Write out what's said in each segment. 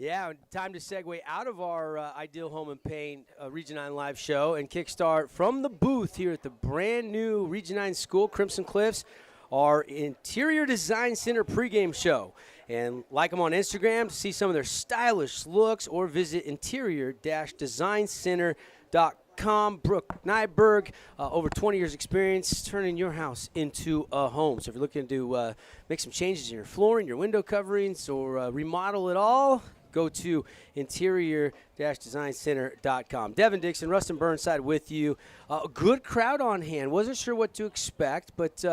Yeah, time to segue out of our Ideal Home and Paint Region 9 live show and kickstart from the booth here at the brand new Region 9 school, Crimson Cliffs, our Interior Design Center pregame show. And like them on Instagram to see some of their stylish looks, or visit interior-designcenter.com. Brooke Nyberg, over 20 years experience turning your house into a home. So if you're looking to make some changes in your flooring, your window coverings, or remodel it all, go to interior-designcenter.com. Devin Dixon, Rustin Burnside with you. A good crowd on hand. Wasn't sure what to expect, but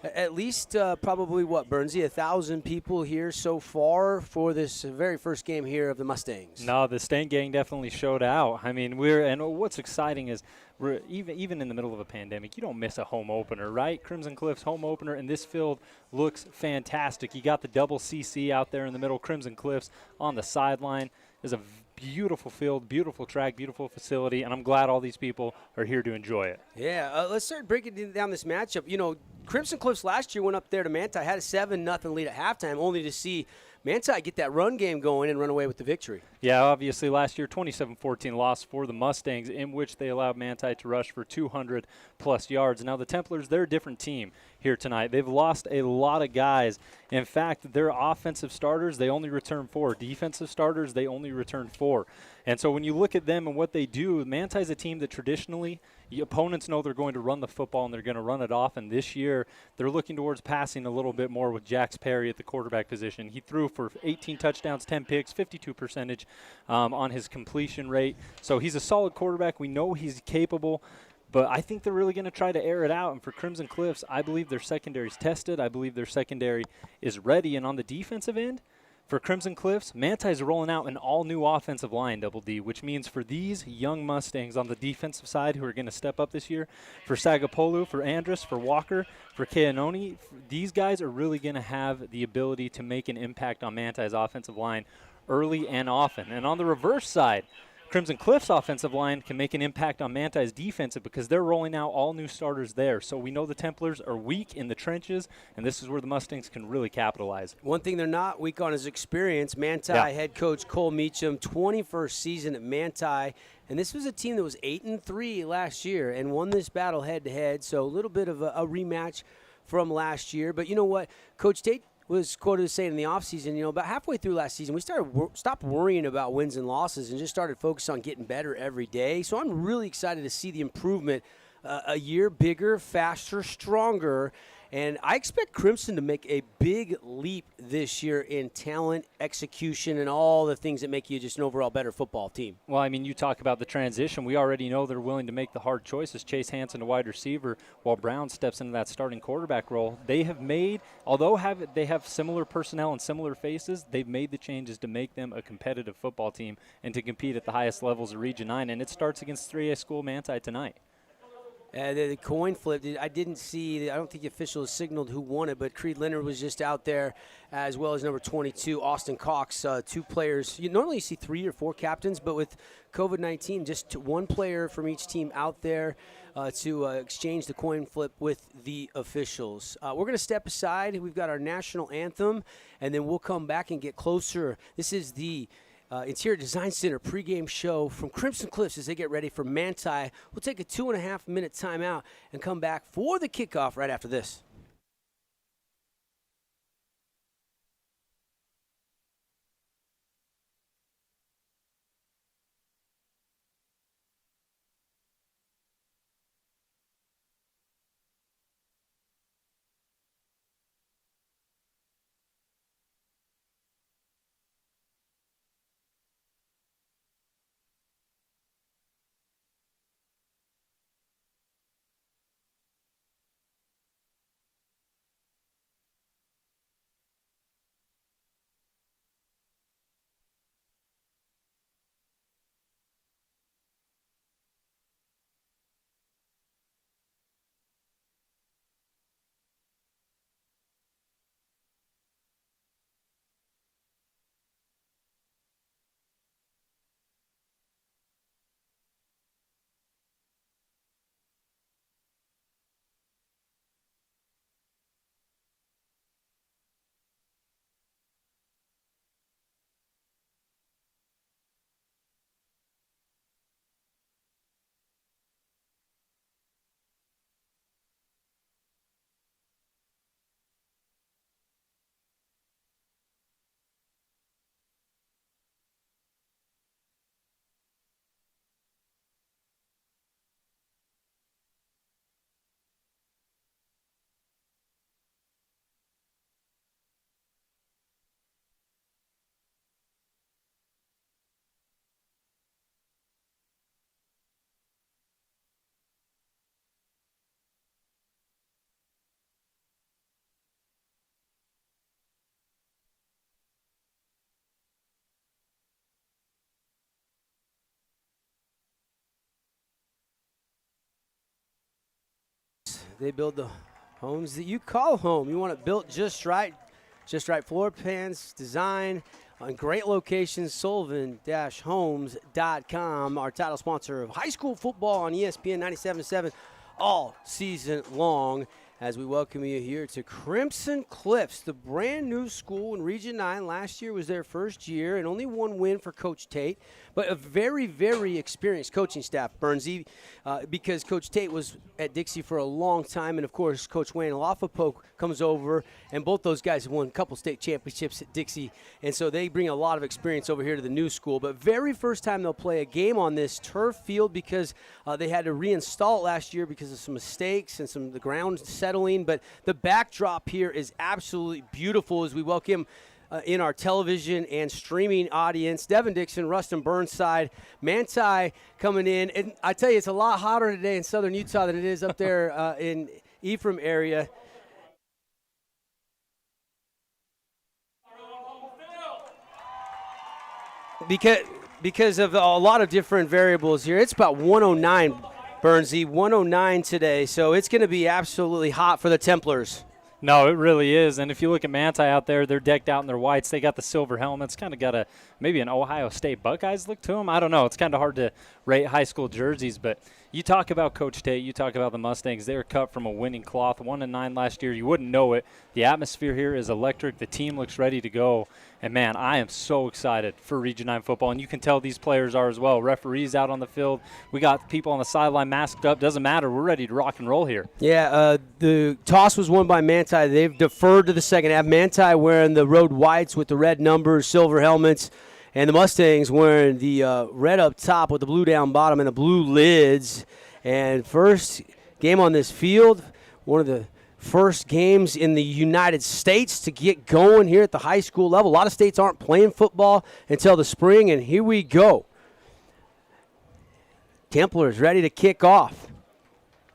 at least probably, Burnsy, 1,000 people here so far for this very first game here of the Mustangs. No, the Stain Gang definitely showed out. I mean, and what's exciting is we're even in the middle of a pandemic, you don't miss a home opener, right? Crimson Cliffs home opener, and this field looks fantastic. You got the double CC out there in the middle, Crimson Cliffs on the sideline. There's a beautiful field, beautiful track, beautiful facility, and I'm glad all these people are here to enjoy it. Yeah, let's start breaking down this matchup. You know, Crimson Cliffs last year went up there to Manti, had a 7-0 lead at halftime, only to see Manti get that run game going and run away with the victory. Yeah, obviously last year 27-14 loss for the Mustangs, in which they allowed Manti to rush for 200-plus yards. Now the Templars, they're a different team here tonight. They've lost a lot of guys. In fact, their offensive starters, they only return 4. Defensive starters, they only return 4. And so when you look at them and what they do, Manti's a team that traditionally opponents know they're going to run the football and they're going to run it off. And this year they're looking towards passing a little bit more with Jax Perry at the quarterback position. He threw for 18 touchdowns, 10 picks, 52% on his completion rate. So he's a solid quarterback. We know he's capable. But I think they're really going to try to air it out. And for Crimson Cliffs, I believe their secondary is tested. I believe their secondary is ready. And on the defensive end, for Crimson Cliffs, Manti is rolling out an all-new offensive line, Double D, which means for these young Mustangs on the defensive side who are going to step up this year, for Sagapolu, for Andrus, for Walker, for Keanoni, these guys are really going to have the ability to make an impact on Manti's offensive line early and often. And on the reverse side, Crimson Cliffs' offensive line can make an impact on Manti's defensive because they're rolling out all new starters there. So we know the Templars are weak in the trenches, and this is where the Mustangs can really capitalize. One thing they're not weak on is experience. Manti head coach Cole Meacham, 21st season at Manti, and this was a team that was 8-3 last year and won this battle head-to-head, so a little bit of a rematch from last year. But you know what? Coach Tate was quoted as saying in the offseason, about halfway through last season, we stopped worrying about wins and losses and just started focusing on getting better every day. So I'm really excited to see the improvement, a year bigger, faster, stronger. And I expect Crimson to make a big leap this year in talent, execution, and all the things that make you just an overall better football team. Well, I mean, you talk about the transition. We already know they're willing to make the hard choices. Chase Hansen, a wide receiver, while Brown steps into that starting quarterback role. They have made, although they have similar personnel and similar faces, they've made the changes to make them a competitive football team and to compete at the highest levels of Region 9. And it starts against 3A school Manti tonight. The coin flip, I didn't see, I don't think the official has signaled who won it, but Creed Leonard was just out there, as well as number 22, Austin Cox, 2 players. You normally see 3 or 4 captains, but with COVID-19, just 1 player from each team out there to exchange the coin flip with the officials. We're going to step aside. We've got our national anthem, and then we'll come back and get closer. This is the Interior Design Center pregame show from Crimson Cliffs as they get ready for Manti. We'll take a 2.5-minute timeout and come back for the kickoff right after this. They build the homes that you call home. You want it built just right floor plans, design, on great locations, Sullivan-Homes.com, our title sponsor of high school football on ESPN 97.7 all season long. As we welcome you here to Crimson Cliffs, the brand new school in Region 9. Last year was their first year, and only one win for Coach Tate, but a very, very experienced coaching staff, Burnsy, because Coach Tate was at Dixie for a long time, and of course Coach Wayne Alafapoke comes over, and both those guys have won a couple state championships at Dixie, and so they bring a lot of experience over here to the new school. But very first time they'll play a game on this turf field because they had to reinstall it last year because of some mistakes and the ground settling. But the backdrop here is absolutely beautiful as we welcome in our television and streaming audience, Devin Dixon, Rustin Burnside, Manti coming in. And I tell you, it's a lot hotter today in southern Utah than it is up there in Ephraim area. Because of a lot of different variables here. It's about 109, Burnsy, 109 today. So it's going to be absolutely hot for the Templars. No, it really is. And if you look at Manti out there, they're decked out in their whites. They got the silver helmets. Kind of got maybe an Ohio State Buckeyes look to them. I don't know. It's kind of hard to rate high school jerseys. But you talk about Coach Tate. You talk about the Mustangs. They're cut from a winning cloth. 1-9 last year. You wouldn't know it. The atmosphere here is electric. The team looks ready to go. And, man, I am so excited for Region 9 football. And you can tell these players are as well. Referees out on the field. We got people on the sideline masked up. Doesn't matter. We're ready to rock and roll here. Yeah, the toss was won by Manti. They've deferred to the second half. Manti wearing the road whites with the red numbers, silver helmets, and the Mustangs wearing the red up top with the blue down bottom and the blue lids. And first game on this field, one of the first games in the United States to get going here at the high school level. A lot of states aren't playing football until the spring, and here we go. Templars ready to kick off.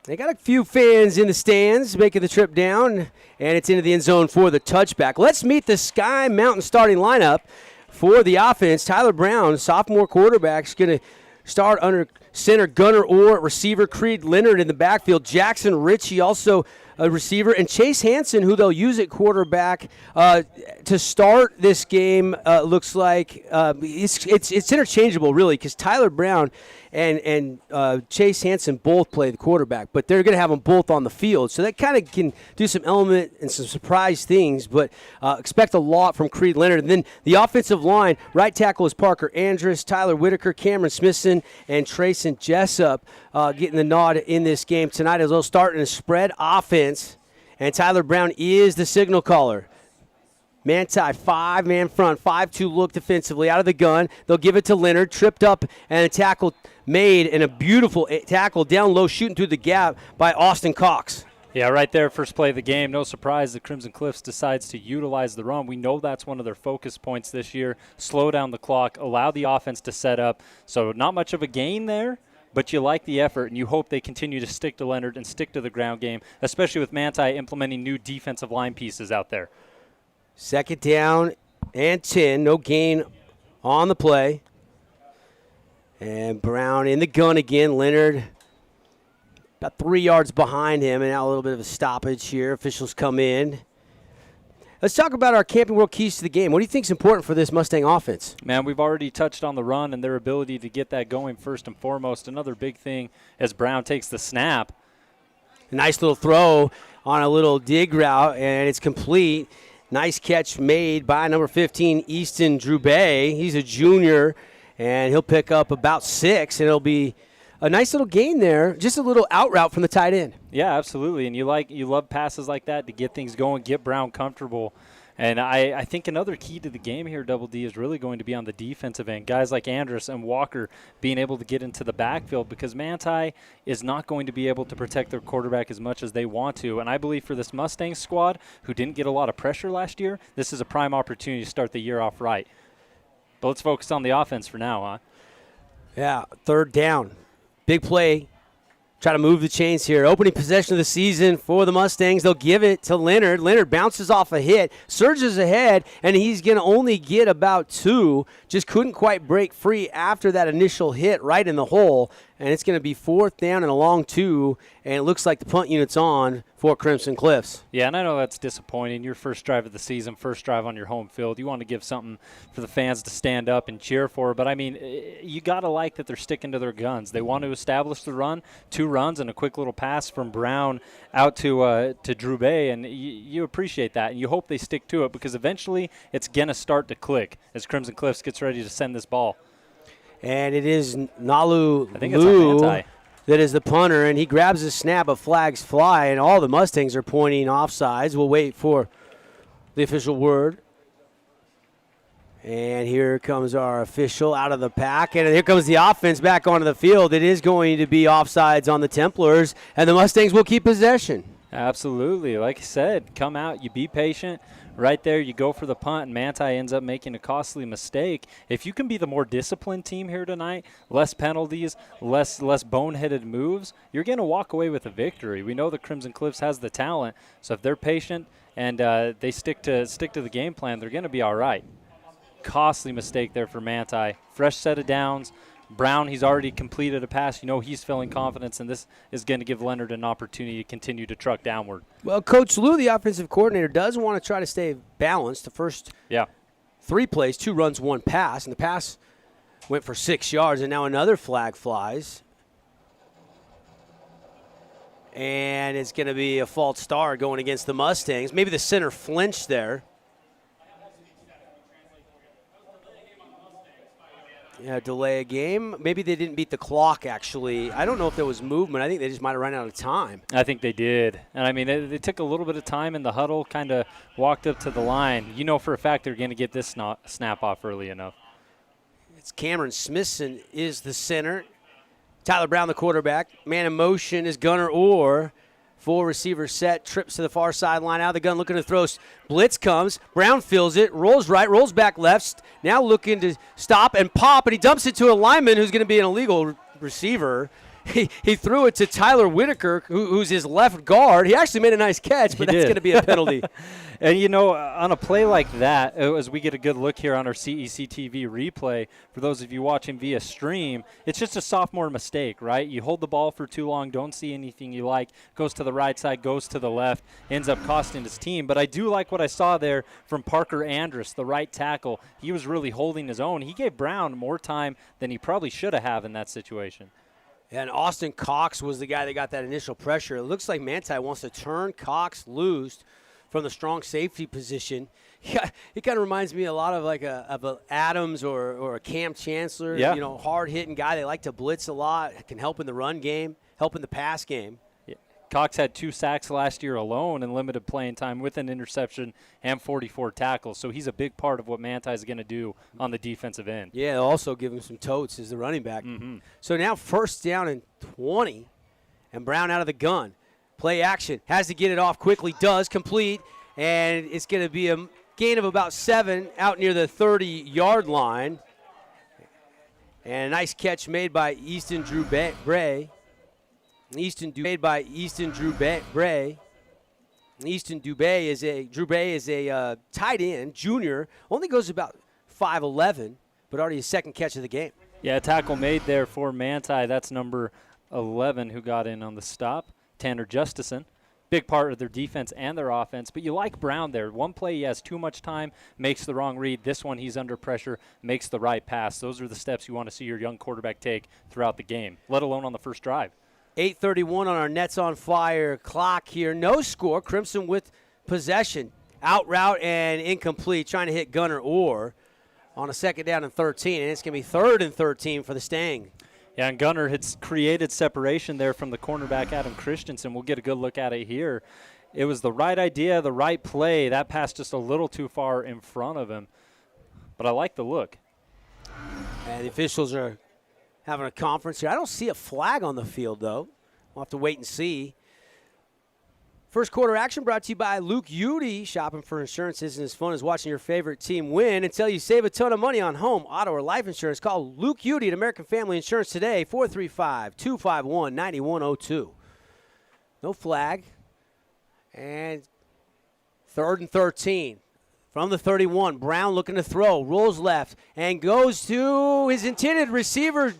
They got a few fans in the stands making the trip down, and it's into the end zone for the touchback. Let's meet the Sky Mountain starting lineup for the offense. Tyler Brown, sophomore quarterback, is going to start under center Gunnar Orr, receiver Creed Leonard in the backfield. Jackson Ritchie also a receiver, and Chase Hansen, who they'll use at quarterback to start this game. Looks like it's interchangeable, really, because Tyler Brown and Chase Hansen both play the quarterback, but they're going to have them both on the field, so that kind of can do some element and some surprise things, but expect a lot from Creed Leonard. And then the offensive line, right tackle is Parker Andrus, Tyler Whitaker, Cameron Smithson, and Trayson Jessup getting the nod in this game tonight as they'll start in a spread offense, and Tyler Brown is the signal caller. Manti, 5-man front, 5-2 look defensively out of the gun. They'll give it to Leonard, tripped up, and a tackle made, and a beautiful tackle down low, shooting through the gap by Austin Cox. Yeah, right there, first play of the game. No surprise the Crimson Cliffs decides to utilize the run. We know that's one of their focus points this year. Slow down the clock, allow the offense to set up. So not much of a gain there, but you like the effort, and you hope they continue to stick to Leonard and stick to the ground game, especially with Manti implementing new defensive line pieces out there. Second down and 10. No gain on the play. And Brown in the gun again. Leonard about 3 yards behind him, and now a little bit of a stoppage here. Officials come in. Let's talk about our Camping World keys to the game. What do you think is important for this Mustang offense? Man, we've already touched on the run and their ability to get that going first and foremost. Another big thing as Brown takes the snap. A nice little throw on a little dig route, and it's complete. Nice catch made by number 15, Easton Drubay. He's a junior, and he'll pick up about 6, and it'll be a nice little gain there, just a little out route from the tight end. Yeah, absolutely, and you love passes like that to get things going, get Brown comfortable. And I think another key to the game here, Double D, is really going to be on the defensive end. Guys like Andrus and Walker being able to get into the backfield because Manti is not going to be able to protect their quarterback as much as they want to. And I believe for this Mustangs squad, who didn't get a lot of pressure last year, this is a prime opportunity to start the year off right. But let's focus on the offense for now, huh? Yeah, third down. Big play. Try to move the chains here. Opening possession of the season for the Mustangs. They'll give it to Leonard. Leonard bounces off a hit, surges ahead, and he's going to only get about 2. Just couldn't quite break free after that initial hit right in the hole. and it's going to be 4th down and a long 2, and it looks like the punt unit's on for Crimson Cliffs. Yeah, and I know that's disappointing. Your first drive of the season, first drive on your home field. You want to give something for the fans to stand up and cheer for. But, I mean, you got to like that they're sticking to their guns. They want to establish the run, 2 runs and a quick little pass from Brown out to Drew Bay, and you appreciate that. And you hope they stick to it because eventually it's going to start to click as Crimson Cliffs gets ready to send this ball. And it is Nalu I think it's on Manti. That is the punter, and he grabs a snap, of flags fly, and all the Mustangs are pointing offsides. We'll wait for the official word. And here comes our official out of the pack, and here comes the offense back onto the field. It is going to be offsides on the Templars, and the Mustangs will keep possession. Absolutely. Like I said, come out, you be patient. Right there, you go for the punt, and Manti ends up making a costly mistake. If you can be the more disciplined team here tonight, less penalties, less boneheaded moves, you're going to walk away with a victory. We know the Crimson Cliffs has the talent, so if they're patient and they stick to the game plan, they're going to be all right. Costly mistake there for Manti. Fresh set of downs. Brown, he's already completed a pass. You know he's feeling confidence, and this is going to give Leonard an opportunity to continue to truck downward. Well, Coach Lou, the offensive coordinator, does want to try to stay balanced. The first 3 plays, 2 runs, 1 pass, and the pass went for 6 yards, and now another flag flies. And it's going to be a false start going against the Mustangs. Maybe the center flinched there. Yeah, delay a game. Maybe they didn't beat the clock, actually. I don't know if there was movement. I think they just might have run out of time. I think they did. And, I mean, they took a little bit of time in the huddle, kind of walked up to the line. You know for a fact they're going to get this snap off early enough. It's Cameron Smithson is the center. Tyler Brown, the quarterback. Man in motion is Gunnar Orr. 4 receiver set, trips to the far sideline, out of the gun, looking to throw. Blitz comes. Brown fills it, rolls right, rolls back left. Now looking to stop and pop, and he dumps it to a lineman who's going to be an illegal receiver. He threw it to Tyler Whitaker, who's his left guard. He actually made a nice catch, but that's going to be a penalty. And, you know, on a play like that, as we get a good look here on our CEC TV replay, for those of you watching via stream, it's just a sophomore mistake, right? You hold the ball for too long, don't see anything you like, goes to the right side, goes to the left, ends up costing his team. But I do like what I saw there from Parker Andrus, the right tackle. He was really holding his own. He gave Brown more time than he probably should have in that situation. And Austin Cox was the guy that got that initial pressure. It looks like Manti wants to turn Cox loose from the strong safety position. Yeah, it kind of reminds me a lot of like a Adams or a Cam Chancellor. Yeah. You know, hard-hitting guy. They like to blitz a lot. Can help in the run game, help in the pass game. Cox had 2 sacks last year alone and limited playing time with an interception and 44 tackles. So he's a big part of what Manti is going to do on the defensive end. Yeah, they'll also give him some totes as the running back. Mm-hmm. So now 1st down and 20, and Brown out of the gun. Play action. Has to get it off quickly. Does. Complete. And it's going to be a gain of about 7 out near the 30-yard line. And a nice catch made by Easton Drew Bray. Easton Dubé is a tight end, junior. Only goes about 5'11", but already his 2nd catch of the game. Yeah, tackle made there for Manti. That's number 11 who got in on the stop, Tanner Justison. Big part of their defense and their offense. But you like Brown there. One play he has too much time, makes the wrong read. This one he's under pressure, makes the right pass. Those are the steps you want to see your young quarterback take throughout the game, let alone on the first drive. 8:31 on our Nets on Fire clock here. No score. Crimson with possession. Out route and incomplete. Trying to hit Gunnar Orr on a 2nd down and 13. And it's going to be 3rd and 13 for the Stang. Yeah, and Gunnar had created separation there from the cornerback Adam Christensen. We'll get a good look at it here. It was the right idea, the right play. That pass just a little too far in front of him. But I like the look. And the officials are having a conference here. I don't see a flag on the field, though. We'll have to wait and see. First quarter action brought to you by Luke Udy. Shopping for insurance isn't as fun as watching your favorite team win until you save a ton of money on home, auto, or life insurance. Call Luke Udy at American Family Insurance today, 435-251-9102. No flag. And 3rd and 13. From the 31, Brown looking to throw, rolls left, and goes to his intended receiver,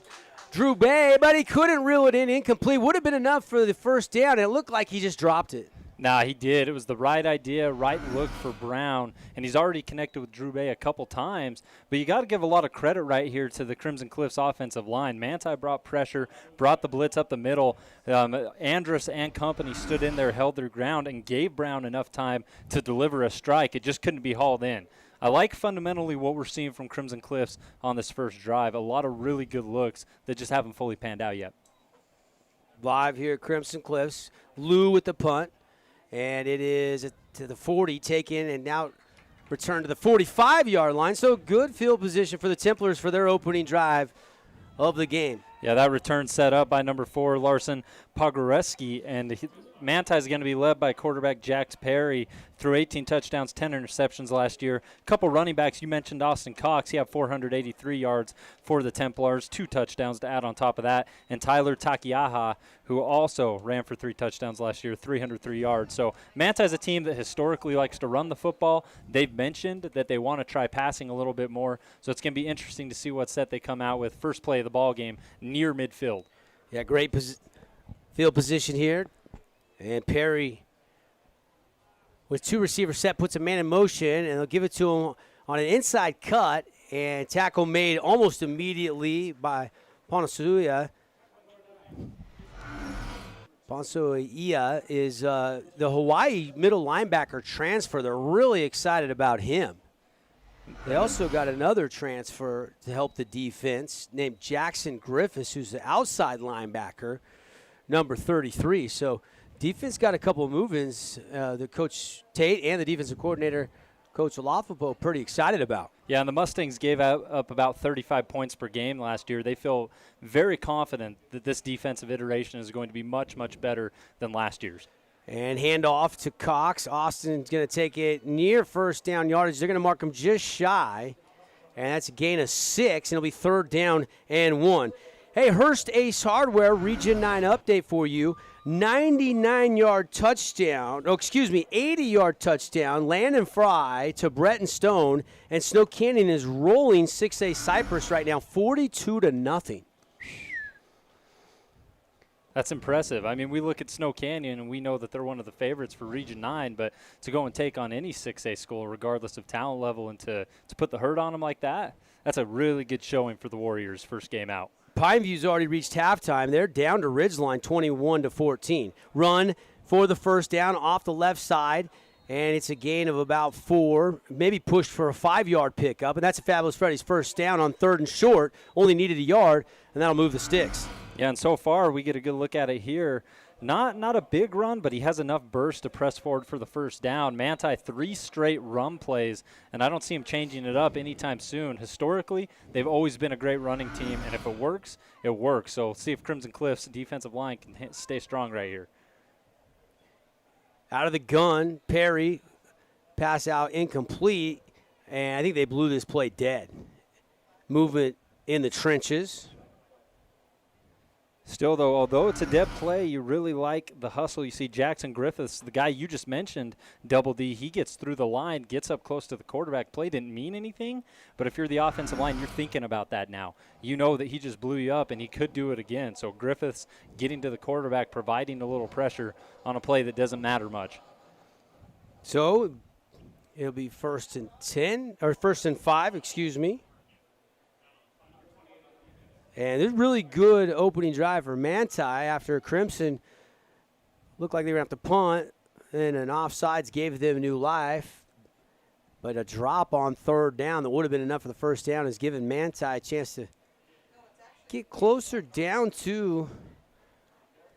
Drew Bay, but he couldn't reel it in. Incomplete. Would have been enough for the first down. It looked like he just dropped it. Nah, he did. It was the right idea, right look for Brown, and he's already connected with Drew Bay a couple times. But you got to give a lot of credit right here to the Crimson Cliffs offensive line. Manti brought pressure, brought the blitz up the middle. Andrus and company stood in there, held their ground, and gave Brown enough time to deliver a strike. It just couldn't be hauled in. I like fundamentally what we're seeing from Crimson Cliffs on this first drive. A lot of really good looks that just haven't fully panned out yet. Live here at Crimson Cliffs. Lou with the punt. And it is to the 40 taken and now returned to the 45-yard line. So good field position for the Templars for their opening drive of the game. Yeah, that return set up by number 4, Larson Pogorewski, and Manti is going to be led by quarterback Jax Perry, threw 18 touchdowns, 10 interceptions last year. A couple running backs. You mentioned Austin Cox. He had 483 yards for the Templars, 2 touchdowns to add on top of that. And Tyler Takiaha, who also ran for 3 touchdowns last year, 303 yards. So Manti is a team that historically likes to run the football. They've mentioned that they want to try passing a little bit more. So it's going to be interesting to see what set they come out with. First play of the ball game near midfield. Yeah, great field position here. And Perry, with 2 receivers set, puts a man in motion, and they'll give it to him on an inside cut. And tackle made almost immediately by Ponsuia. Ponsuia is the Hawaii middle linebacker transfer. They're really excited about him. They also got another transfer to help the defense named Jackson Griffiths, who's the outside linebacker, number 33. So defense got a couple of move-ins. The Coach Tate and the defensive coordinator, Coach Olafopo, pretty excited about. Yeah, and the Mustangs gave up about 35 points per game last year. They feel very confident that this defensive iteration is going to be much, much better than last year's. And handoff to Cox. Austin's going to take it near first down yardage. They're going to mark him just shy, and that's a gain of 6, and it'll be 3rd down and 1. Hey, Hearst Ace Hardware, Region 9 update for you. 99-yard touchdown, 80-yard touchdown, Landon Fry to Bretton Stone, and Snow Canyon is rolling 6A Cypress right now, 42-0. That's impressive. I mean, we look at Snow Canyon, and we know that they're one of the favorites for Region 9, but to go and take on any 6A school, regardless of talent level, and to put the hurt on them like that, that's a really good showing for the Warriors' first game out. Pineview's already reached halftime. They're down to Ridgeline, 21-14. Run for the first down off the left side, and it's a gain of about 4, maybe pushed for a 5-yard pickup, and that's a Fabulous Freddy's first down on 3rd and short. Only needed a yard, and that'll move the sticks. Yeah, and so far we get a good look at it here. Not a big run, but he has enough burst to press forward for the first down. Manti, 3 straight run plays, and I don't see him changing it up anytime soon. Historically, they've always been a great running team, and if it works, it works. So see if Crimson Cliffs' defensive line can stay strong right here. Out of the gun, Perry, pass out incomplete, and I think they blew this play dead. Movement in the trenches. Still, though, although it's a dead play, you really like the hustle. You see Jackson Griffiths, the guy you just mentioned, Double D, he gets through the line, gets up close to the quarterback. Play didn't mean anything, but if you're the offensive line, you're thinking about that now. You know that he just blew you up, and he could do it again. So Griffiths getting to the quarterback, providing a little pressure on a play that doesn't matter much. So it'll be 1st and 10, or 1st and 5, excuse me. And this really good opening drive for Manti after Crimson looked like they were going to have to punt, and an offsides gave them new life. But a drop on 3rd down that would have been enough for the first down has given Manti a chance to get closer down to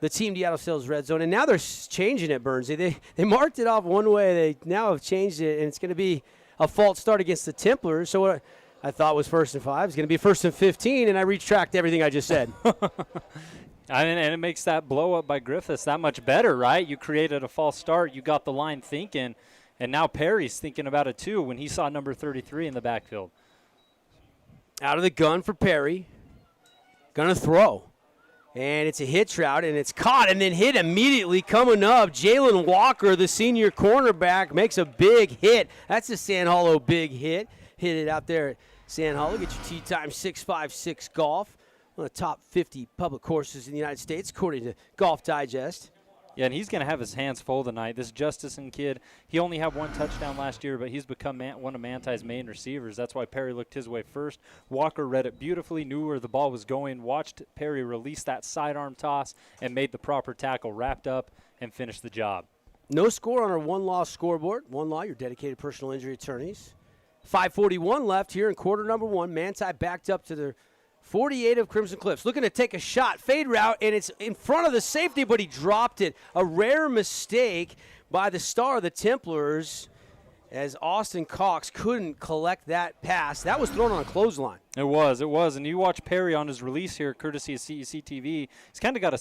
the Team Seattle Sales red zone. And now they're changing it, Burnsy. They marked it off one way. They now have changed it, and it's going to be a false start against the Templars. So what I thought was 1st and 5 is going to be 1st and 15, and I retract everything I just said. And it makes that blow up by Griffiths that much better, right? You created a false start. You got the line thinking, and now Perry's thinking about it too when he saw number 33 in the backfield. Out of the gun for Perry. Going to throw. And it's a hitch route, and it's caught and then hit immediately coming up. Jalen Walker, the senior cornerback, makes a big hit. That's a San Hollow big hit. Hit it out there at San Hollow. Get your tee time 656 golf. one of the top 50 public courses in the United States, according to Golf Digest. Yeah, and he's going to have his hands full tonight. This Justison kid, he only had one touchdown last year, but he's become one of Manti's main receivers. That's why Perry looked his way first. Walker read it beautifully, knew where the ball was going, watched Perry release that sidearm toss, and made the proper tackle, wrapped up, and finished the job. No score on our one-loss scoreboard. One Law, your dedicated personal injury attorneys. 5:41 left here in quarter number one. Manti backed up to their 48 of Crimson Cliffs. Looking to take a shot. Fade route, and it's in front of the safety, but he dropped it. A rare mistake by the star of the Templars as Austin Cox couldn't collect that pass. That was thrown on a clothesline. It was. And you watch Perry on his release here, courtesy of CEC TV. He's kind of got a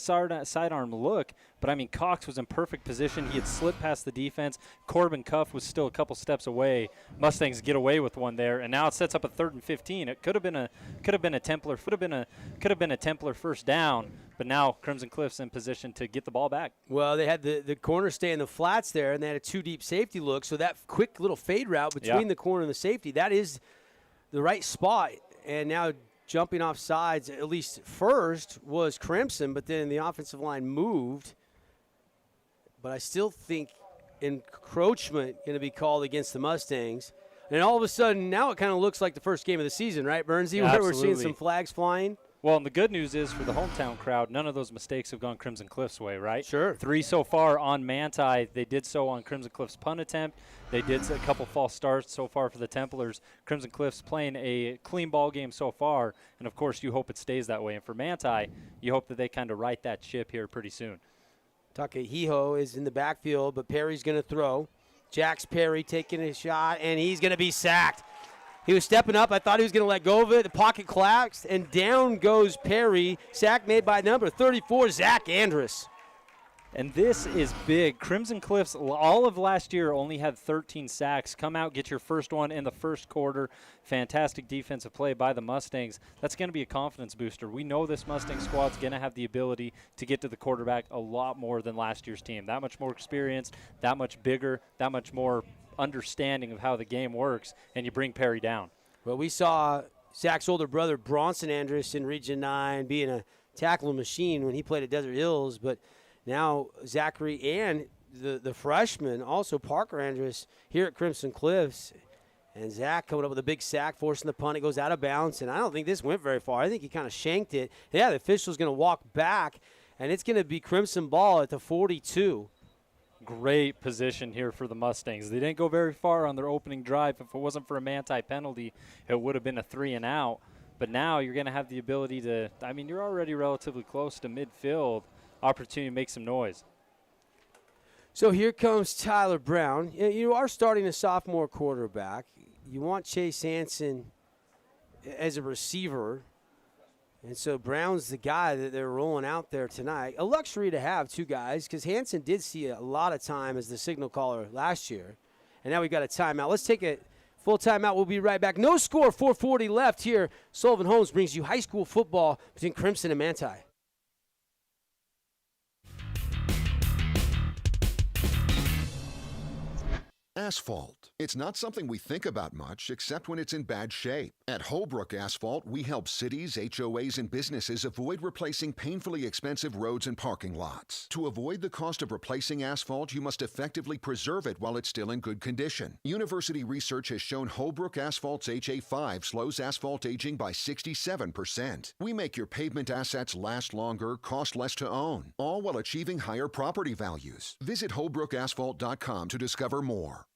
sidearm look, but, I mean, Cox was in perfect position. He had slipped past the defense. Corbin Cuff was still a couple steps away. Mustangs get away with one there, and now it sets up a 3rd and 15. It could have been a Templar first down, but now Crimson Cliffs in position to get the ball back. Well, they had the corner stay in the flats there, and they had a 2-deep safety look, so that quick little fade route between the corner and the safety, that is the right spot. And now jumping off sides, at least first, was Crimson, but then the offensive line moved. But I still think encroachment going to be called against the Mustangs. And all of a sudden, now it kind of looks like the first game of the season, right, Bernsey? Yeah, where we're seeing some flags flying. Well, and the good news is for the hometown crowd, none of those mistakes have gone Crimson Cliffs' way, right? Sure. 3 so far on Manti. They did so on Crimson Cliffs' punt attempt. They did a couple false starts so far for the Templars. Crimson Cliffs playing a clean ball game so far, and, of course, you hope it stays that way. And for Manti, you hope that they kind of right that ship here pretty soon. Takahiho is in the backfield, but Perry's going to throw. Jax Perry taking a shot, and he's going to be sacked. He was stepping up. I thought he was going to let go of it. The pocket collapsed, and down goes Perry. Sack made by number 34, Zach Andrus. And this is big. Crimson Cliffs, all of last year, only had 13 sacks. Come out, get your first one in the first quarter. Fantastic defensive play by the Mustangs. That's going to be a confidence booster. We know this Mustang squad's going to have the ability to get to the quarterback a lot more than last year's team. That much more experienced, that much bigger, that much more understanding of how the game works, and you bring Perry down. Well, we saw Zach's older brother, Bronson Andrus, in Region 9 being a tackling machine when he played at Desert Hills, but now Zachary and the freshman, also Parker Andrus, here at Crimson Cliffs. And Zach coming up with a big sack, forcing the punt. It goes out of bounds, and I don't think this went very far. I think he kind of shanked it. Yeah, the official's going to walk back, and it's going to be Crimson ball at the 42. Great position here for the Mustangs. They didn't go very far on their opening drive. If it wasn't for a Manti penalty, it would have been a 3-and-out. But now you're going to have the ability to, I mean, you're already relatively close to midfield. Opportunity to make some noise. So here comes Tyler Brown. You are starting a sophomore quarterback. You want Chase Hansen as a receiver. And so Brown's the guy that they're rolling out there tonight. A luxury to have two guys because Hansen did see a lot of time as the signal caller last year. And now we've got a timeout. Let's take a full timeout. We'll be right back. No score, 4:40 left here. Sullivan Holmes brings you high school football between Crimson and Manti. Asphalt. It's not something we think about much, except when it's in bad shape. At Holbrook Asphalt, we help cities, HOAs, and businesses avoid replacing painfully expensive roads and parking lots. To avoid the cost of replacing asphalt, you must effectively preserve it while it's still in good condition. University research has shown Holbrook Asphalt's HA5 slows asphalt aging by 67%. We make your pavement assets last longer, cost less to own, all while achieving higher property values. Visit holbrookasphalt.com to discover more.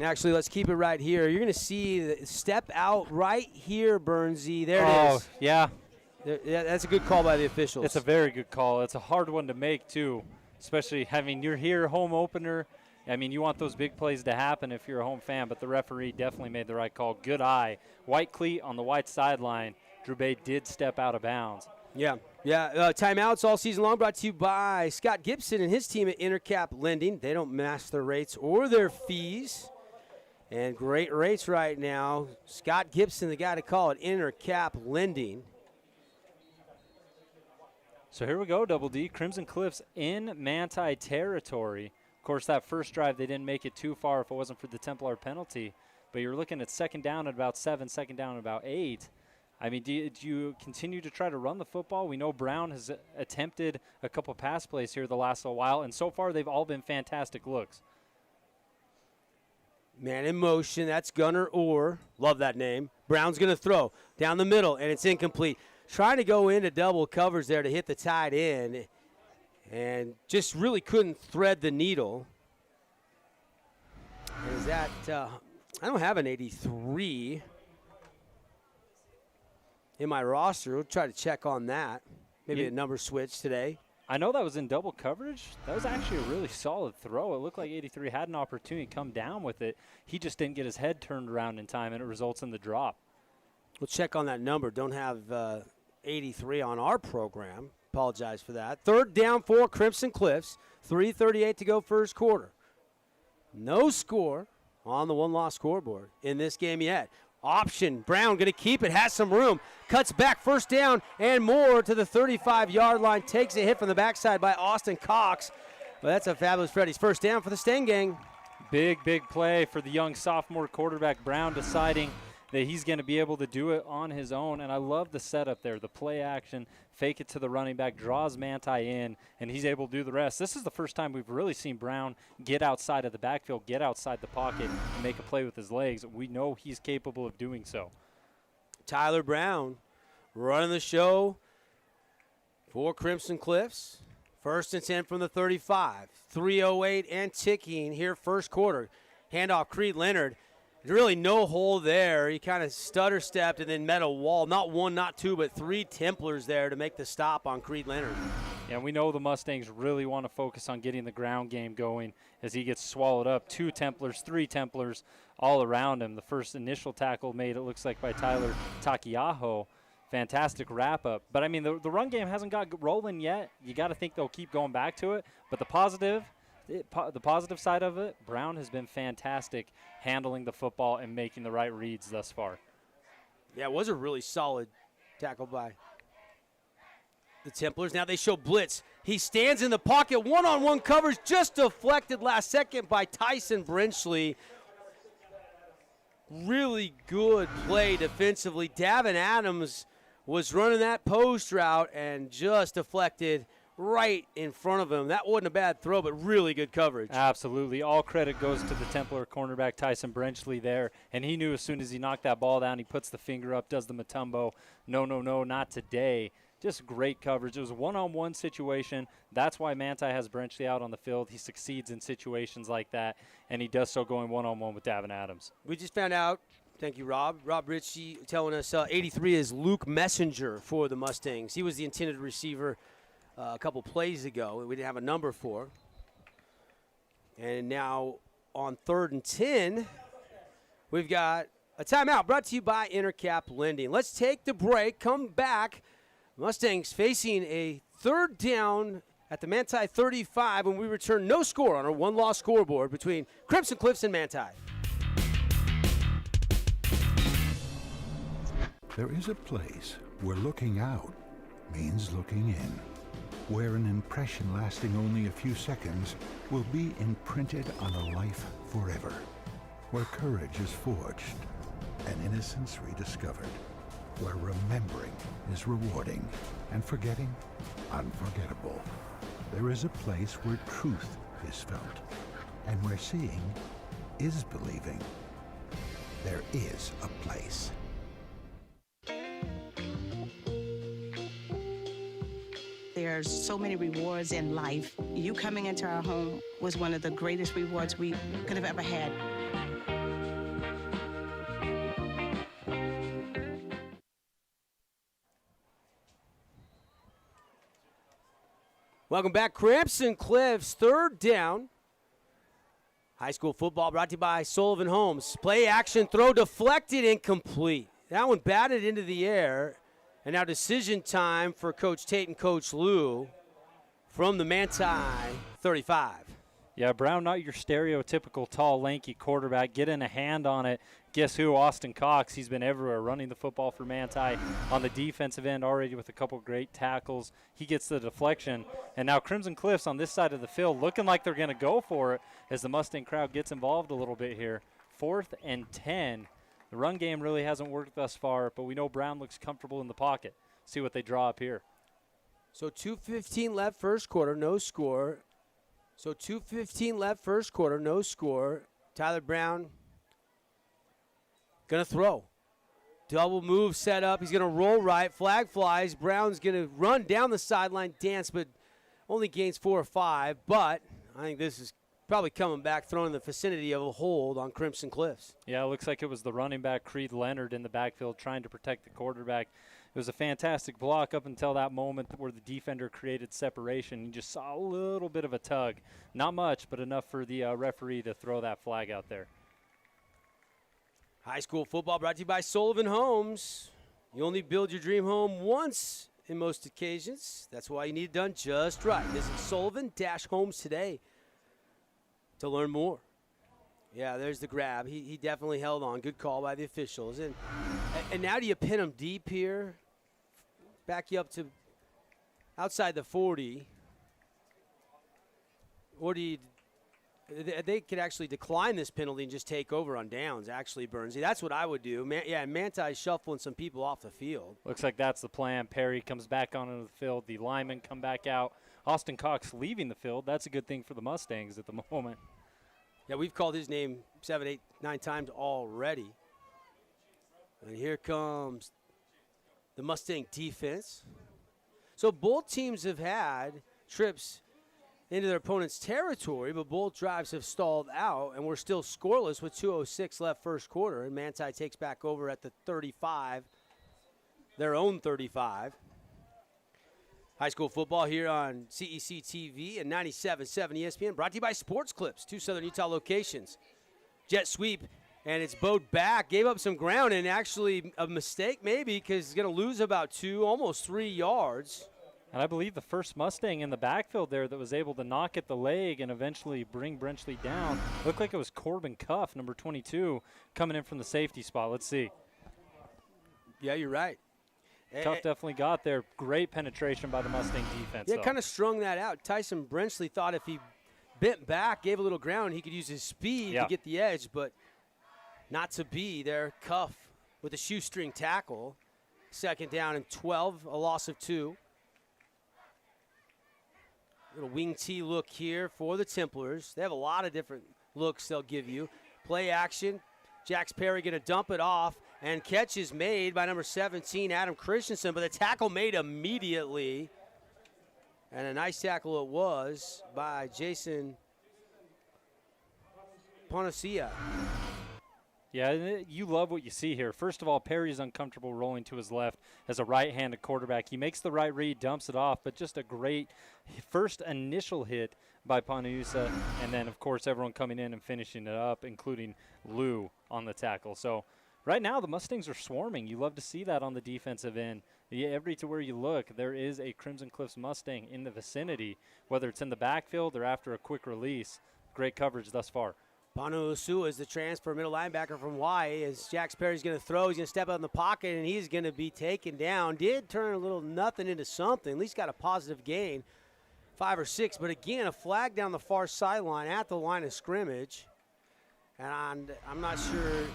Actually, let's keep it right here. You're going to see the step out right here, Burnsy. There it is. Oh, yeah. Yeah, that's a good call by the officials. It's a very good call. It's a hard one to make, too, especially having you're here, home opener. I mean, you want those big plays to happen if you're a home fan, but the referee definitely made the right call. Good eye. White cleat on the white sideline. Drew Bay did step out of bounds. Yeah. Timeouts all season long brought to you by Scott Gibson and his team at Intercap Lending. They don't match their rates or their fees. And great rates right now. Scott Gibson, the guy to call it, Intercap Lending. So here we go, Double D. Crimson Cliffs in Manti territory. Of course, that first drive, they didn't make it too far if it wasn't for the Templar penalty. But you're looking at second down at about 7, second down at about 8. I mean, do you continue to try to run the football? We know Brown has attempted a couple pass plays here the last little while, and so far they've all been fantastic looks. Man in motion, that's Gunnar Orr. Love that name. Brown's going to throw down the middle, and it's incomplete. Trying to go into double covers there to hit the tight end, and just really couldn't thread the needle. Is that, I don't have an 83 in my roster. We'll try to check on that. Maybe a number switch today. I know that was in double coverage. That was actually a really solid throw. It looked like 83 had an opportunity to come down with it. He just didn't get his head turned around in time, and it results in the drop. We'll check on that number. Don't have 83 on our program. Apologize for that. Third down for Crimson Cliffs. 3:38 to go first quarter. No score on the one-loss scoreboard in this game yet. Option, Brown going to keep it, has some room, cuts back, first down and more to the 35-yard line, takes a hit from the backside by Austin Cox. But that's a fabulous Freddy's first down for the Stain Gang. Big play for the young sophomore quarterback. Brown deciding that he's going to be able to do it on his own, and I love the setup there, the play action, fake it to the running back, draws Manti in, and he's able to do the rest. This is the first time we've really seen Brown get outside of the backfield, get outside the pocket, and make a play with his legs. We know he's capable of doing so. Tyler Brown running the show for Crimson Cliffs. First and 10 from the 35. 3:08 and ticking here first quarter. Handoff Creed Leonard. Really no hole there. He kind of stutter-stepped and then met a wall. Not one, not two, but 3 Templars there to make the stop on Creed Leonard. Yeah, we know the Mustangs really want to focus on getting the ground game going as he gets swallowed up. 2 Templars, 3 Templars all around him. The first initial tackle made, it looks like, by Tyler Takiaho. Fantastic wrap-up. But, I mean, the run game hasn't got rolling yet. You got to think they'll keep going back to it. But the positive side of it, Brown has been fantastic handling the football and making the right reads thus far. Yeah, it was a really solid tackle by the Templars. Now they show blitz. He stands in the pocket, one-on-one coverage, just deflected last second by Tyson Brinchley. Really good play defensively. Davin Adams was running that post route and just deflected right in front of him. That wasn't a bad throw, but really good coverage. Absolutely. All credit goes to the Templar cornerback Tyson Brinchley there, and he knew as soon as he knocked that ball down, he puts the finger up, does the Matumbo. No, not today. Just great coverage. It was a one-on-one situation. That's why Manti has Brinchley out on the field. He succeeds in situations like that, and he does so going one-on-one with Davin Adams. We just found out, thank you, Rob Ritchie telling us 83 is Luke Messenger for the Mustangs. He was the intended receiver a couple plays ago. We didn't have a number for. And now on 3rd and 10, we've got a timeout brought to you by Intercap Lending. Let's take the break, come back. Mustangs facing a 3rd down at the Manti 35 when we return. No score on our one-loss scoreboard between Crimson Cliffs and Manti. There is a place where looking out means looking in, where an impression lasting only a few seconds will be imprinted on a life forever, where courage is forged and innocence rediscovered, where remembering is rewarding and forgetting unforgettable. There is a place where truth is felt and where seeing is believing. There is a place. There's so many rewards in life. You coming into our home was one of the greatest rewards we could have ever had. Welcome back. Crimson Cliffs, third down. High school football brought to you by Sullivan Homes. Play action, throw deflected, incomplete. That one batted into the air. And now decision time for Coach Tate and Coach Lou from the Manti 35. Yeah, Brown, not your stereotypical tall, lanky quarterback. Getting a hand on it. Guess who? Austin Cox. He's been everywhere running the football for Manti on the defensive end already with a couple great tackles. He gets the deflection. And now Crimson Cliffs on this side of the field looking like they're going to go for it as the Mustang crowd gets involved a little bit here. 4th and 10. The run game really hasn't worked thus far, but we know Brown looks comfortable in the pocket. See what they draw up here. So 2:15 left first quarter, no score. So 2:15 left first quarter, no score. Tyler Brown going to throw. Double move set up. He's going to roll right. Flag flies. Brown's going to run down the sideline, dance, but only gains 4 or 5. But I think this is probably coming back, throwing in the vicinity of a hold on Crimson Cliffs. Yeah, it looks like it was the running back, Creed Leonard, in the backfield trying to protect the quarterback. It was a fantastic block up until that moment where the defender created separation. You just saw a little bit of a tug. Not much, but enough for the referee to throw that flag out there. High school football brought to you by Sullivan Homes. You only build your dream home once in most occasions. That's why you need it done just right. Visit Sullivan-Homes today to learn more. Yeah, there's the grab. He definitely held on. Good call by the officials. And now do you pin him deep here? Back you up to outside the 40. Or do you – they could actually decline this penalty and just take over on downs, actually, Burnsy. That's what I would do. Manti's shuffling some people off the field. Looks like that's the plan. Perry comes back onto the field. The linemen come back out. Austin Cox leaving the field. That's a good thing for the Mustangs at the moment. Yeah, we've called his name 7, 8, 9 times already. And here comes the Mustang defense. So both teams have had trips into their opponent's territory, but both drives have stalled out, and we're still scoreless with 2:06 left first quarter. And Manti takes back over at the 35, their own 35. High school football here on CEC TV and 97.7 ESPN, brought to you by Sports Clips, 2 Southern Utah locations. Jet sweep, and it's bowed back, gave up some ground, and actually a mistake maybe because he's going to lose about 2, almost 3 yards. And I believe the first Mustang in the backfield there that was able to knock at the leg and eventually bring Brenchley down looked like it was Corbin Cuff, number 22, coming in from the safety spot. Let's see. Yeah, you're right. Cuff definitely got there. Great penetration by the Mustang defense. Yeah, kind of strung that out. Tyson Brenchley thought if he bent back, gave a little ground, he could use his speed to get the edge, but not to be there. Cuff with a shoestring tackle. 2nd down and 12, a loss of 2. Little wing T look here for the Templars. They have a lot of different looks they'll give you. Play action. Jax Perry going to dump it off, and catch is made by number 17, Adam Christensen, but the tackle made immediately. And a nice tackle it was by Jason Ponacia. Yeah, you love what you see here. First of all, Perry's uncomfortable rolling to his left as a right-handed quarterback. He makes the right read, dumps it off, but just a great first initial hit by Ponacia, and then, of course, everyone coming in and finishing it up, including Lou on the tackle. So right now the Mustangs are swarming. You love to see that on the defensive end. Every to where you look, there is a Crimson Cliffs Mustang in the vicinity, whether it's in the backfield or after a quick release. Great coverage thus far. Ponacia is the transfer middle linebacker from Y. As Jax Perry's going to throw, he's going to step out in the pocket, and he's going to be taken down. Did turn a little nothing into something. At least got a positive gain, 5 or 6. But again, a flag down the far sideline at the line of scrimmage. And I'm not sure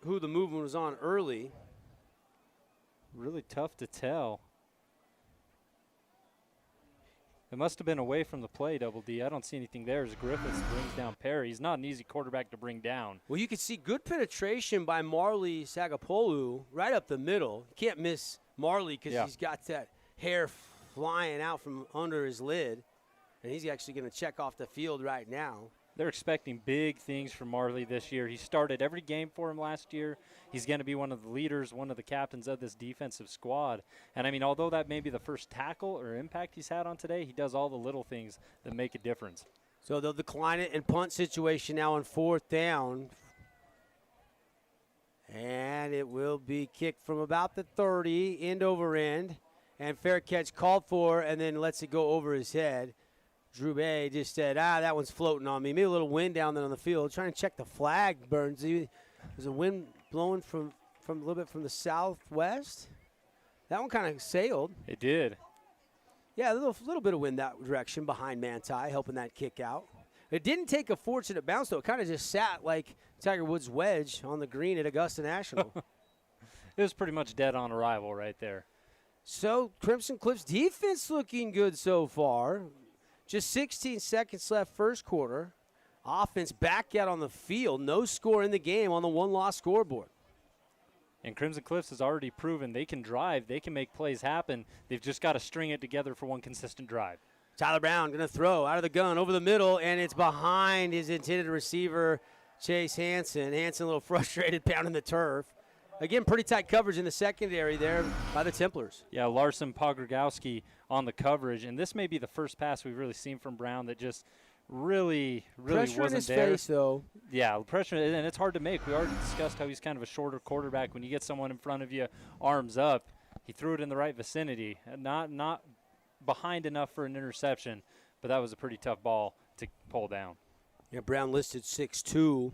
who the movement was on early. Really tough to tell. It must have been away from the play, Double D. I don't see anything there as Griffiths brings down Perry. He's not an easy quarterback to bring down. Well, you can see good penetration by Marley Sagapolu right up the middle. You can't miss Marley because he's got that hair flying out from under his lid. And he's actually going to check off the field right now. They're expecting big things from Marley this year. He started every game for him last year. He's going to be one of the leaders, one of the captains of this defensive squad. And, I mean, although that may be the first tackle or impact he's had on today, he does all the little things that make a difference. So they'll decline it in punt situation now on 4th down. And it will be kicked from about the 30, end over end. And fair catch called for, and then lets it go over his head. Drew Bay just said, that one's floating on me. Maybe a little wind down there on the field. Trying to check the flag, Burns. There's a wind blowing from a little bit from the southwest. That one kind of sailed. It did. Yeah, a little bit of wind that direction behind Manti, helping that kick out. It didn't take a fortunate bounce, though. It kind of just sat like Tiger Woods' wedge on the green at Augusta National. It was pretty much dead on arrival right there. So Crimson Cliff's defense looking good so far. Just 16 seconds left first quarter. Offense back out on the field. No score in the game on the one-loss scoreboard. And Crimson Cliffs has already proven they can drive. They can make plays happen. They've just got to string it together for one consistent drive. Tyler Brown going to throw out of the gun over the middle, and it's behind his intended receiver, Chase Hansen. Hansen a little frustrated, pounding the turf. Again, pretty tight coverage in the secondary there by the Templars. Yeah, Larson Pogrogowski on the coverage, and this may be the first pass we've really seen from Brown that just really pressure wasn't in his there. face, though. Yeah, pressure, and it's hard to make. We already discussed how he's kind of a shorter quarterback. When you get someone in front of you, arms up, he threw it in the right vicinity, not behind enough for an interception, but that was a pretty tough ball to pull down. Yeah, Brown listed 6'2",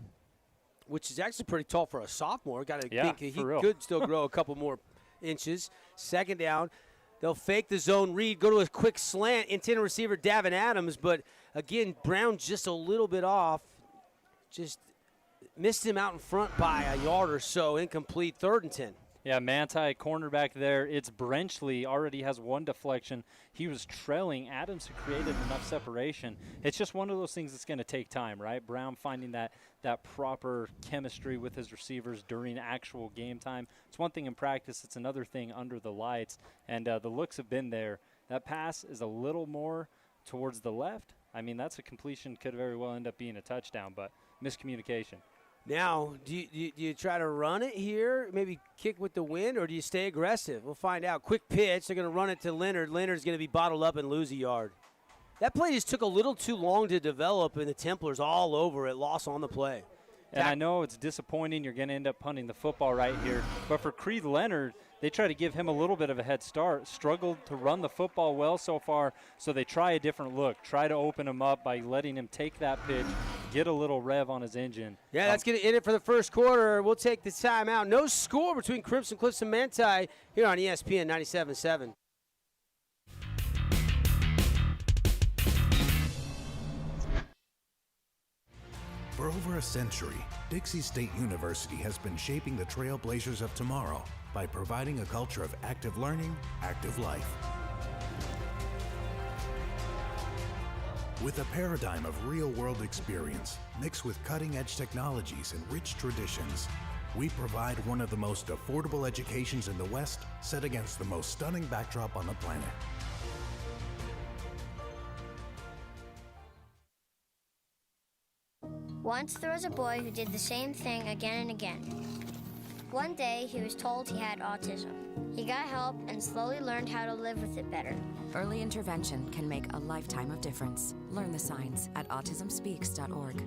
which is actually pretty tall for a sophomore. Got to think he could still grow a couple more inches. Second down, they'll fake the zone read, go to a quick slant, intended receiver Davin Adams, but again, Brown just a little bit off, just missed him out in front by a yard or so, incomplete, 3rd and 10. Yeah, Manti, cornerback there. It's Brenchley, already has one deflection. He was trailing Adams, who created enough separation. It's just one of those things that's going to take time, right? Brown finding that proper chemistry with his receivers during actual game time. It's one thing in practice. It's another thing under the lights, and the looks have been there. That pass is a little more towards the left. I mean, that's a completion, could very well end up being a touchdown, but miscommunication. Now, do you try to run it here, maybe kick with the wind, or do you stay aggressive? We'll find out. Quick pitch. They're going to run it to Leonard. Leonard's going to be bottled up and lose a yard. That play just took a little too long to develop, and the Templars all over it, loss on the play. And I know it's disappointing. You're going to end up punting the football right here. But for Creed Leonard, they try to give him a little bit of a head start. Struggled to run the football well so far, so they try a different look. Try to open him up by letting him take that pitch, get a little rev on his engine. Yeah, that's going to end it for the first quarter. We'll take the timeout. No score between Crimson Cliffs and Manti here on ESPN 97.7. For over a century, Dixie State University has been shaping the trailblazers of tomorrow by providing a culture of active learning, active life. With a paradigm of real-world experience mixed with cutting-edge technologies and rich traditions, we provide one of the most affordable educations in the West, set against the most stunning backdrop on the planet. Once there was a boy who did the same thing again and again. One day, he was told he had autism. He got help and slowly learned how to live with it better. Early intervention can make a lifetime of difference. Learn the signs at autismspeaks.org.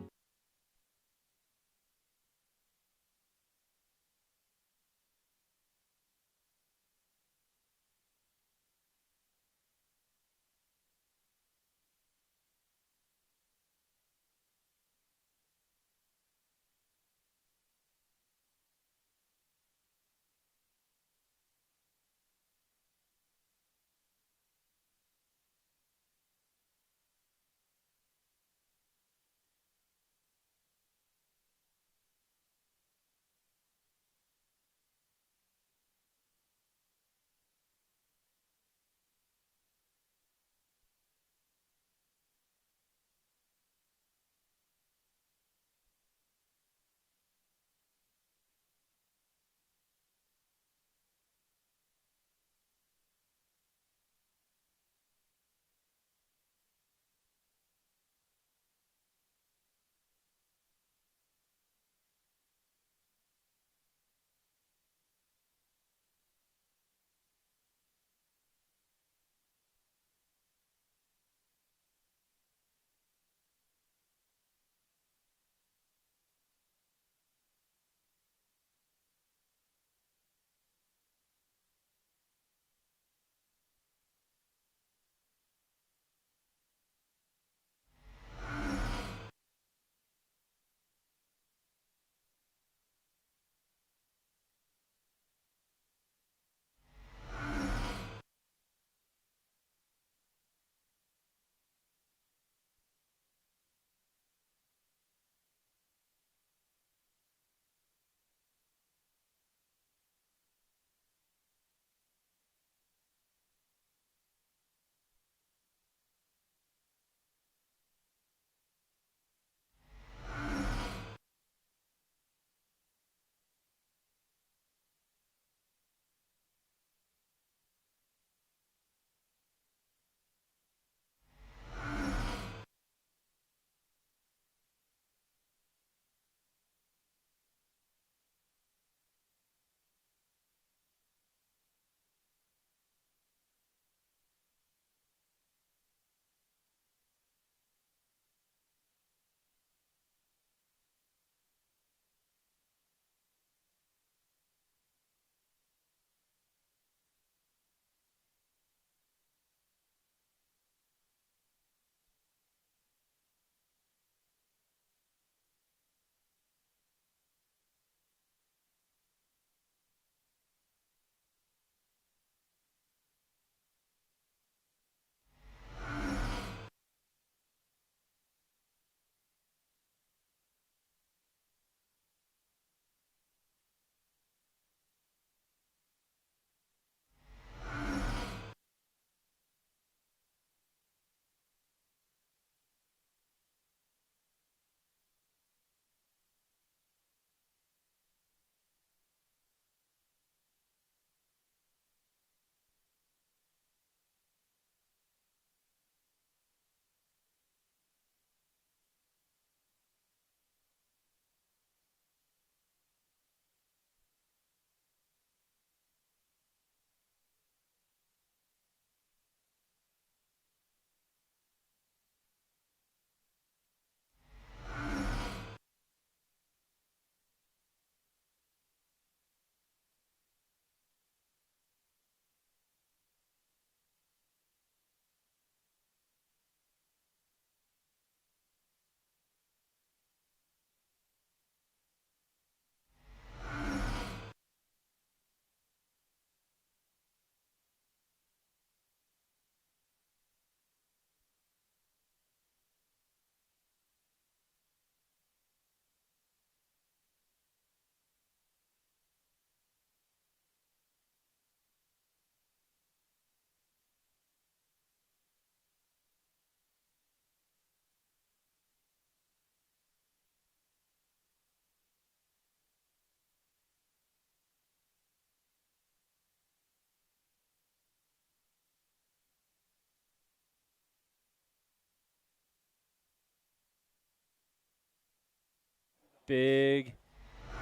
big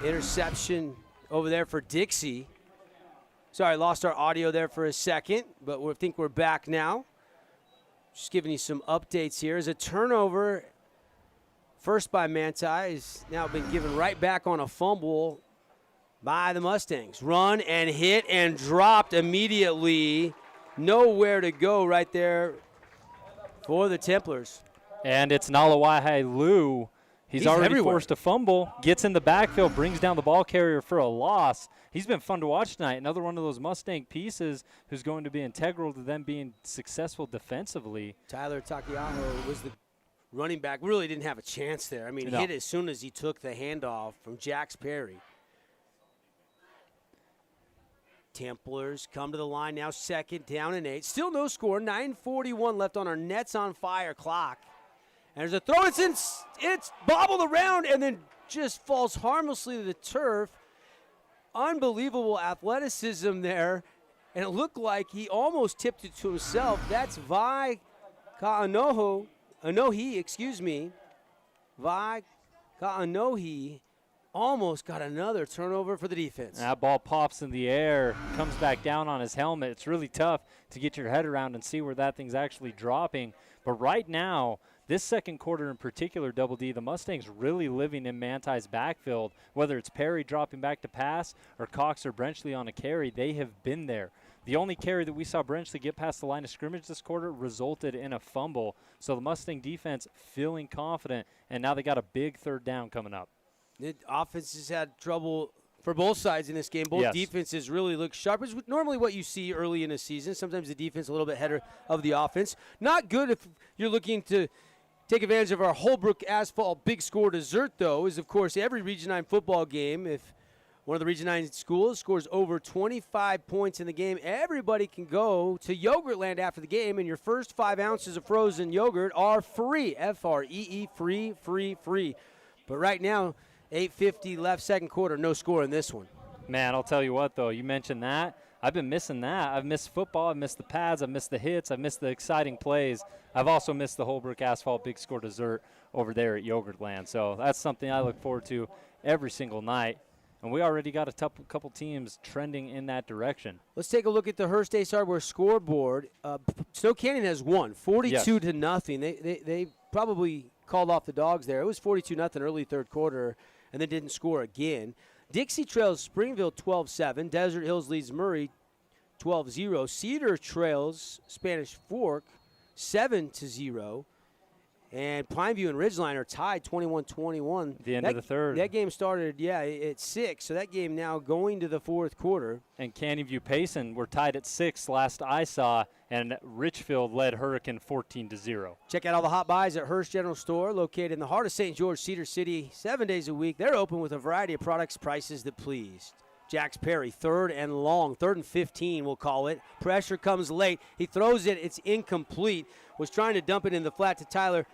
interception over there for Dixie. Sorry, lost our audio there for a second, but I think we're back now. Just giving you some updates here. As a turnover, first by Manti, has now been given right back on a fumble by the Mustangs. Run and hit and dropped immediately. Nowhere to go right there for the Templars. And it's Nalawahai Lou. He's already everywhere. Forced a fumble, gets in the backfield, brings down the ball carrier for a loss. He's been fun to watch tonight. Another one of those Mustang pieces who's going to be integral to them being successful defensively. Tyler Takiaho was the running back. Really didn't have a chance there. I mean, hit as soon as he took the handoff from Jax Perry. Templars come to the line now, 2nd down and 8. Still no score, 9:41 left on our Nets on Fire clock. And there's a throw, it's bobbled around and then just falls harmlessly to the turf. Unbelievable athleticism there. And it looked like he almost tipped it to himself. That's Vi Ka'anohi. Vi Ka'anohi almost got another turnover for the defense. That ball pops in the air, comes back down on his helmet. It's really tough to get your head around and see where that thing's actually dropping. But right now, this second quarter in particular, Double D, the Mustangs really living in Manti's backfield. Whether it's Perry dropping back to pass or Cox or Brenchley on a carry, they have been there. The only carry that we saw Brenchley get past the line of scrimmage this quarter resulted in a fumble. So the Mustang defense feeling confident, and now they got a big 3rd down coming up. The offense has had trouble for both sides in this game. Both defenses really look sharp. It's normally what you see early in a season. Sometimes the defense a little bit ahead of the offense. Not good if you're looking to take advantage of our Holbrook Asphalt big score dessert, though, is, of course, every Region 9 football game. If one of the Region 9 schools scores over 25 points in the game, everybody can go to Yogurtland after the game, and your first 5 ounces of frozen yogurt are free. F-R-E-E, free. But right now, 8:50 left, second quarter, no score in this one. Man, I'll tell you what, though, you mentioned that. I've been missing that. I've missed football. I've missed the pads. I've missed the hits. I've missed the exciting plays. I've also missed the Holbrook Asphalt Big Score dessert over there at Yogurtland. So that's something I look forward to every single night. And we already got a couple teams trending in that direction. Let's take a look at the Hearst Ace Hardware scoreboard. Snow Canyon has won 42 to nothing. They probably called off the dogs there. It was 42-0 early 3rd quarter, and they didn't score again. Dixie trails Springville 12-7. Desert Hills leads Murray 12-0. Cedar trails Spanish Fork 7-0. And Pineview and Ridgeline are tied 21-21. The end of the 3rd. That game started, at 6. So that game now going to the 4th quarter. And Canyon View Payson were tied at 6 last I saw, and Richfield led Hurricane 14-0. Check out all the hot buys at Hearst General Store, located in the heart of St. George, Cedar City, 7 days a week. They're open with a variety of products, prices that please. Jax Perry, 3rd and long, 3rd and 15, we'll call it. Pressure comes late. He throws it. It's incomplete. Was trying to dump it in the flat to Tyler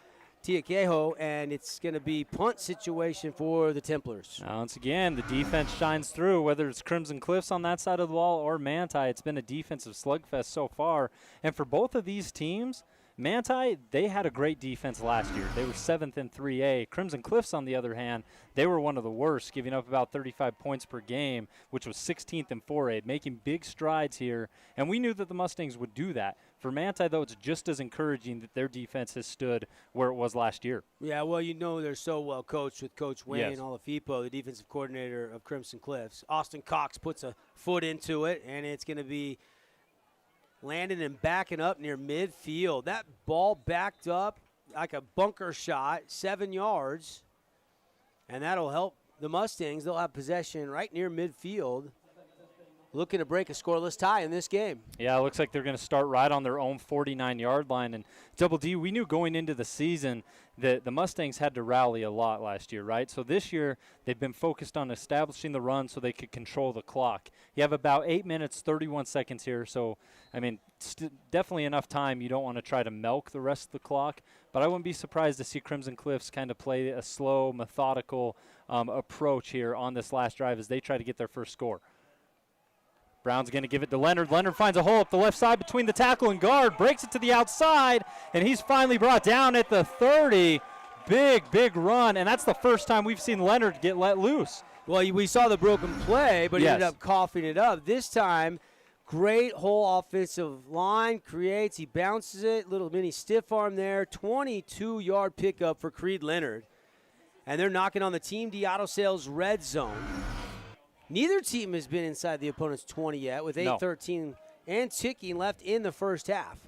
Tiakeho, and it's going to be punt situation for the Templars. Now, once again, the defense shines through, whether it's Crimson Cliffs on that side of the ball or Manti. It's been a defensive slugfest so far. And for both of these teams, Manti, they had a great defense last year. They were 7th in 3A. Crimson Cliffs, on the other hand, they were one of the worst, giving up about 35 points per game, which was 16th in 4A, making big strides here. And we knew that the Mustangs would do that. For Manti, though, it's just as encouraging that their defense has stood where it was last year. Yeah, well, they're so well coached with Coach Wayne Olafipo, the defensive coordinator of Crimson Cliffs. Austin Cox puts a foot into it, and it's going to be landing and backing up near midfield. That ball backed up like a bunker shot, 7 yards, and that'll help the Mustangs. They'll have possession right near midfield, looking to break a scoreless tie in this game. Yeah, it looks like they're going to start right on their own 49-yard line. And Double D, we knew going into the season that the Mustangs had to rally a lot last year, right? So this year they've been focused on establishing the run so they could control the clock. You have about 8 minutes, 31 seconds here. So, I mean, definitely enough time. You don't want to try to milk the rest of the clock. But I wouldn't be surprised to see Crimson Cliffs kind of play a slow, methodical approach here on this last drive as they try to get their first score. Brown's going to give it to Leonard. Leonard finds a hole up the left side between the tackle and guard, breaks it to the outside, and he's finally brought down at the 30. big run, and that's the first time we've seen Leonard get let loose. Well, we saw the broken play, but he ended up coughing it up. This time, great whole offensive line creates. He bounces it, little mini stiff arm there. 22-yard pickup for Creed Leonard. And they're knocking on the Team D Auto Sales red zone. Neither team has been inside the opponent's 20 yet, with 8:13 and ticking left in the first half.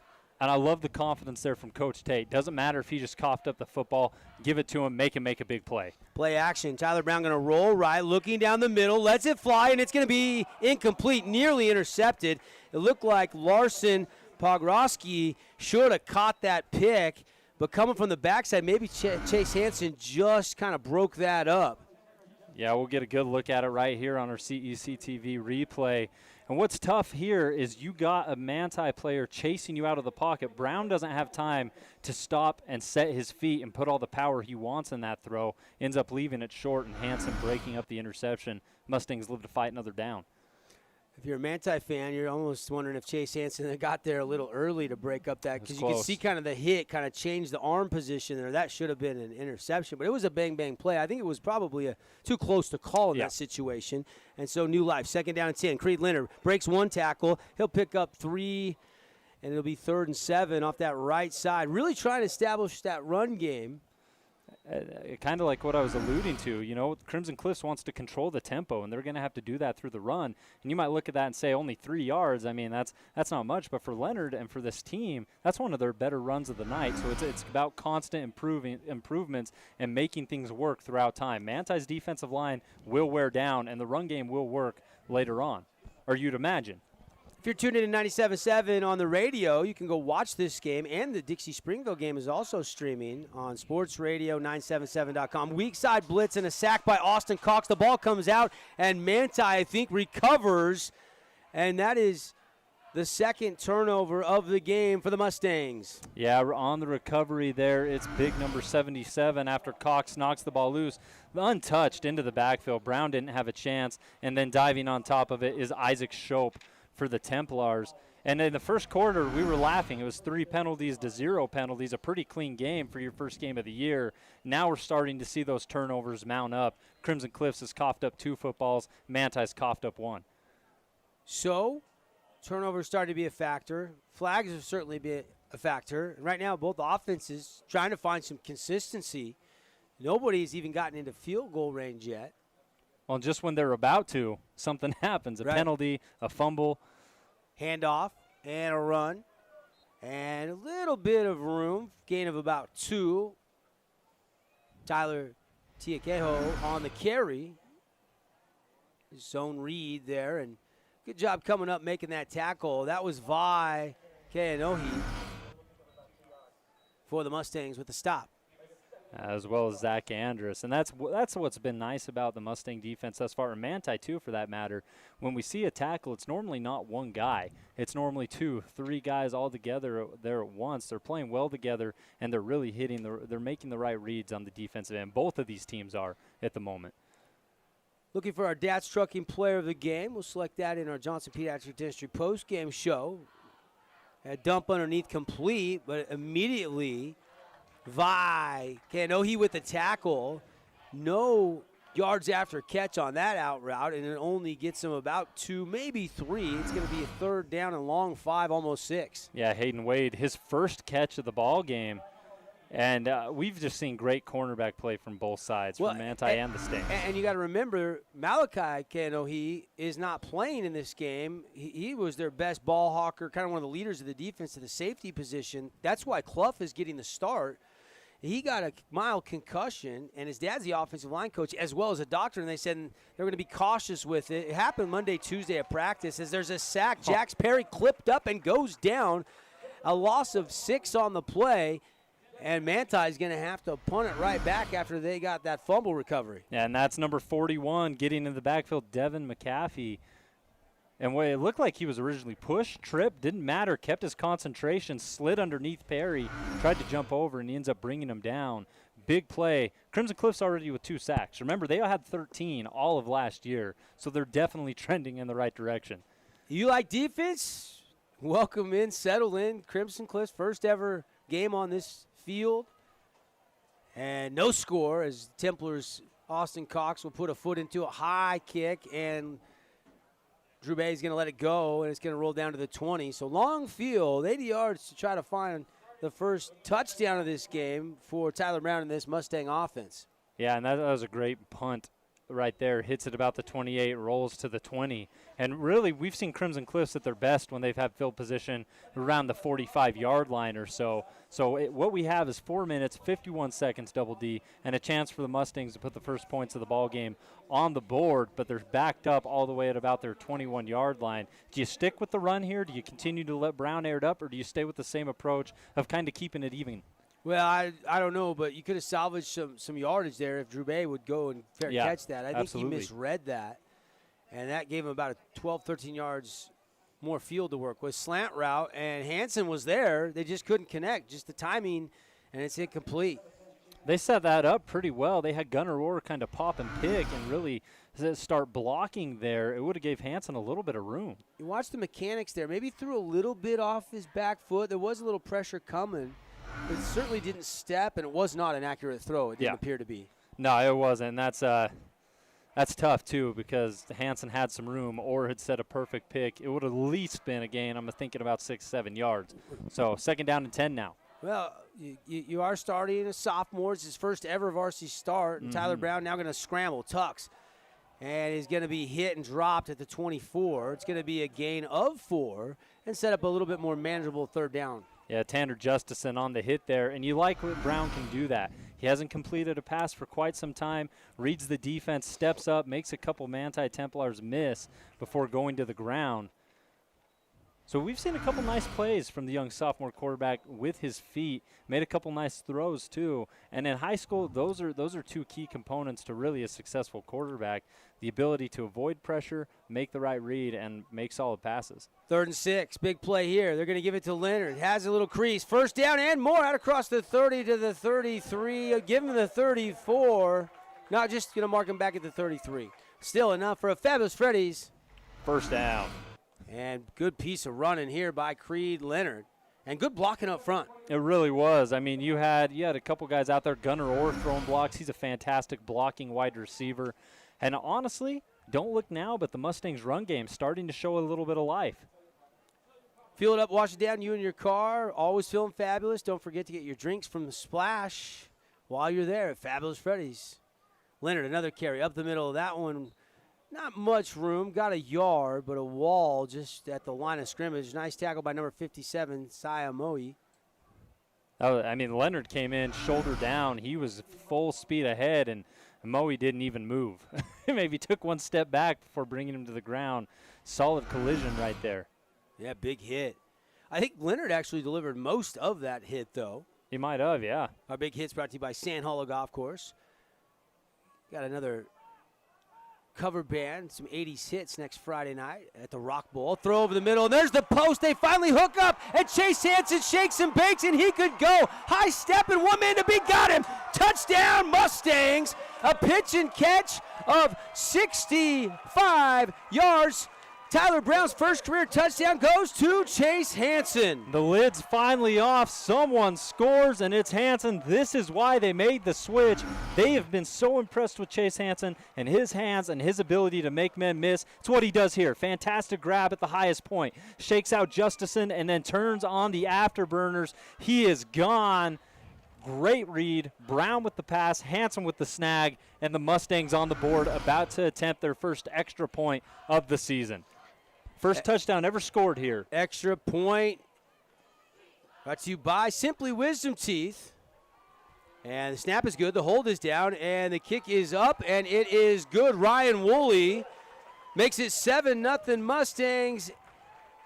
And I love the confidence there from Coach Tate. Doesn't matter if he just coughed up the football. Give it to him make a big play. Play action. Tyler Brown going to roll right, looking down the middle, lets it fly, and it's going to be incomplete, nearly intercepted. It looked like Larson Pogrosky should have caught that pick, but coming from the backside, maybe Chase Hansen just kind of broke that up. Yeah, we'll get a good look at it right here on our CEC TV replay. And what's tough here is you got a Manti player chasing you out of the pocket. Brown doesn't have time to stop and set his feet and put all the power he wants in that throw. Ends up leaving it short, and Hansen breaking up the interception. Mustangs live to fight another down. If you're a Manti fan, you're almost wondering if Chase Hansen got there a little early to break up that, because you can see kind of the hit kind of change the arm position there. That should have been an interception, but it was a bang-bang play. I think it was probably too close to call in that situation. And so new life, 2nd down and 10. Creed Leonard breaks one tackle. He'll pick up 3, and it'll be 3rd and 7 off that right side. Really trying to establish that run game. Kind of like what I was alluding to, you know, Crimson Cliffs wants to control the tempo, and they're going to have to do that through the run. And you might look at that and say only 3 yards. I mean, that's not much, but for Leonard and for this team, that's one of their better runs of the night. So it's about constant improvements and making things work throughout time. Manti's defensive line will wear down, and the run game will work later on, or you'd imagine. If you're tuned in to 97.7 on the radio, you can go watch this game, and the Dixie-Springville game is also streaming on sportsradio977.com. Weak side blitz and a sack by Austin Cox. The ball comes out, and Manti, I think, recovers, and that is the 2nd turnover of the game for the Mustangs. Yeah, on the recovery there, it's big number 77 after Cox knocks the ball loose. Untouched into the backfield. Brown didn't have a chance, and then diving on top of it is Isaac Shope for the Templars. And in the first quarter, we were laughing. It was 3 penalties to 0 penalties, a pretty clean game for your first game of the year. Now we're starting to see those turnovers mount up. Crimson Cliffs has coughed up 2 footballs. Manti's coughed up 1. So, turnovers starting to be a factor. Flags have certainly been a factor. And right now, both offenses trying to find some consistency. Nobody's even gotten into field goal range yet. Well, just when they're about to, something happens. A penalty, a fumble. Handoff and a run. And a little bit of room. Gain of about 2. Tyler Tiakeho on the carry. Zone read there. And good job coming up making that tackle. That was Vi Keanohi for the Mustangs with the stop. As well as Zach Andrus. And that's what's been nice about the Mustang defense thus far, and Manti too for that matter. When we see a tackle, it's normally not one guy. It's normally 2, 3 guys all together there at once. They're playing well together, and they're really they're making the right reads on the defensive end. Both of these teams are at the moment. Looking for our DATS Trucking Player of the Game. We'll select that in our Johnson Pediatric Dentistry post-game show. A dump underneath complete, but immediately Vi Keanohi with the tackle. No yards after catch on that out route, and it only gets him about 2, maybe 3. It's going to be a 3rd down and long 5, almost 6. Yeah, Hayden Wade, his first catch of the ball game. And we've just seen great cornerback play from both sides, from Manti and the Sting. And you got to remember, Malachi Keanohi is not playing in this game. He was their best ball hawker, kind of one of the leaders of the defense to the safety position. That's why Clough is getting the start. He got a mild concussion, and his dad's the offensive line coach as well as a doctor, and they said they're going to be cautious with it. It happened Monday, Tuesday at practice as there's a sack. Jax Perry clipped up and goes down. A loss of 6 on the play, and Manti's going to have to punt it right back after they got that fumble recovery. Yeah, and that's number 41 getting in the backfield, Devin McAfee. And what it looked like he was originally pushed, tripped, didn't matter, kept his concentration, slid underneath Perry, tried to jump over, and he ends up bringing him down. Big play. Crimson Cliffs already with 2 sacks. Remember, they had 13 all of last year, so they're definitely trending in the right direction. You like defense? Welcome in, settle in. Crimson Cliffs' first ever game on this field. And no score as Templars' Austin Cox will put a foot into a high kick, and Drew Bay is going to let it go, and it's going to roll down to the 20. So long field, 80 yards to try to find the first touchdown of this game for Tyler Brown in this Mustang offense. Yeah, and that was a great punt right there. Hits it about the 28, rolls to the 20. And really, we've seen Crimson Cliffs at their best when they've had field position around the 45-yard line or so. So what we have is 4 minutes, 51 seconds, Double D, and a chance for the Mustangs to put the first points of the ball game on the board, but they're backed up all the way at about their 21-yard line. Do you stick with the run here? Do you continue to let Brown air it up, or do you stay with the same approach of kind of keeping it even? Well, I don't know, but you could have salvaged some yardage there if Drew Bay would go and catch that. I think he misread that, and that gave him about a 12, 13 yards more field to work with. Slant route, and Hansen was there. They just couldn't connect, just the timing, and it's incomplete. They set that up pretty well. They had Gunnar Orr kind of pop and pick and really start blocking there. It would have gave Hansen a little bit of room. You watch the mechanics there. Maybe threw a little bit off his back foot. There was a little pressure coming. It certainly didn't step, and it was not an accurate throw. It didn't appear to be. No, it wasn't. That's tough, too, because Hansen had some room or had set a perfect pick. It would have at least been a gain. I'm thinking about 6-7 yards. So 2nd down and 10 now. Well, you are starting a sophomore. It's his first ever varsity start. And Tyler Brown now going to scramble, tucks, and he's going to be hit and dropped at the 24. It's going to be a gain of 4 and set up a little bit more manageable 3rd down. Yeah, Tanner Justison on the hit there, and you like what Brown can do that. He hasn't completed a pass for quite some time, reads the defense, steps up, makes a couple Manti Templars miss before going to the ground. So we've seen a couple nice plays from the young sophomore quarterback with his feet, made a couple nice throws too. And in high school, those are 2 key components to really a successful quarterback, the ability to avoid pressure, make the right read, and make solid passes. 3rd and 6, big play here. They're going to give it to Leonard. Has a little crease. 1st down and more out across the 30 to the 33. Give him the 34. Not just going to mark him back at the 33. Still enough for a Fabulous Freddy's 1st down. And good piece of running here by Creed Leonard. And good blocking up front. It really was. I mean, you had a couple guys out there. Gunnar Orr throwing blocks. He's a fantastic blocking wide receiver. And honestly, don't look now, but the Mustangs' run game starting to show a little bit of life. Fill it up, wash it down, you in your car. Always feeling fabulous. Don't forget to get your drinks from the Splash while you're there at Fabulous Freddy's. Leonard, another carry up the middle of that one. Not much room. Got a yard, but a wall just at the line of scrimmage. Nice tackle by number 57, Siamoe. I mean, Leonard came in shoulder down. He was full speed ahead, and Moe didn't even move. Maybe took one step back before bringing him to the ground. Solid collision right there. Yeah, big hit. I think Leonard actually delivered most of that hit, though. He might have, yeah. Our big hit's brought to you by Sand Hollow Golf Course. Got another cover band, some 80s hits next Friday night at the Rock Bowl. Throw over the middle, and there's the post. They finally hook up, and Chase Hansen shakes and bakes, and he could go. High step, and 1 man to beat. Got him. Touchdown, Mustangs. A pitch and catch of 65 yards. Tyler Brown's first career touchdown goes to Chase Hansen. The lid's finally off. Someone scores, and it's Hansen. This is why they made the switch. They have been so impressed with Chase Hansen and his hands and his ability to make men miss. It's what he does here. Fantastic grab at the highest point. Shakes out Justison and then turns on the afterburners. He is gone. Great read. Brown with the pass, Hansen with the snag, and the Mustangs on the board about to attempt their first extra point of the season. First touchdown ever scored here. Extra point brought to you by Simply Wisdom Teeth. And the snap is good, the hold is down, and the kick is up, and it is good. Ryan Woolley makes it 7-0 Mustangs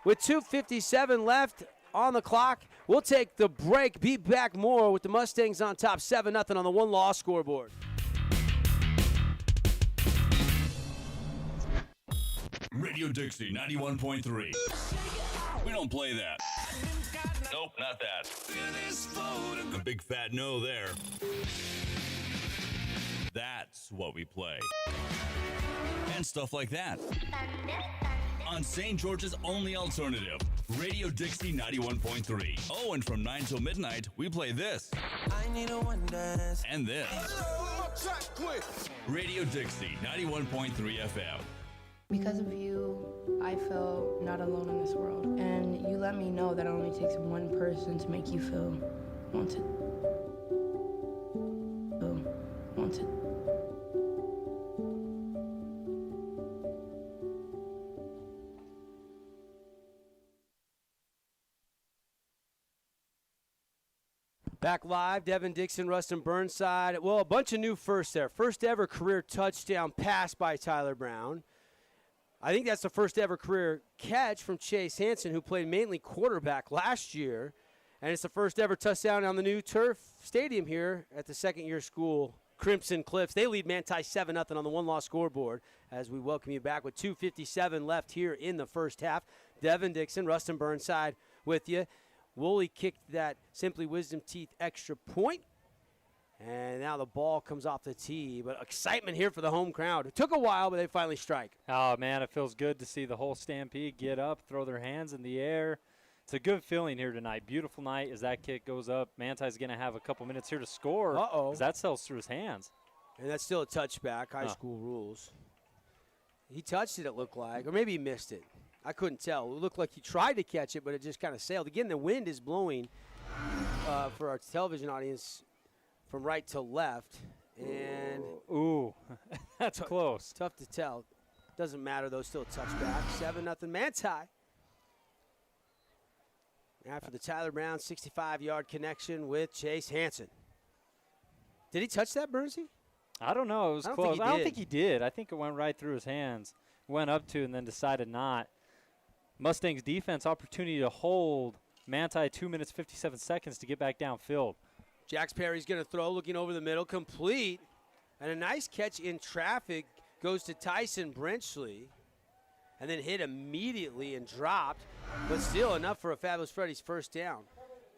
with 2:57 left on the clock. We'll take the break, be back more with the Mustangs on top, 7-0 on the one-loss scoreboard. Radio Dixie 91.3. We don't play that. Nope, not that. A big fat no there. That's what we play. And stuff like that. on St. George's only alternative, Radio Dixie 91.3. Oh, and from 9 till midnight, we play this. I need a one dance. And this. Radio Dixie 91.3 FM. Because of you, I feel not alone in this world. And you let me know that it only takes one person to make you feel wanted. Wanted. Back live, Devin Dixon, Rustin Burnside. Well, a bunch of new firsts there. First ever career touchdown pass by Tyler Brown. I think that's the first ever career catch from Chase Hansen, who played mainly quarterback last year. And it's the first ever touchdown on the new turf stadium here at the second-year school, Crimson Cliffs. They lead Manti 7-0 on the one-loss scoreboard as we welcome you back with 2:57 left here in the first half. Devin Dixon, Rustin Burnside with you. Woolley kicked that Simply Wisdom Teeth extra point. And now the ball comes off the tee. But excitement here for the home crowd. It took a while, but they finally strike. Oh, man, it feels good to see the whole Stampede get up, throw their hands in the air. It's a good feeling here tonight. Beautiful night as that kick goes up. Manti's going to have a couple minutes here to score. Uh-oh. As that sells through his hands. And that's still a touchback, high school rules. He touched it looked like. Or maybe he missed it. I couldn't tell. It looked like he tried to catch it, but it just kind of sailed. Again, the wind is blowing for our television audience from right to left. And ooh, that's close. Tough to tell. Doesn't matter, though. Still a touchback. 7-0 Manti. After the Tyler Brown 65-yard connection with Chase Hansen. Did he touch that, Bernsey? I don't know. It was close. I don't think he did. I think it went right through his hands. Went up to and then decided not. Mustangs defense opportunity to hold Manti 2 minutes, 57 seconds to get back downfield. Jax Perry's going to throw, looking over the middle, complete. And a nice catch in traffic goes to Tyson Brenchley. And then hit immediately and dropped. But still enough for a Fabulous Freddy's first down.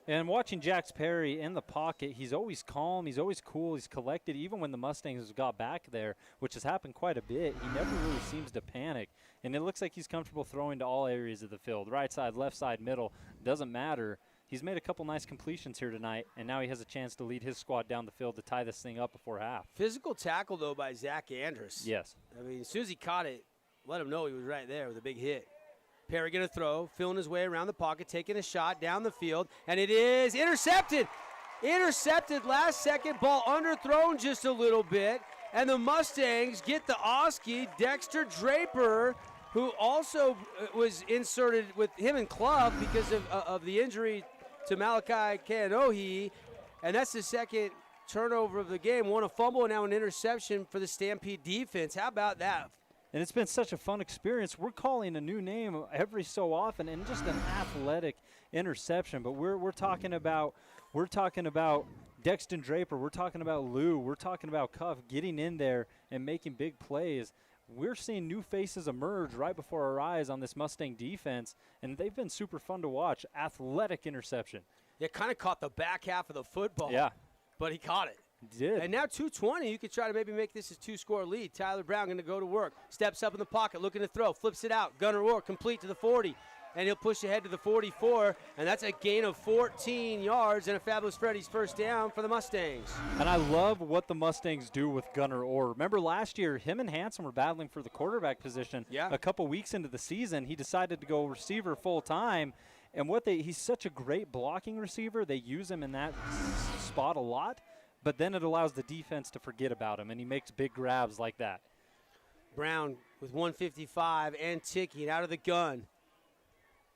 And watching Jax Perry in the pocket, he's always calm, he's always cool, he's collected. Even when the Mustangs got back there, which has happened quite a bit, he never really seems to panic. And it looks like he's comfortable throwing to all areas of the field. Right side, left side, middle, doesn't matter. He's made a couple nice completions here tonight, and now he has a chance to lead his squad down the field to tie this thing up before half. Physical tackle, though, by Zach Andrus. Yes. I mean, as soon as he caught it, let him know he was right there with a big hit. Perry going to throw, feeling his way around the pocket, taking a shot down the field, and it is intercepted. Intercepted last second, ball underthrown just a little bit, and the Mustangs get the Oski, Dexter Draper, who also was inserted with him and Club because of the injury to Malachi Kanohi, and that's the second turnover of the game. One a fumble and now an interception for the Stampede defense. How about that? And it's been such a fun experience. We're calling a new name every so often, and just an athletic interception. But we're talking about Dexton Draper. We're talking about Lou. We're talking about Cuff getting in there and making big plays. We're seeing new faces emerge right before our eyes on this Mustang defense, and they've been super fun to watch. Athletic interception. It kind of caught the back half of the football. Yeah, but he caught it. Did. And now 2:20, you could try to maybe make this a two-score lead. Tyler Brown going to go to work. Steps up in the pocket, looking to throw. Flips it out. Gunner Rourke complete to the 40. And he'll push ahead to the 44. And that's a gain of 14 yards and a Fabulous Freddy's first down for the Mustangs. And I love what the Mustangs do with Gunner Orr. Remember last year, him and Hanson were battling for the quarterback position. Yeah. A couple weeks into the season, he decided to go receiver full-time. And he's such a great blocking receiver. They use him in that spot a lot. But then it allows the defense to forget about him, and he makes big grabs like that. Brown with 155 and ticking out of the gun.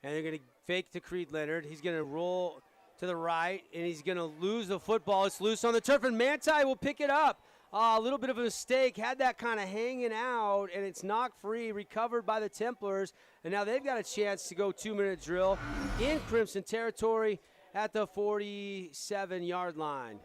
And they're going to fake to Creed Leonard. He's going to roll to the right, and he's going to lose the football. It's loose on the turf, and Manti will pick it up. A little bit of a mistake. Had that kind of hanging out, and it's knocked free, recovered by the Templars. And now they've got a chance to go 2-minute drill in Crimson territory at the 47-yard line.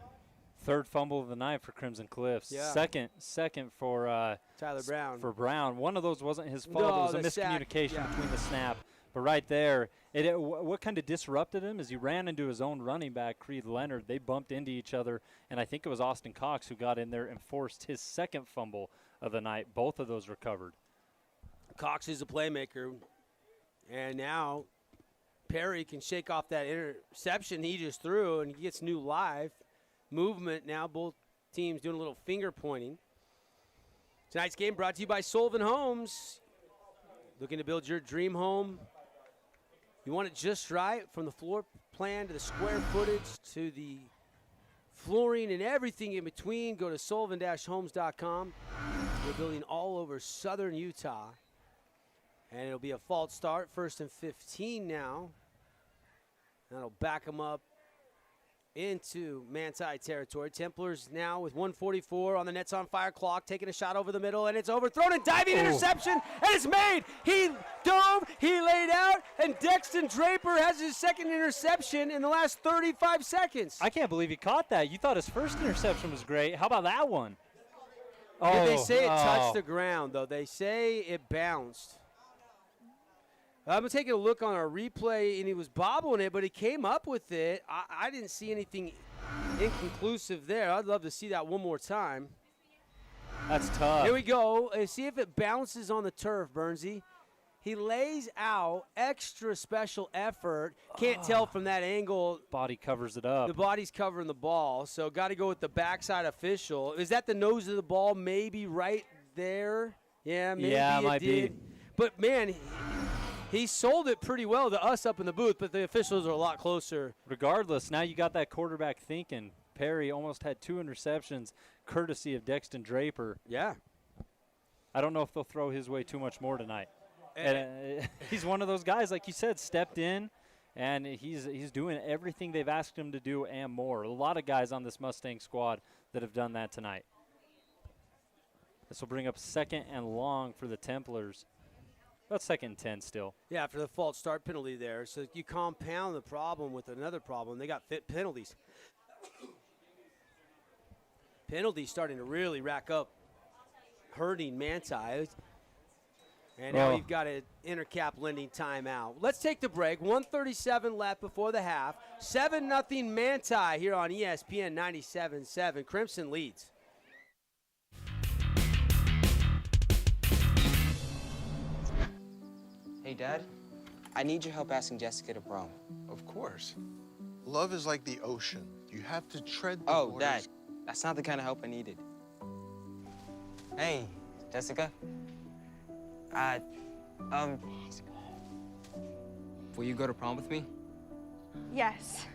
Third fumble of the night for Crimson Cliffs. Yeah. Second for Tyler Brown. For Brown. One of those wasn't his fault. No, it was a miscommunication between the snap. But right there, what kind of disrupted him is he ran into his own running back, Creed Leonard. They bumped into each other, and I think it was Austin Cox who got in there and forced his second fumble of the night. Both of those recovered. Cox is a playmaker. And now Perry can shake off that interception he just threw, and he gets new live movement now. Both teams doing a little finger pointing. Tonight's game brought to you by Sullivan Homes. Looking to build your dream home? You want it just right, from the floor plan to the square footage to the flooring and everything in between. Go to sullivan-homes.com. We're building all over southern Utah. And it'll be a false start, 1st and 15 now. That'll back them up into Manti territory. Templars now with 1:44 on the Nets on Fire clock, taking a shot over the middle, and it's overthrown, and diving interception, and it's made. He dove, he laid out, and Dexton Draper has his second interception in the last 35 seconds. I can't believe he caught that. You thought his first interception was great. How about that one? They say it touched the ground, though. They say it bounced. I'm taking a look on our replay, and he was bobbling it, but he came up with it. I didn't see anything inconclusive there. I'd love to see that one more time. That's tough. Here we go. See if it bounces on the turf, Bernsey. He lays out extra special effort. Can't tell from that angle. Body covers it up. The body's covering the ball, so got to go with the backside official. Is that the nose of the ball maybe right there? Yeah, maybe it might did. be. But, man, he sold it pretty well to us up in the booth, but the officials are a lot closer. Regardless, now you got that quarterback thinking. Perry almost had 2 interceptions courtesy of Dexton Draper. Yeah. I don't know if they'll throw his way too much more tonight. And, he's one of those guys, like you said, stepped in, and he's doing everything they've asked him to do and more. A lot of guys on this Mustang squad that have done that tonight. This will bring up 2nd and long for the Templars. About 2nd and 10 still. Yeah, after the false start penalty there. So you compound the problem with another problem. They got fit penalties. Penalties starting to really rack up, hurting Manti. And now you've got an intercap lending timeout. Let's take the break. 1:37 left before the half. 7-0 Manti here on ESPN 97.7. Crimson leads. Hey, Dad, I need your help asking Jessica to prom. Of course. Love is like the ocean. You have to tread the waters. Dad, that's not the kind of help I needed. Hey, Jessica. Will you go to prom with me? Yes.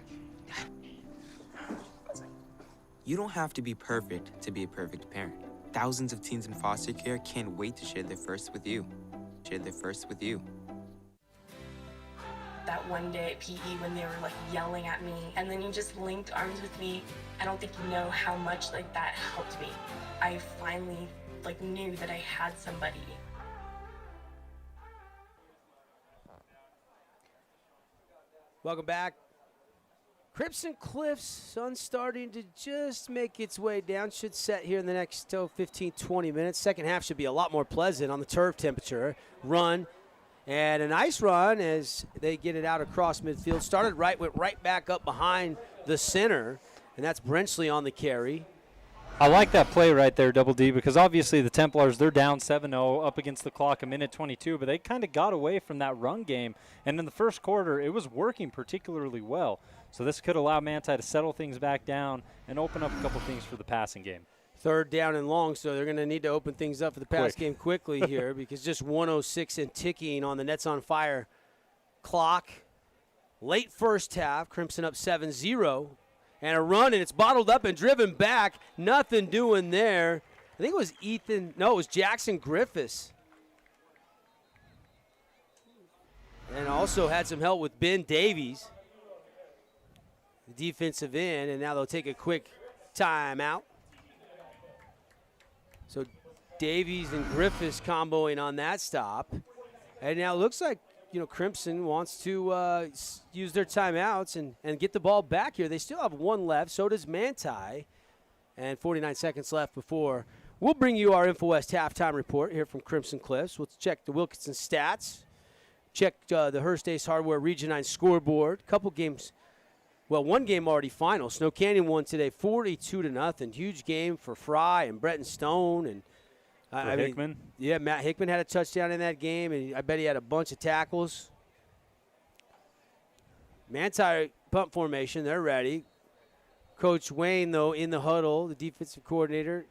You don't have to be perfect to be a perfect parent. Thousands of teens in foster care can't wait to share their first with you. That one day at PE when they were yelling at me, and then you just linked arms with me. I don't think you know how much that helped me. I finally knew that I had somebody. Welcome back. Crimson Cliff's sun starting to just make its way down. Should set here in the next 15, 20 minutes. Second half should be a lot more pleasant on the turf temperature. Run, and a nice run as they get it out across midfield. Started right, went right back up behind the center, and that's Brenchley on the carry. I like that play right there, Double D, because obviously the Templars, they're down 7-0 up against the clock, 1:22, but they kind of got away from that run game. And in the first quarter, it was working particularly well. So this could allow Manti to settle things back down and open up a couple things for the passing game. 3rd down and long, so they're going to need to open things up for the pass game quickly here because just 1:06 and ticking on the Nets on Fire clock. Late first half, Crimson up 7-0. And a run, and it's bottled up and driven back. Nothing doing there. I think it was Jackson Griffiths. And also had some help with Ben Davies, the defensive end, and now they'll take a quick timeout. So Davies and Griffiths comboing on that stop. And now it looks like Crimson wants to use their timeouts and get the ball back here. They still have one left. So does Manti. And 49 seconds left before. We'll bring you our InfoWest halftime report here from Crimson Cliffs. We'll check the Wilkinson stats. Check the Hearst Ace Hardware Region 9 scoreboard. Couple games. Well, one game already final. Snow Canyon won today 42-0. Huge game for Fry and Bretton Stone and Hickman. Matt Hickman had a touchdown in that game, and I bet he had a bunch of tackles. Manti punt formation, they're ready. Coach Wayne, though, in the huddle, the defensive coordinator,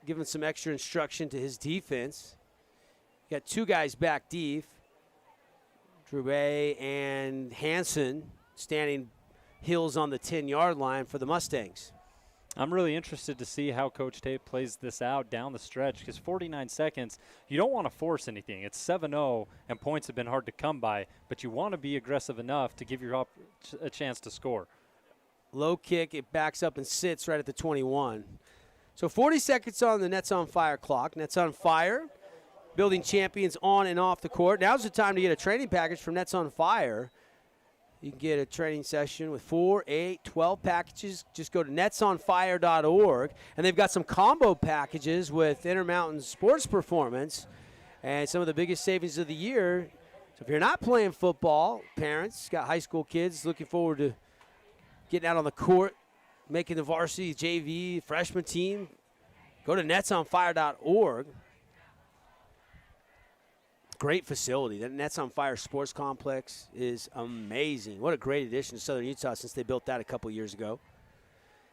giving some extra instruction to his defense. Got two guys back deep, Drouet and Hansen, standing heels on the 10-yard line for the Mustangs. I'm really interested to see how Coach Tate plays this out down the stretch, because 49 seconds, you don't want to force anything. It's 7-0, and points have been hard to come by, but you want to be aggressive enough to give your a chance to score. Low kick, it backs up and sits right at the 21. So 40 seconds on the Nets on Fire clock. Nets on Fire, building champions on and off the court. Now's the time to get a training package from Nets on Fire. You can get a training session with 4, 8, 12 packages. Just go to netsonfire.org. And they've got some combo packages with Intermountain Sports Performance and some of the biggest savings of the year. So if you're not playing football, parents, got high school kids looking forward to getting out on the court, making the varsity, JV, freshman team, go to netsonfire.org. Great facility. The Nets on Fire Sports Complex is amazing. What a great addition to Southern Utah since they built that a couple years ago.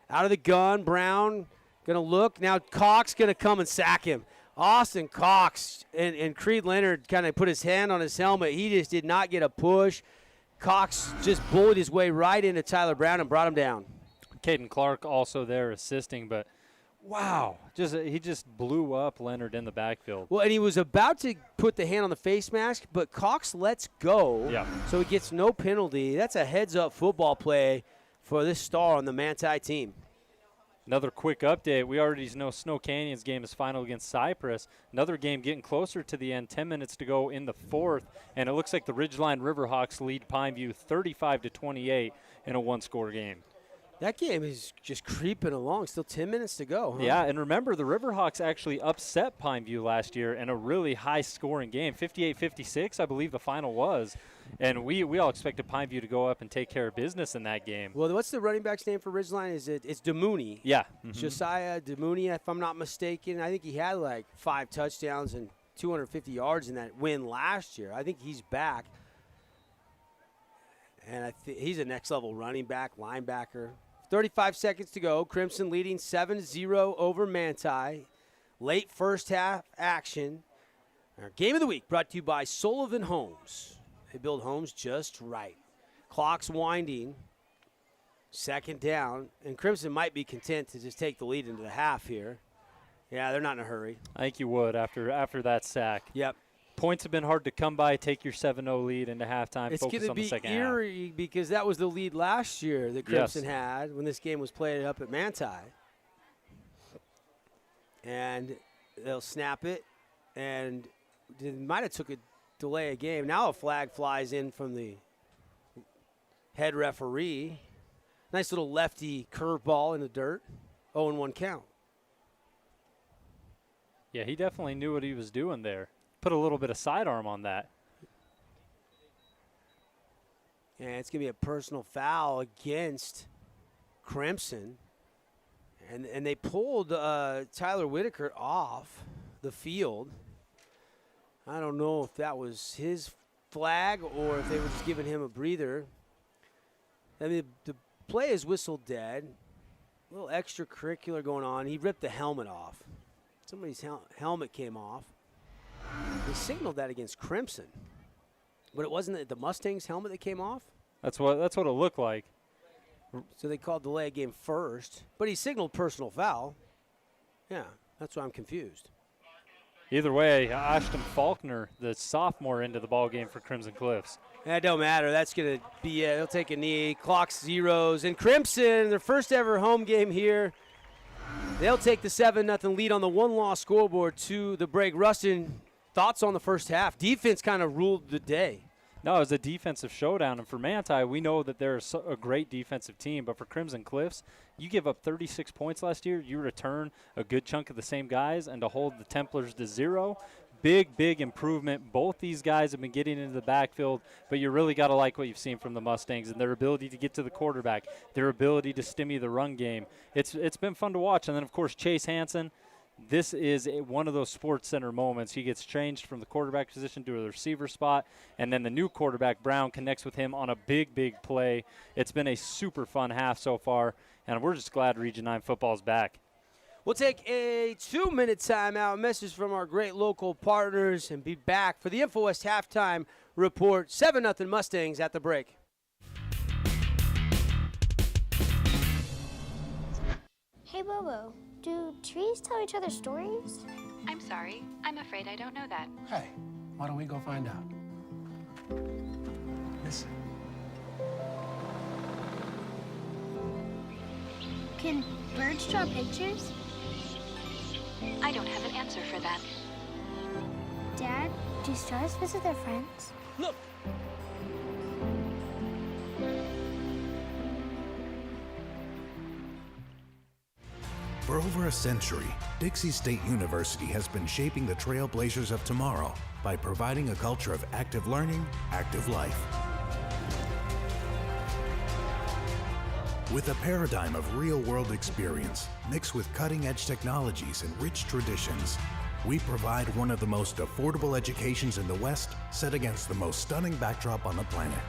Out of the gun, Brown going to look. Now Cox going to come and sack him. Austin Cox and Creed Leonard kind of put his hand on his helmet. He just did not get a push. Cox just bullied his way right into Tyler Brown and brought him down. Caden Clark also there assisting, but wow, he just blew up Leonard in the backfield. Well, and he was about to put the hand on the face mask, but Cox lets go, so he gets no penalty. That's a heads-up football play for this star on the Manti team. Another quick update. We already know Snow Canyon's game is final against Cypress. Another game getting closer to the end, 10 minutes to go in the fourth, and it looks like the Ridgeline Riverhawks lead Pineview 35-28 in a one-score game. That game is just creeping along. Still 10 minutes to go. Huh? Yeah, and remember, the Riverhawks actually upset Pineview last year in a really high-scoring game, 58-56, I believe the final was. And we all expected Pineview to go up and take care of business in that game. Well, what's the running back's name for Ridgeline? It's Demooney. Yeah. Josiah Demooney, if I'm not mistaken. I think he had like 5 touchdowns and 250 yards in that win last year. I think he's back. And he's a next-level running back, linebacker. 35 seconds to go. Crimson leading 7-0 over Manti. Late first half action. Our game of the week brought to you by Sullivan Homes. They build homes just right. Clock's winding. Second down. And Crimson might be content to just take the lead into the half here. Yeah, they're not in a hurry. I think you would after that sack. Yep. Points have been hard to come by. Take your 7-0 lead into halftime. It's Focus on the second half. It's going to be eerie because that was the lead last year that Crimson had when this game was played up at Manti. And they'll snap it, and they might have took a delay a game. Now a flag flies in from the head referee. Nice little lefty curveball in the dirt. 0-1 count. Yeah, he definitely knew what he was doing there. Put a little bit of sidearm on that. And it's going to be a personal foul against Crimson. And they pulled Tyler Whitaker off the field. I don't know if that was his flag or if they were just giving him a breather. I mean, the play is whistled dead. A little extracurricular going on. He ripped the helmet off. Somebody's helmet came off. They signaled that against Crimson. But it wasn't the Mustangs' helmet that came off? That's what it looked like. So they called delay game first. But he signaled personal foul. Yeah, that's why I'm confused. Either way, Ashton Faulkner, the sophomore, into the ball game for Crimson Cliffs. That don't matter. That's going to be it. They'll take a knee. Clock's zeros. And Crimson, their first ever home game here. They'll take the 7-0 lead on the one-loss scoreboard to the break. Rustin, thoughts on the first half? Defense kind of ruled the day. No, it was a defensive showdown. And for Manti, we know that they're a great defensive team. But for Crimson Cliffs, you give up 36 points last year. You return a good chunk of the same guys. And to hold the Templars to 0, big improvement. Both these guys have been getting into the backfield. But you really got to like what you've seen from the Mustangs and their ability to get to the quarterback, their ability to stymie the run game. It's been fun to watch. And then, of course, Chase Hansen, this is one of those Sports Center moments. He gets changed from the quarterback position to the receiver spot, and then the new quarterback, Brown, connects with him on a big, big play. It's been a super fun half so far, and we're just glad Region 9 football is back. We'll take a 2-minute timeout, message from our great local partners, and be back for the InfoWest halftime report. 7-0 Mustangs at the break. Hey, Bobo, do trees tell each other stories? I'm sorry. I'm afraid I don't know that. Hey, why don't we go find out? Listen. Can birds draw pictures? I don't have an answer for that. Dad, do stars visit their friends? Look! For over a century, Dixie State University has been shaping the trailblazers of tomorrow by providing a culture of active learning, active life. With a paradigm of real-world experience mixed with cutting-edge technologies and rich traditions, we provide one of the most affordable educations in the West set against the most stunning backdrop on the planet.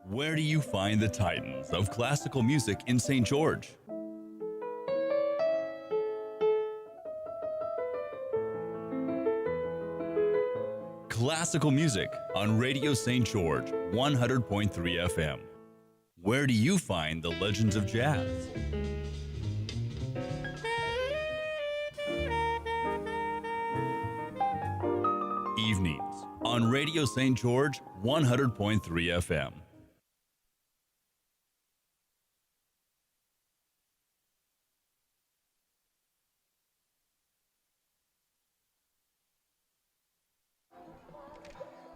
Where do you find the titans of classical music in St. George? Classical music on Radio St. George, 100.3 FM. Where do you find the legends of jazz? Evenings on Radio St. George, 100.3 FM.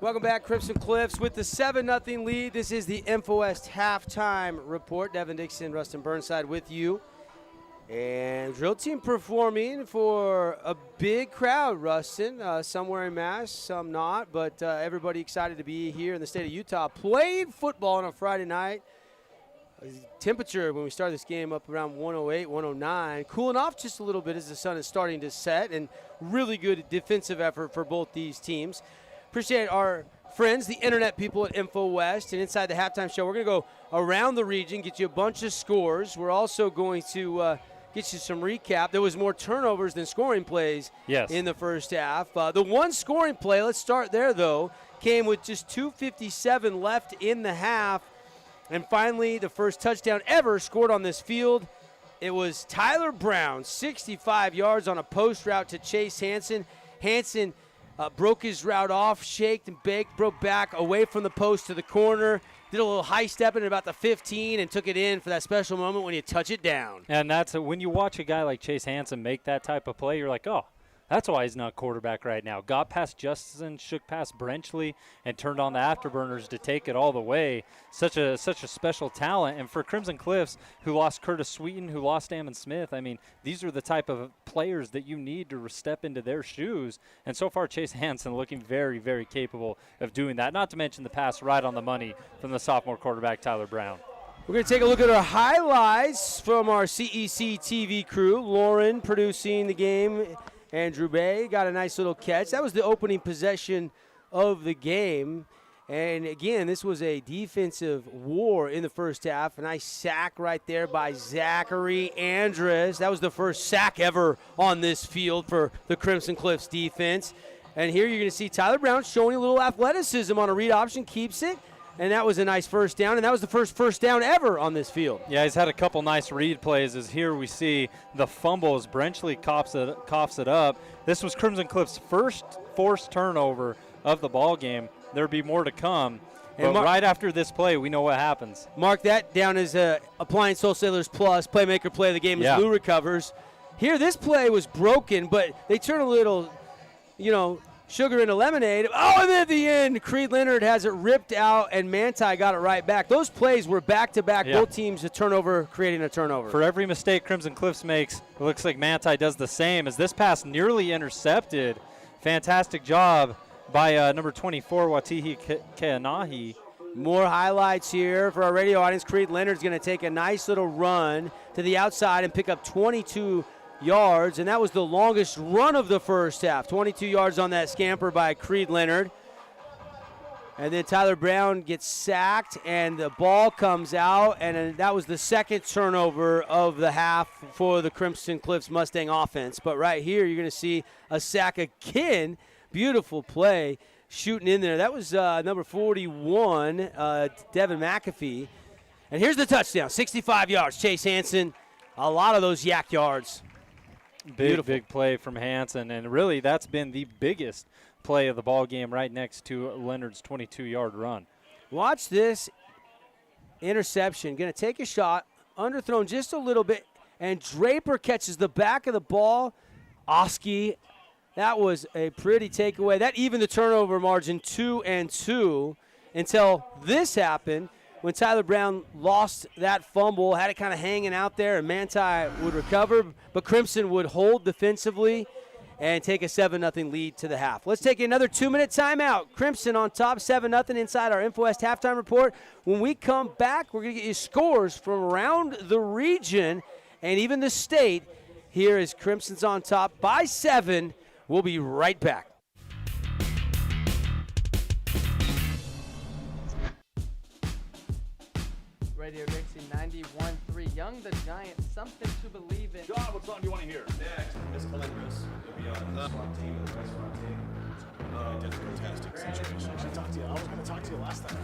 Welcome back, Crimson Cliffs, with the 7-0 lead. This is the InfoWest halftime report. Devin Dixon, Rustin Burnside with you. And drill team performing for a big crowd, Rustin. Some wearing masks, some not, but everybody excited to be here in the state of Utah. Played football on a Friday night. Temperature when we started this game up around 108, 109. Cooling off just a little bit as the sun is starting to set, and really good defensive effort for both these teams. Appreciate our friends, the internet people at InfoWest, and inside the halftime show, we're going to go around the region, get you a bunch of scores. We're also going to get you some recap. There was more turnovers than scoring plays in the first half. The one scoring play, let's start there, though, came with just 2:57 left in the half. And finally, the first touchdown ever scored on this field. It was Tyler Brown, 65 yards on a post route to Chase Hansen. Hansen broke his route off, shaked and baked, broke back away from the post to the corner, did a little high stepping at about the 15 and took it in for that special moment when you touch it down. And that's when you watch a guy like Chase Hansen make that type of play, you're like, oh, that's why he's not quarterback right now. Got past Justin, shook past Brenchley, and turned on the afterburners to take it all the way. Such a special talent. And for Crimson Cliffs, who lost Curtis Sweeten, who lost Ammon Smith, I mean, these are the type of players that you need to step into their shoes. And so far, Chase Hansen looking very, very capable of doing that. Not to mention the pass right on the money from the sophomore quarterback, Tyler Brown. We're going to take a look at our highlights from our CEC TV crew. Lauren producing the game. Andrew Bay got a nice little catch. That was the opening possession of the game. And, again, this was a defensive war in the first half. A nice sack right there by Zachary Andrus. That was the first sack ever on this field for the Crimson Cliffs defense. And here you're going to see Tyler Brown showing a little athleticism on a read option, keeps it. And that was a nice first down, and that was the first down ever on this field. Yeah, he's had a couple nice read plays, as here we see the fumble as Brenchley coughs it up. This was Crimson Cliff's first forced turnover of the ball game. There'd be more to come. But right after this play, we know what happens. Mark that down as Appliance Wholesalers Plus, Playmaker Play of the game as Lou recovers. Here, this play was broken, but they turn a little, sugar into lemonade. Oh, and then at the end, Creed Leonard has it ripped out, and Manti got it right back. Those plays were back-to-back, both teams a turnover, creating a turnover. For every mistake Crimson Cliffs makes, it looks like Manti does the same, as this pass nearly intercepted. Fantastic job by number 24, Watihi Keanahi. More highlights here for our radio audience. Creed Leonard's going to take a nice little run to the outside and pick up 22 yards, and that was the longest run of the first half. 22 yards on that scamper by Creed Leonard. And then Tyler Brown gets sacked, and the ball comes out, and that was the second turnover of the half for the Crimson Cliffs Mustang offense. But right here, you're going to see a sack again. Beautiful play shooting in there. That was number 41, Devin McAfee. And here's the touchdown, 65 yards. Chase Hansen, a lot of those yak yards. Big play from Hansen, and really that's been the biggest play of the ball game, right next to Leonard's 22-yard run. Watch this interception. Going to take a shot, underthrown just a little bit, and Draper catches the back of the ball. Oski, that was a pretty takeaway. That evened the turnover margin 2-2 until this happened when Tyler Brown lost that fumble, had it kind of hanging out there, and Manti would recover, but Crimson would hold defensively and take a 7-0 lead to the half. Let's take another 2-minute timeout. Crimson on top, 7-0 inside our InfoWest halftime report. When we come back, we're going to get you scores from around the region and even the state. Here is Crimson's on top by 7. We'll be right back. Radio Dixie 91.3. Young the Giant, something to believe in. John, what song do you want to hear? Next, Miss Calendris. You'll be on the restaurant team. That's a fantastic situation. I should talk to you. I was going to talk to you last time.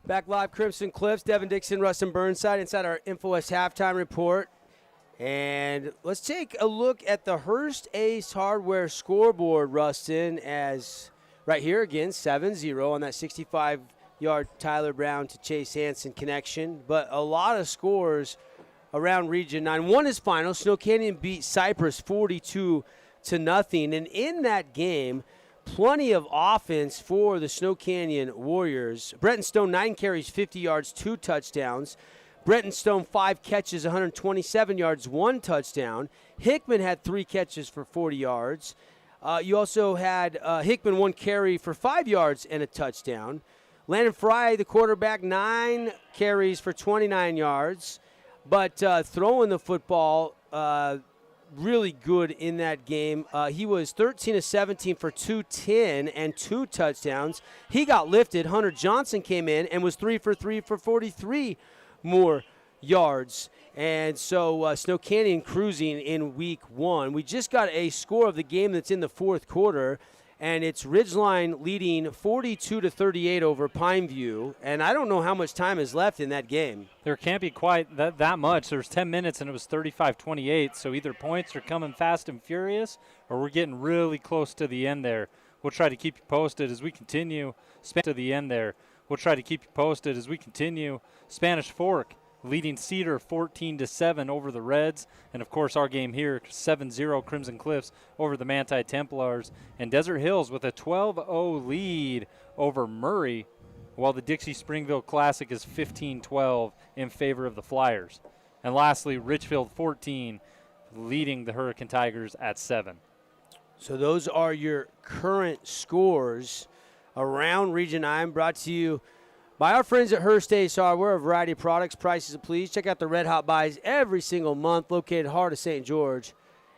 Back live, Crimson Cliffs, Devin Dixon, Rustin Burnside inside our InfoWest halftime report. And let's take a look at the Hearst Ace Hardware scoreboard, Rustin, as right here again, 7-0 on that 65-yard Tyler Brown to Chase Hansen connection. But a lot of scores around Region 9. One is final. Snow Canyon beat Cypress 42-0. And in that game, plenty of offense for the Snow Canyon Warriors. Bretton Stone, 9 carries, 50 yards, 2 touchdowns. Bretton Stone, 5 catches, 127 yards, 1 touchdown. Hickman had 3 catches for 40 yards. You also had Hickman 1 carry for 5 yards and a touchdown. Landon Fry, the quarterback, 9 carries for 29 yards. But throwing the football, really good in that game. He was 13 of 17 for 210 and 2 touchdowns. He got lifted. Hunter Johnson came in and was 3 for 3 for 43 more yards. And so Snow Canyon cruising in week 1. We just got a score of the game that's in the fourth quarter, and it's Ridgeline leading 42-38 over Pineview. And I don't know how much time is left in that game. There can't be quite that much. There's 10 minutes, and it was 35-28, so either points are coming fast and furious, or we're getting really close to the end there. We'll try to keep you posted as we continue. To the end there. We'll try to keep you posted as we continue. Spanish Fork leading Cedar 14-7 over the Reds. And, of course, our game here, 7-0 Crimson Cliffs over the Manti Templars. And Desert Hills with a 12-0 lead over Murray, while the Dixie Springville Classic is 15-12 in favor of the Flyers. And lastly, Richfield 14 leading the Hurricane Tigers at 7. So those are your current scores around Region 9, brought to you by our friends at Hearst Ace Hardware, a variety of products, prices, and please. Check out the Red Hot Buys every single month, located heart of St. George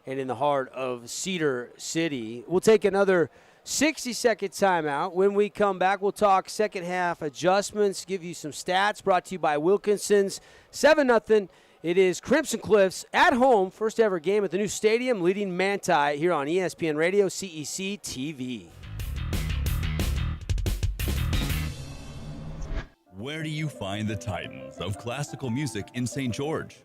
and in the heart of Cedar City. We'll take another 60-second timeout. When we come back, we'll talk second half adjustments, give you some stats, brought to you by Wilkinson's. 7-0. It is Crimson Cliffs at home, first ever game at the new stadium, leading Manti here on ESPN Radio, CEC TV. Where do you find the titans of classical music in St. George?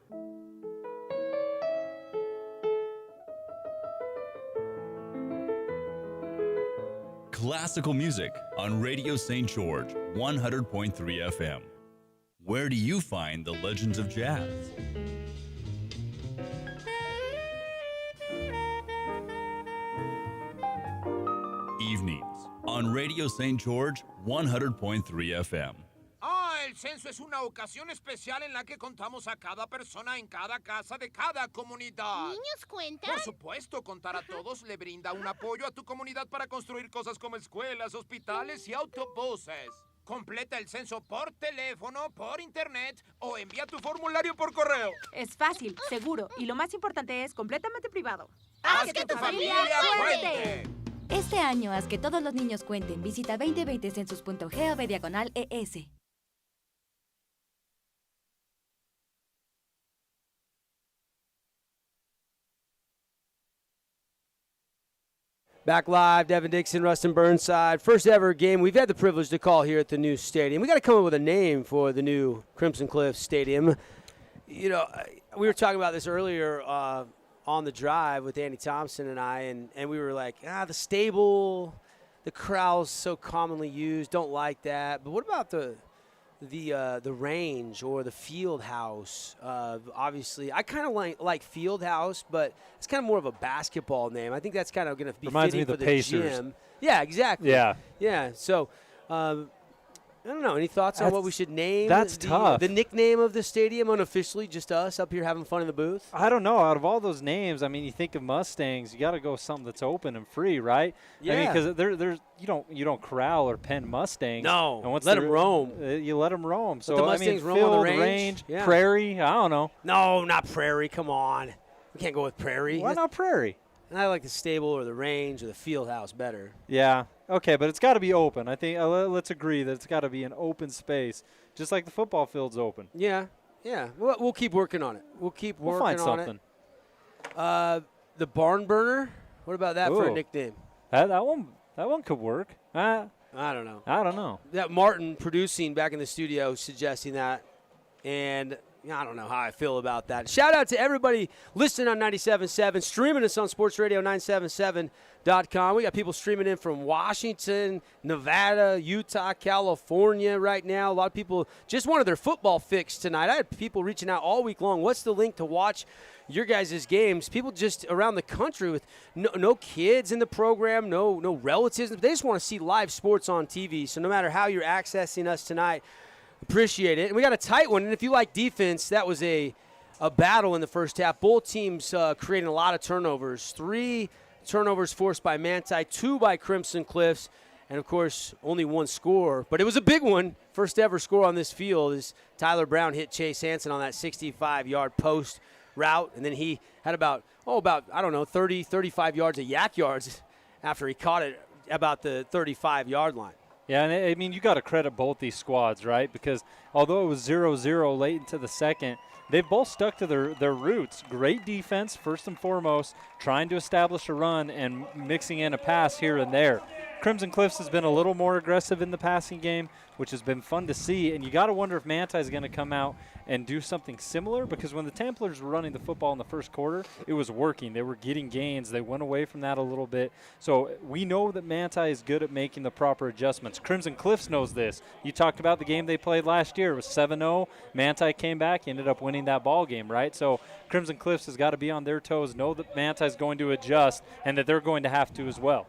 Classical music on Radio St. George, 100.3 FM. Where do you find the legends of jazz? Evenings on Radio St. George, 100.3 FM. El censo es una ocasión especial en la que contamos a cada persona en cada casa de cada comunidad. ¿Niños cuentan? Por supuesto, contar a todos le brinda un apoyo a tu comunidad para construir cosas como escuelas, hospitales y autobuses. Completa el censo por teléfono, por internet o envía tu formulario por correo. Es fácil, seguro y lo más importante es completamente privado. ¡Haz que tu familia cuente! Este año, haz que todos los niños cuenten. Visita 2020census.gov/ES. Back live, Devin Dixon, Rustin Burnside. First ever game we've had the privilege to call here at the new stadium. We got to come up with a name for the new Crimson Cliffs Stadium. You know, we were talking about this earlier on the drive with Andy Thompson and I, and we were like, the stable, the corral's so commonly used, don't like that. But what about the range or the field house? Obviously, I kind of like field house, but it's kind of more of a basketball name. I think that's kind of going to be fitting for the Pacers. gym. Yeah, exactly. Yeah. So, I don't know. Any thoughts on what we should name? That's tough. The nickname of the stadium, unofficially, just us up here having fun in the booth? I don't know. Out of all those names, I mean, you think of Mustangs, you got to go with something that's open and free, right? Yeah. I mean, because there's you don't corral or pen Mustangs. No. And let them roam. You let them roam. So the Mustangs roam on the range? Yeah. Prairie. I don't know. No, not prairie. Come on. We can't go with prairie. Why not prairie? I like the stable or the range or the field house better. Yeah. Okay, but it's got to be open. I think let's agree that it's got to be an open space, just like the football field's open. Yeah. We'll keep working on it. We'll find something. The barn burner. What about that for a nickname? That one could work. I don't know. That Martin producing back in the studio suggesting that, and I don't know how I feel about that. Shout out to everybody listening on 97.7, streaming us on sportsradio977.com. We got people streaming in from Washington, Nevada, Utah, California right now. A lot of people just wanted their football fix tonight. I had people reaching out all week long. What's the link to watch your guys' games? People just around the country with no kids in the program, no relatives. They just want to see live sports on TV. So no matter how you're accessing us tonight, appreciate it. And we got a tight one. And if you like defense, that was a battle in the first half. Both teams creating a lot of turnovers. 3 turnovers forced by Manti, 2 by Crimson Cliffs. And, of course, only one score, but it was a big one. First ever score on this field is Tyler Brown hit Chase Hansen on that 65-yard post route, and then he had about 30, 35 yards of yak yards after he caught it about the 35-yard line. Yeah, and I mean, you got to credit both these squads, right? Because although it was 0-0 late into the second, they've both stuck to their roots. Great defense, first and foremost, trying to establish a run and mixing in a pass here and there. Crimson Cliffs has been a little more aggressive in the passing game, which has been fun to see. And you got to wonder if Manti is going to come out and do something similar, because when the Templars were running the football in the first quarter, it was working. They were getting gains. They went away from that a little bit. So we know that Manti is good at making the proper adjustments. Crimson Cliffs knows this. You talked about the game they played last year. It was 7-0. Manti came back, ended up winning that ball game, right? So Crimson Cliffs has got to be on their toes, know that Manti is going to adjust, and that they're going to have to as well.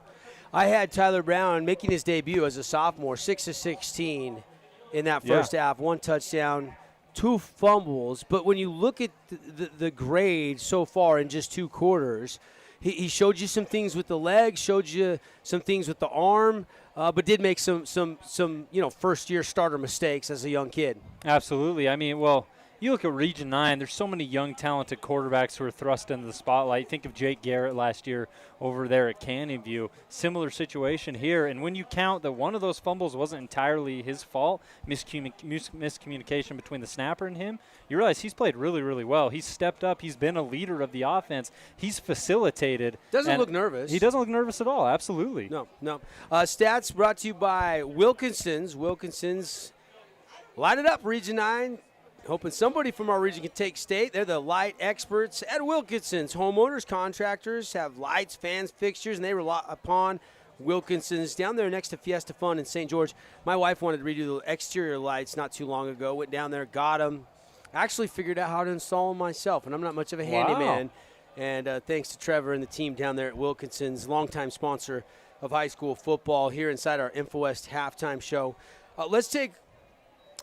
I had Tyler Brown making his debut as a sophomore, 6 of 16 in that first half, 1 touchdown, 2 fumbles. But when you look at the grade so far in just 2 quarters, he showed you some things with the legs, showed you some things with the arm, but did make some first-year starter mistakes as a young kid. Absolutely. I mean, well, you look at Region 9, there's so many young, talented quarterbacks who are thrust into the spotlight. Think of Jake Garrett last year over there at Canyon View. Similar situation here. And when you count that one of those fumbles wasn't entirely his fault, miscommunication between the snapper and him, you realize he's played really, really well. He's stepped up. He's been a leader of the offense. He's facilitated. Doesn't look nervous. He doesn't look nervous at all. Absolutely. No. Stats brought to you by Wilkinson's. Wilkinson's light it up, Region 9. Hoping somebody from our region can take state. They're the light experts at Wilkinson's. Homeowners, contractors have lights, fans, fixtures, and they rely upon Wilkinson's down there next to Fiesta Fun in St. George. My wife wanted to redo the exterior lights not too long ago. Went down there, got them. Actually figured out how to install them myself, and I'm not much of a handyman. And thanks to Trevor and the team down there at Wilkinson's, longtime sponsor of high school football here inside our InfoWest halftime show. Let's take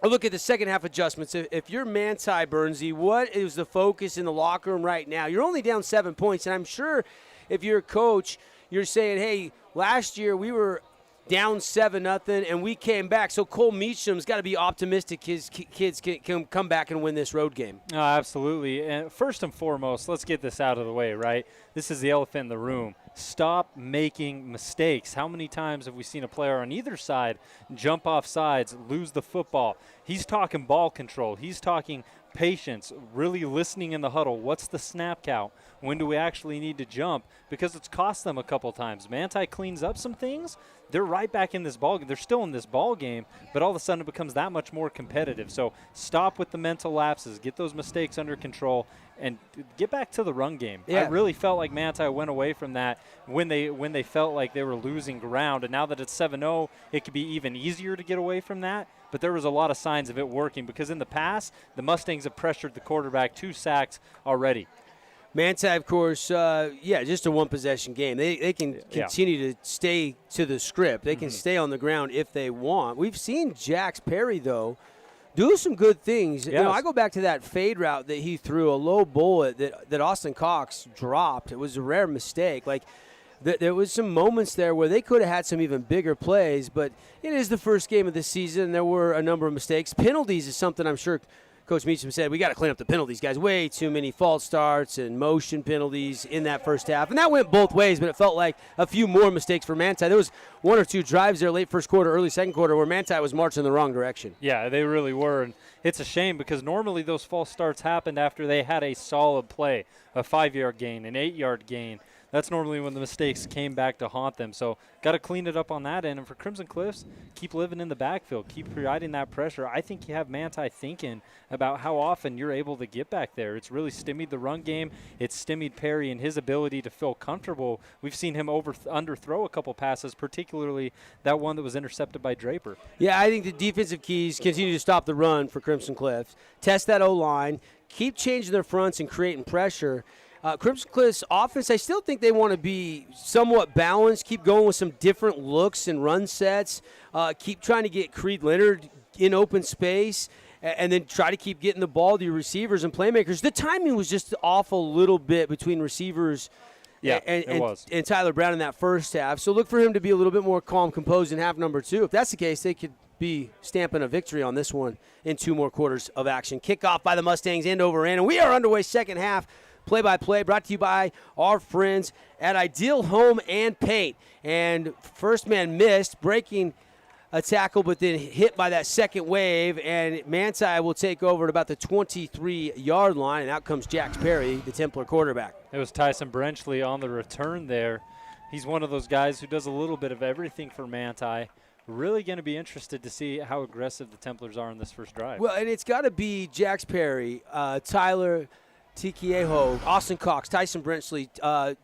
a look at the second half adjustments. If you're Manti, Bernsey, what is the focus in the locker room right now? You're only down 7 points, and I'm sure if you're a coach, you're saying, hey, last year we were down 7-0, and we came back. So Cole Meacham's got to be optimistic his kids can come back and win this road game. Oh, absolutely. And first and foremost, let's get this out of the way, right? This is the elephant in the room. Stop making mistakes. How many times have we seen a player on either side jump off sides, lose the football? He's talking ball control. He's talking patience, really listening in the huddle. What's the snap count? When do we actually need to jump? Because it's cost them a couple times. Manti cleans up some things. They're right back in this ball game. They're still in this ball game, but all of a sudden it becomes that much more competitive. So stop with the mental lapses. Get those mistakes under control and get back to the run game. Yeah. I really felt like Manti went away from that when they felt like they were losing ground. And now that it's 7-0, it could be even easier to get away from that. But there was a lot of signs of it working, because in the past, the Mustangs have pressured the quarterback, 2 sacks already. Manti, of course, just a one-possession game. They can continue to stay to the script. They can stay on the ground if they want. We've seen Jax Perry, though, do some good things. Yes. You know, I go back to that fade route that he threw, a low bullet that Austin Cox dropped. It was a rare mistake. Like, there was some moments there where they could have had some even bigger plays, but it is the first game of the season. There were a number of mistakes. Penalties is something I'm sure Coach Meacham said, we got to clean up the penalties, guys. Way too many false starts and motion penalties in that first half. And that went both ways, but it felt like a few more mistakes for Manti. There was 1 or 2 drives there late first quarter, early second quarter where Manti was marching in the wrong direction. Yeah, they really were. And it's a shame, because normally those false starts happened after they had a solid play, a 5-yard gain, an 8-yard gain. That's normally when the mistakes came back to haunt them. So got to clean it up on that end. And for Crimson Cliffs, keep living in the backfield. Keep providing that pressure. I think you have Manti thinking about how often you're able to get back there. It's really stymied the run game. It's stymied Perry and his ability to feel comfortable. We've seen him underthrow a couple passes, particularly that one that was intercepted by Draper. Yeah, I think the defensive keys continue to stop the run for Crimson Cliffs. Test that O-line. Keep changing their fronts and creating pressure. Crimson Cliffs offense, I still think they want to be somewhat balanced, keep going with some different looks and run sets, keep trying to get Creed Leonard in open space, and then try to keep getting the ball to your receivers and playmakers. The timing was just off a little bit between receivers Yeah, and, was. And Tyler Brown in that first half. So look for him to be a little bit more calm, composed in half number 2. If that's the case, they could be stamping a victory on this one in 2 more quarters of action. Kickoff by the Mustangs, end over end. And we are underway second half. Play-by-play brought to you by our friends at Ideal Home and Paint. And first man missed, breaking a tackle, but then hit by that second wave, and Manti will take over at about the 23-yard line, and out comes Jax Perry, the Templar quarterback. It was Tyson Brenchley on the return there. He's one of those guys who does a little bit of everything for Manti. Really going to be interested to see how aggressive the Templars are in this first drive. Well, and it's got to be Jax Perry, Tyler Tikieho, Austin Cox, Tyson Brenchley,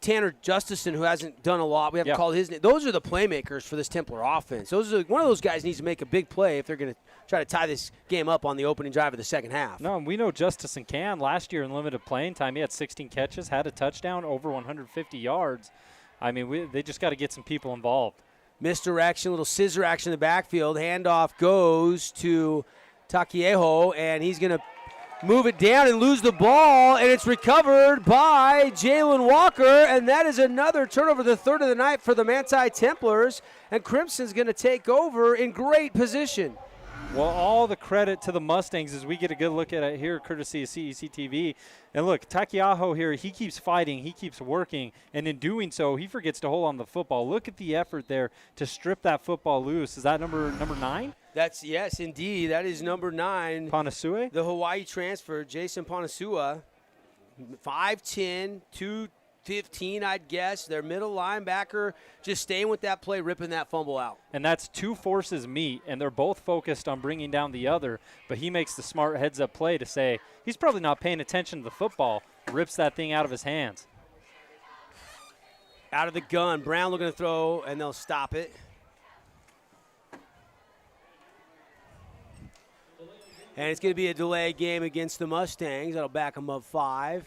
Tanner Justison, who hasn't done a lot. We haven't called his name. Those are the playmakers for this Templar offense. One of those guys needs to make a big play if they're going to try to tie this game up on the opening drive of the second half. No, and we know Justison can. Last year in limited playing time, he had 16 catches, had a touchdown, over 150 yards. I mean, they just got to get some people involved. Misdirection, little scissor action in the backfield. Handoff goes to Takieho, and he's going to move it down and lose the ball, and it's recovered by Jalen Walker, and that is another turnover, the third of the night for the Manti Templars, and Crimson's going to take over in great position. Well, all the credit to the Mustangs as we get a good look at it here, courtesy of CEC TV. And look, Takiaho here, he keeps fighting, he keeps working, and in doing so, he forgets to hold on to the football. Look at the effort there to strip that football loose. Is that number 9? Yes, indeed. That is number 9. Panasue? The Hawaii transfer, Jason Panasua, 5'10", 215, I'd guess. Their middle linebacker just staying with that play, ripping that fumble out. And that's 2 forces meet, and they're both focused on bringing down the other, but he makes the smart heads-up play to say he's probably not paying attention to the football, rips that thing out of his hands. Out of the gun, Brown looking to throw, and they'll stop it. And it's going to be a delay game against the Mustangs. That'll back them up 5.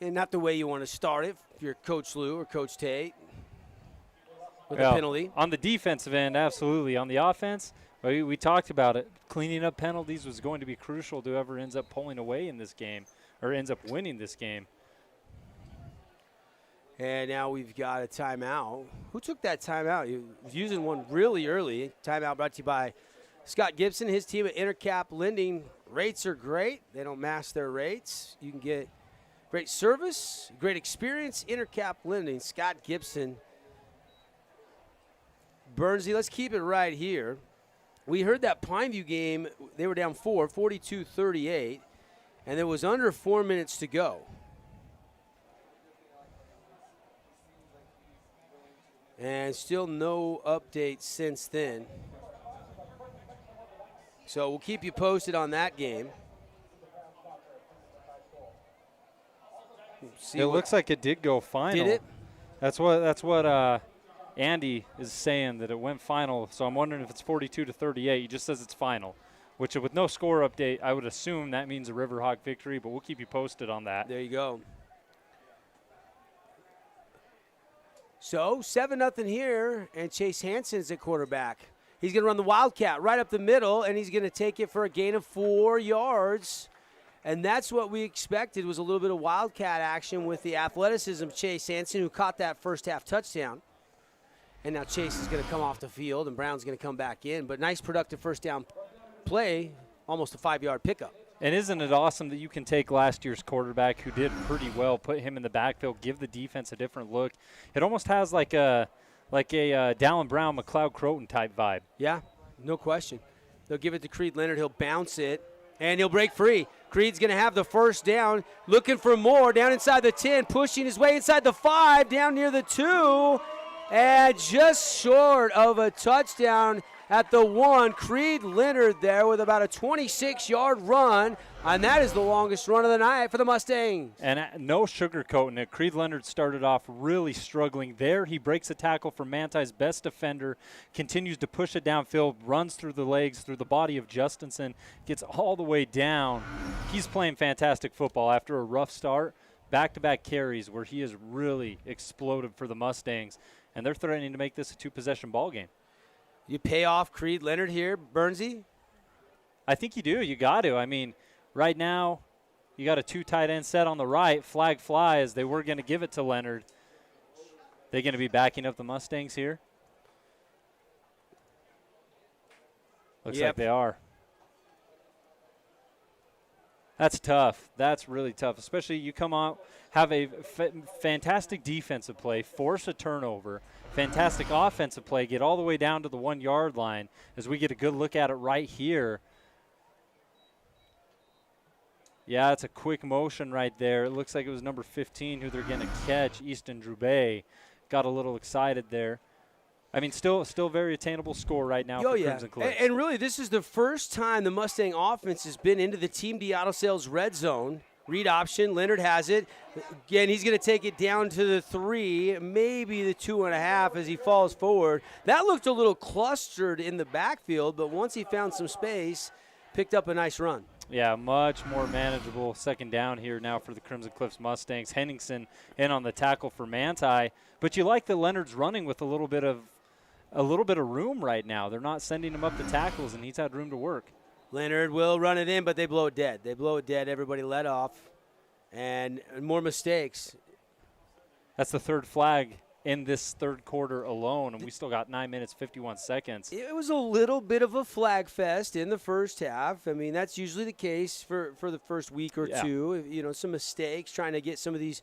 And not the way you want to start it if you're Coach Lou or Coach Tate with a penalty. On the defensive end, absolutely. On the offense, we talked about it. Cleaning up penalties was going to be crucial to whoever ends up pulling away in this game or ends up winning this game. And now we've got a timeout. Who took that timeout? He was using one really early. Timeout brought to you by Scott Gibson, his team at Intercap Lending. Rates are great. They don't mask their rates. You can get great service, great experience. Intercap Lending, Scott Gibson. Bernsey, let's keep it right here. We heard that Pineview game, they were down 4, 42-38, and there was under 4 minutes to go. And still no update since then. So we'll keep you posted on that game. It looks like it did go final. Did it? That's what Andy is saying, that it went final. So I'm wondering if it's 42-38. He just says it's final, which with no score update, I would assume that means a Riverhawk victory, but we'll keep you posted on that. There you go. So 7-0 here, and Chase Hansen's at quarterback. He's going to run the Wildcat right up the middle, and he's going to take it for a gain of 4 yards. And that's what we expected, was a little bit of Wildcat action with the athleticism of Chase Hansen, who caught that first half touchdown. And now Chase is going to come off the field, and Brown's going to come back in. But nice productive first down play, almost a 5-yard pickup. And isn't it awesome that you can take last year's quarterback, who did pretty well, put him in the backfield, give the defense a different look? It almost has like a Dallin Brown, McLeod Croton type vibe. Yeah, no question. They'll give it to Creed Leonard. He'll bounce it, and he'll break free. Creed's going to have the first down, looking for more, down inside the 10, pushing his way inside the 5, down near the 2, and just short of a touchdown at the 1. Creed Leonard there with about a 26-yard run, and that is the longest run of the night for the Mustangs. And no sugarcoating it. Creed Leonard started off really struggling there. He breaks a tackle for Manti's best defender, continues to push it downfield, runs through the legs, through the body of Justinson, gets all the way down. He's playing fantastic football after a rough start. Back-to-back carries where he has really exploded for the Mustangs, and they're threatening to make this a 2-possession ball game. You pay off Creed Leonard here, Bernsey? I think you do. You got to. I mean, right now, You got a 2 tight end set on the right. Flag flies. They were going to give it to Leonard. They going to be backing up the Mustangs here? Looks like they are. That's tough. That's really tough, especially you come out, have a fantastic defensive play, force a turnover, fantastic offensive play, get all the way down to the 1 yard line as we get a good look at it right here. Yeah, it's a quick motion right there. It looks like it was number 15 who they're going to catch, Easton Drubay. Got a little excited there. I mean, still very attainable score right now for Crimson Cliffs. And really, this is the first time the Mustang offense has been into the Team D Auto Sales red zone. Read option, Leonard has it. Again, he's going to take it down to the 3, maybe the 2.5 as he falls forward. That looked a little clustered in the backfield, but once he found some space, picked up a nice run. Yeah, much more manageable second down here now for the Crimson Cliffs Mustangs. Henningsen in on the tackle for Manti, but you like that Leonard's running with a little bit of room right now. They're not sending him up the tackles, and he's had room to work. Leonard will run it in, but they blow it dead. Everybody let off, and more mistakes. That's the 3rd flag in this 3rd quarter alone, and we still got 9 minutes, 51 seconds. It was a little bit of a flag fest in the first half. I mean, that's usually the case for the first week or two. You know, some mistakes, trying to get some of these,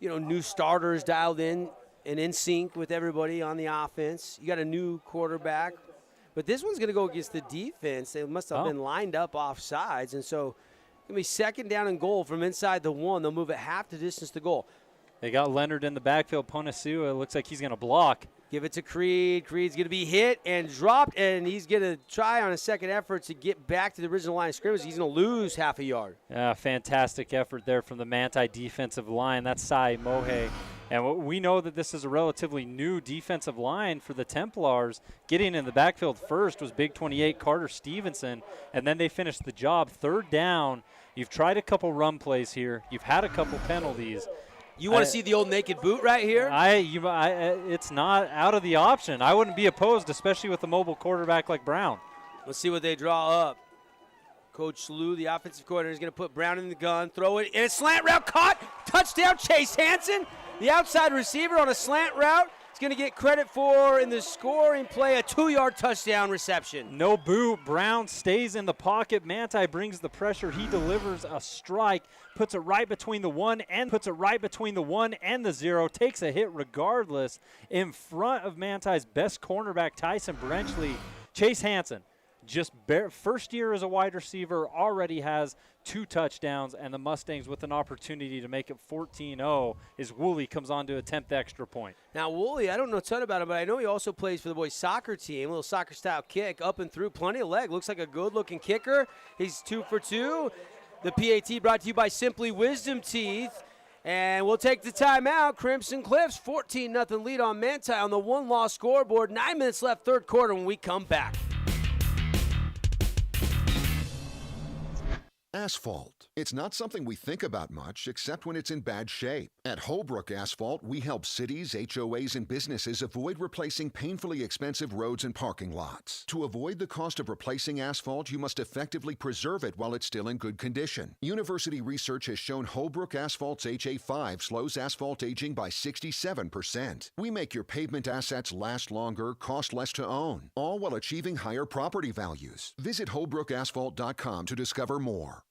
new starters dialed in and in sync with everybody on the offense. You got a new quarterback. But this one's going to go against the defense. They must have been lined up off sides. And so it's going to be second down and goal from inside the 1. They'll move it half the distance to goal. They got Leonard in the backfield. Ponasua looks like he's going to block. Give it to Creed. Creed's going to be hit and dropped, and he's going to try on a second effort to get back to the original line of scrimmage. He's going to lose half a yard. Yeah, fantastic effort there from the Manti defensive line. That's Sai Mohe. And we know that this is a relatively new defensive line for the Templars. Getting in the backfield first was Big 28 Carter Stevenson, and then they finished the job. 3rd down. You've tried a couple run plays here. You've had a couple penalties. You want to see the old naked boot right here? It's not out of the option. I wouldn't be opposed, especially with a mobile quarterback like Brown. Let's see what they draw up. Coach Lou, the offensive coordinator, is going to put Brown in the gun, throw it, and a slant route caught. Touchdown, Chase Hansen. The outside receiver on a slant route is going to get credit for, in the scoring play, a 2-yard touchdown reception. No boot. Brown stays in the pocket. Manti brings the pressure. He delivers a strike, puts it right between the 1 and the 0. Takes a hit regardless in front of Manti's best cornerback, Tyson Brenchley. Chase Hansen, just first year as a wide receiver, already has 2 touchdowns, and the Mustangs with an opportunity to make it 14-0 as Woolley comes on to attempt the extra point. Now, Woolley, I don't know a ton about him, but I know he also plays for the boys' soccer team. A little soccer-style kick up and through, plenty of leg. Looks like a good-looking kicker. He's 2 for 2. The PAT brought to you by Simply Wisdom Teeth. And we'll take the timeout. Crimson Cliffs, 14-0 lead on Manti on the 1-loss scoreboard. 9 minutes left, 3rd quarter when we come back. Asphalt. It's not something we think about much, except when it's in bad shape. At Holbrook Asphalt, we help cities, HOAs, and businesses avoid replacing painfully expensive roads and parking lots. To avoid the cost of replacing asphalt, you must effectively preserve it while it's still in good condition. University research has shown Holbrook Asphalt's HA5 slows asphalt aging by 67%. We make your pavement assets last longer, cost less to own, all while achieving higher property values. Visit holbrookasphalt.com to discover more.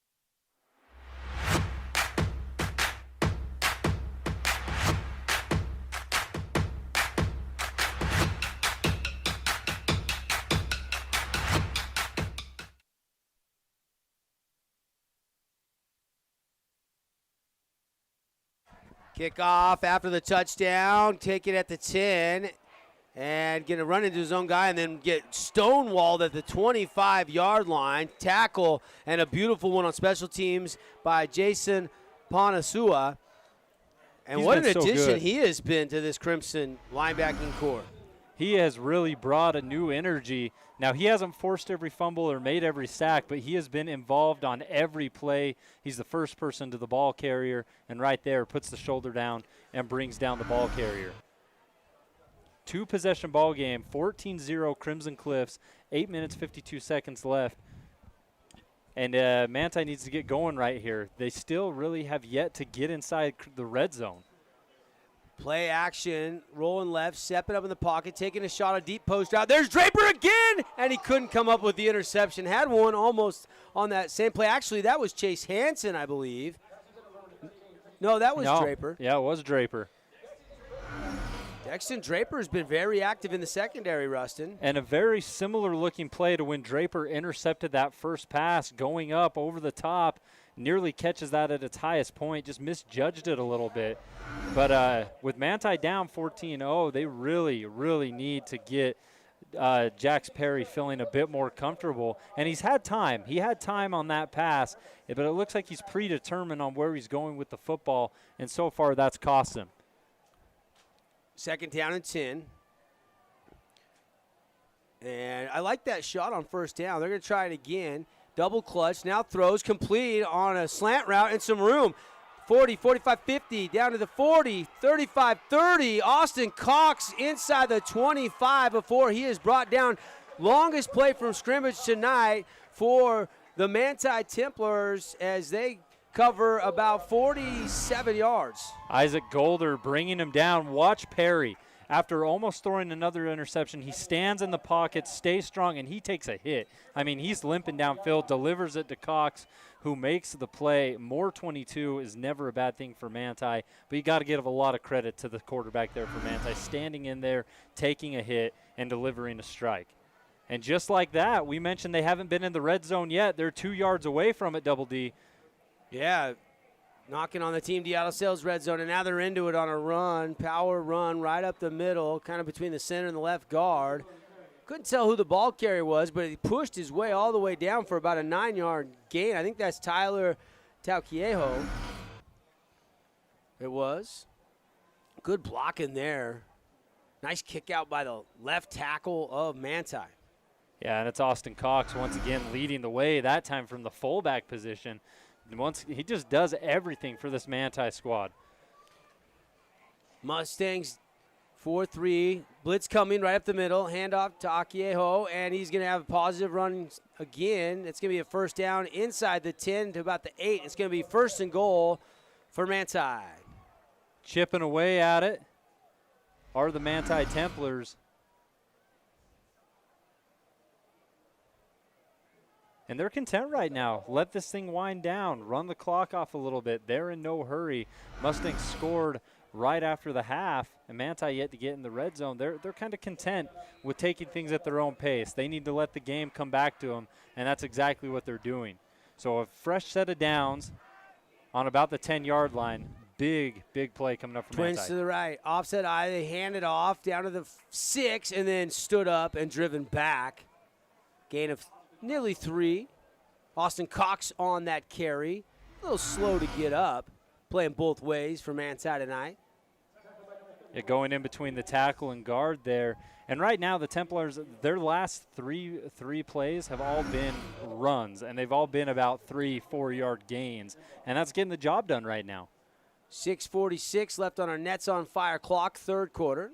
Kickoff after the touchdown, take it at the 10, and going to run into his own guy and then get stonewalled at the 25-yard line. Tackle and a beautiful one on special teams by Jason Ponasua. And what an addition he has been to this Crimson linebacking core. He has really brought a new energy. Now, he hasn't forced every fumble or made every sack, but he has been involved on every play. He's the first person to the ball carrier, and right there puts the shoulder down and brings down the ball carrier. 2-possession ball game, 14-0 Crimson Cliffs, 8 minutes, 52 seconds left. And Manti needs to get going right here. They still really have yet to get inside the red zone. Play action, rolling left, stepping up in the pocket, taking a shot, a deep post route. There's Draper again, and he couldn't come up with the interception. Had one almost on that same play. Actually, that was Chase Hansen, I believe. No, that was Draper. Yeah, it was Draper. Dexton Draper has been very active in the secondary, Rustin. And a very similar looking play to when Draper intercepted that first pass, going up over the top, nearly catches that at its highest point, just misjudged it a little bit. But with Manti down 14-0, they really, really need to get Jax Perry feeling a bit more comfortable. And he's had time. He had time on that pass, but it looks like he's predetermined on where he's going with the football, and so far that's cost him. 2nd down and 10. And I like that shot on 1st down. They're going to try it again. Double clutch. Now throws complete on a slant route and some room. 40, 45, 50, down to the 40, 35, 30. Austin Cox inside the 25 before he is brought down. Longest play from scrimmage tonight for the Manti Templars as they cover about 47 yards. Isaac Golder bringing him down. Watch Perry. After almost throwing another interception, he stands in the pocket, stays strong, and he takes a hit. I mean, he's limping downfield, delivers it to Cox, who makes the play. More 22 is never a bad thing for Manti, but you got to give a lot of credit to the quarterback there for Manti, standing in there, taking a hit, and delivering a strike. And just like that, we mentioned they haven't been in the red zone yet. They're 2 yards away from it, Double D. Yeah, knocking on the Team Seattle Sales red zone, and now they're into it on a run, power run right up the middle, kind of between the center and the left guard. Couldn't tell who the ball carrier was, but he pushed his way all the way down for about a 9-yard gain. I think that's Tyler Taukieho. It was. Good blocking there. Nice kick out by the left tackle of Manti. Yeah, and it's Austin Cox once again leading the way, that time from the fullback position. Once he just does everything for this Manti squad. Mustangs 4-3. Blitz coming right up the middle. Handoff to Akieho, and he's going to have a positive run again. It's going to be a 1st down inside the 10 to about the 8. It's going to be 1st and goal for Manti. Chipping away at it are the Manti Templars. And they're content right now. Let this thing wind down. Run the clock off a little bit. They're in no hurry. Mustangs scored right after the half, and Manti yet to get in the red zone. They're kind of content with taking things at their own pace. They need to let the game come back to them, and that's exactly what they're doing. So a fresh set of downs on about the 10-yard line. Big, big play coming up from Twins Manti. to the right. Offset eye. They hand it off down to the 6 and then stood up and driven back. Gain of nearly 3. Austin Cox on that carry. A little slow to get up. Playing both ways for Manti tonight. Yeah, going in between the tackle and guard there. And right now the Templars, their last three plays have all been runs, and they've all been about 3-4 yard gains. And that's getting the job done right now. 6:46 left on our Nets on Fire clock, 3rd quarter.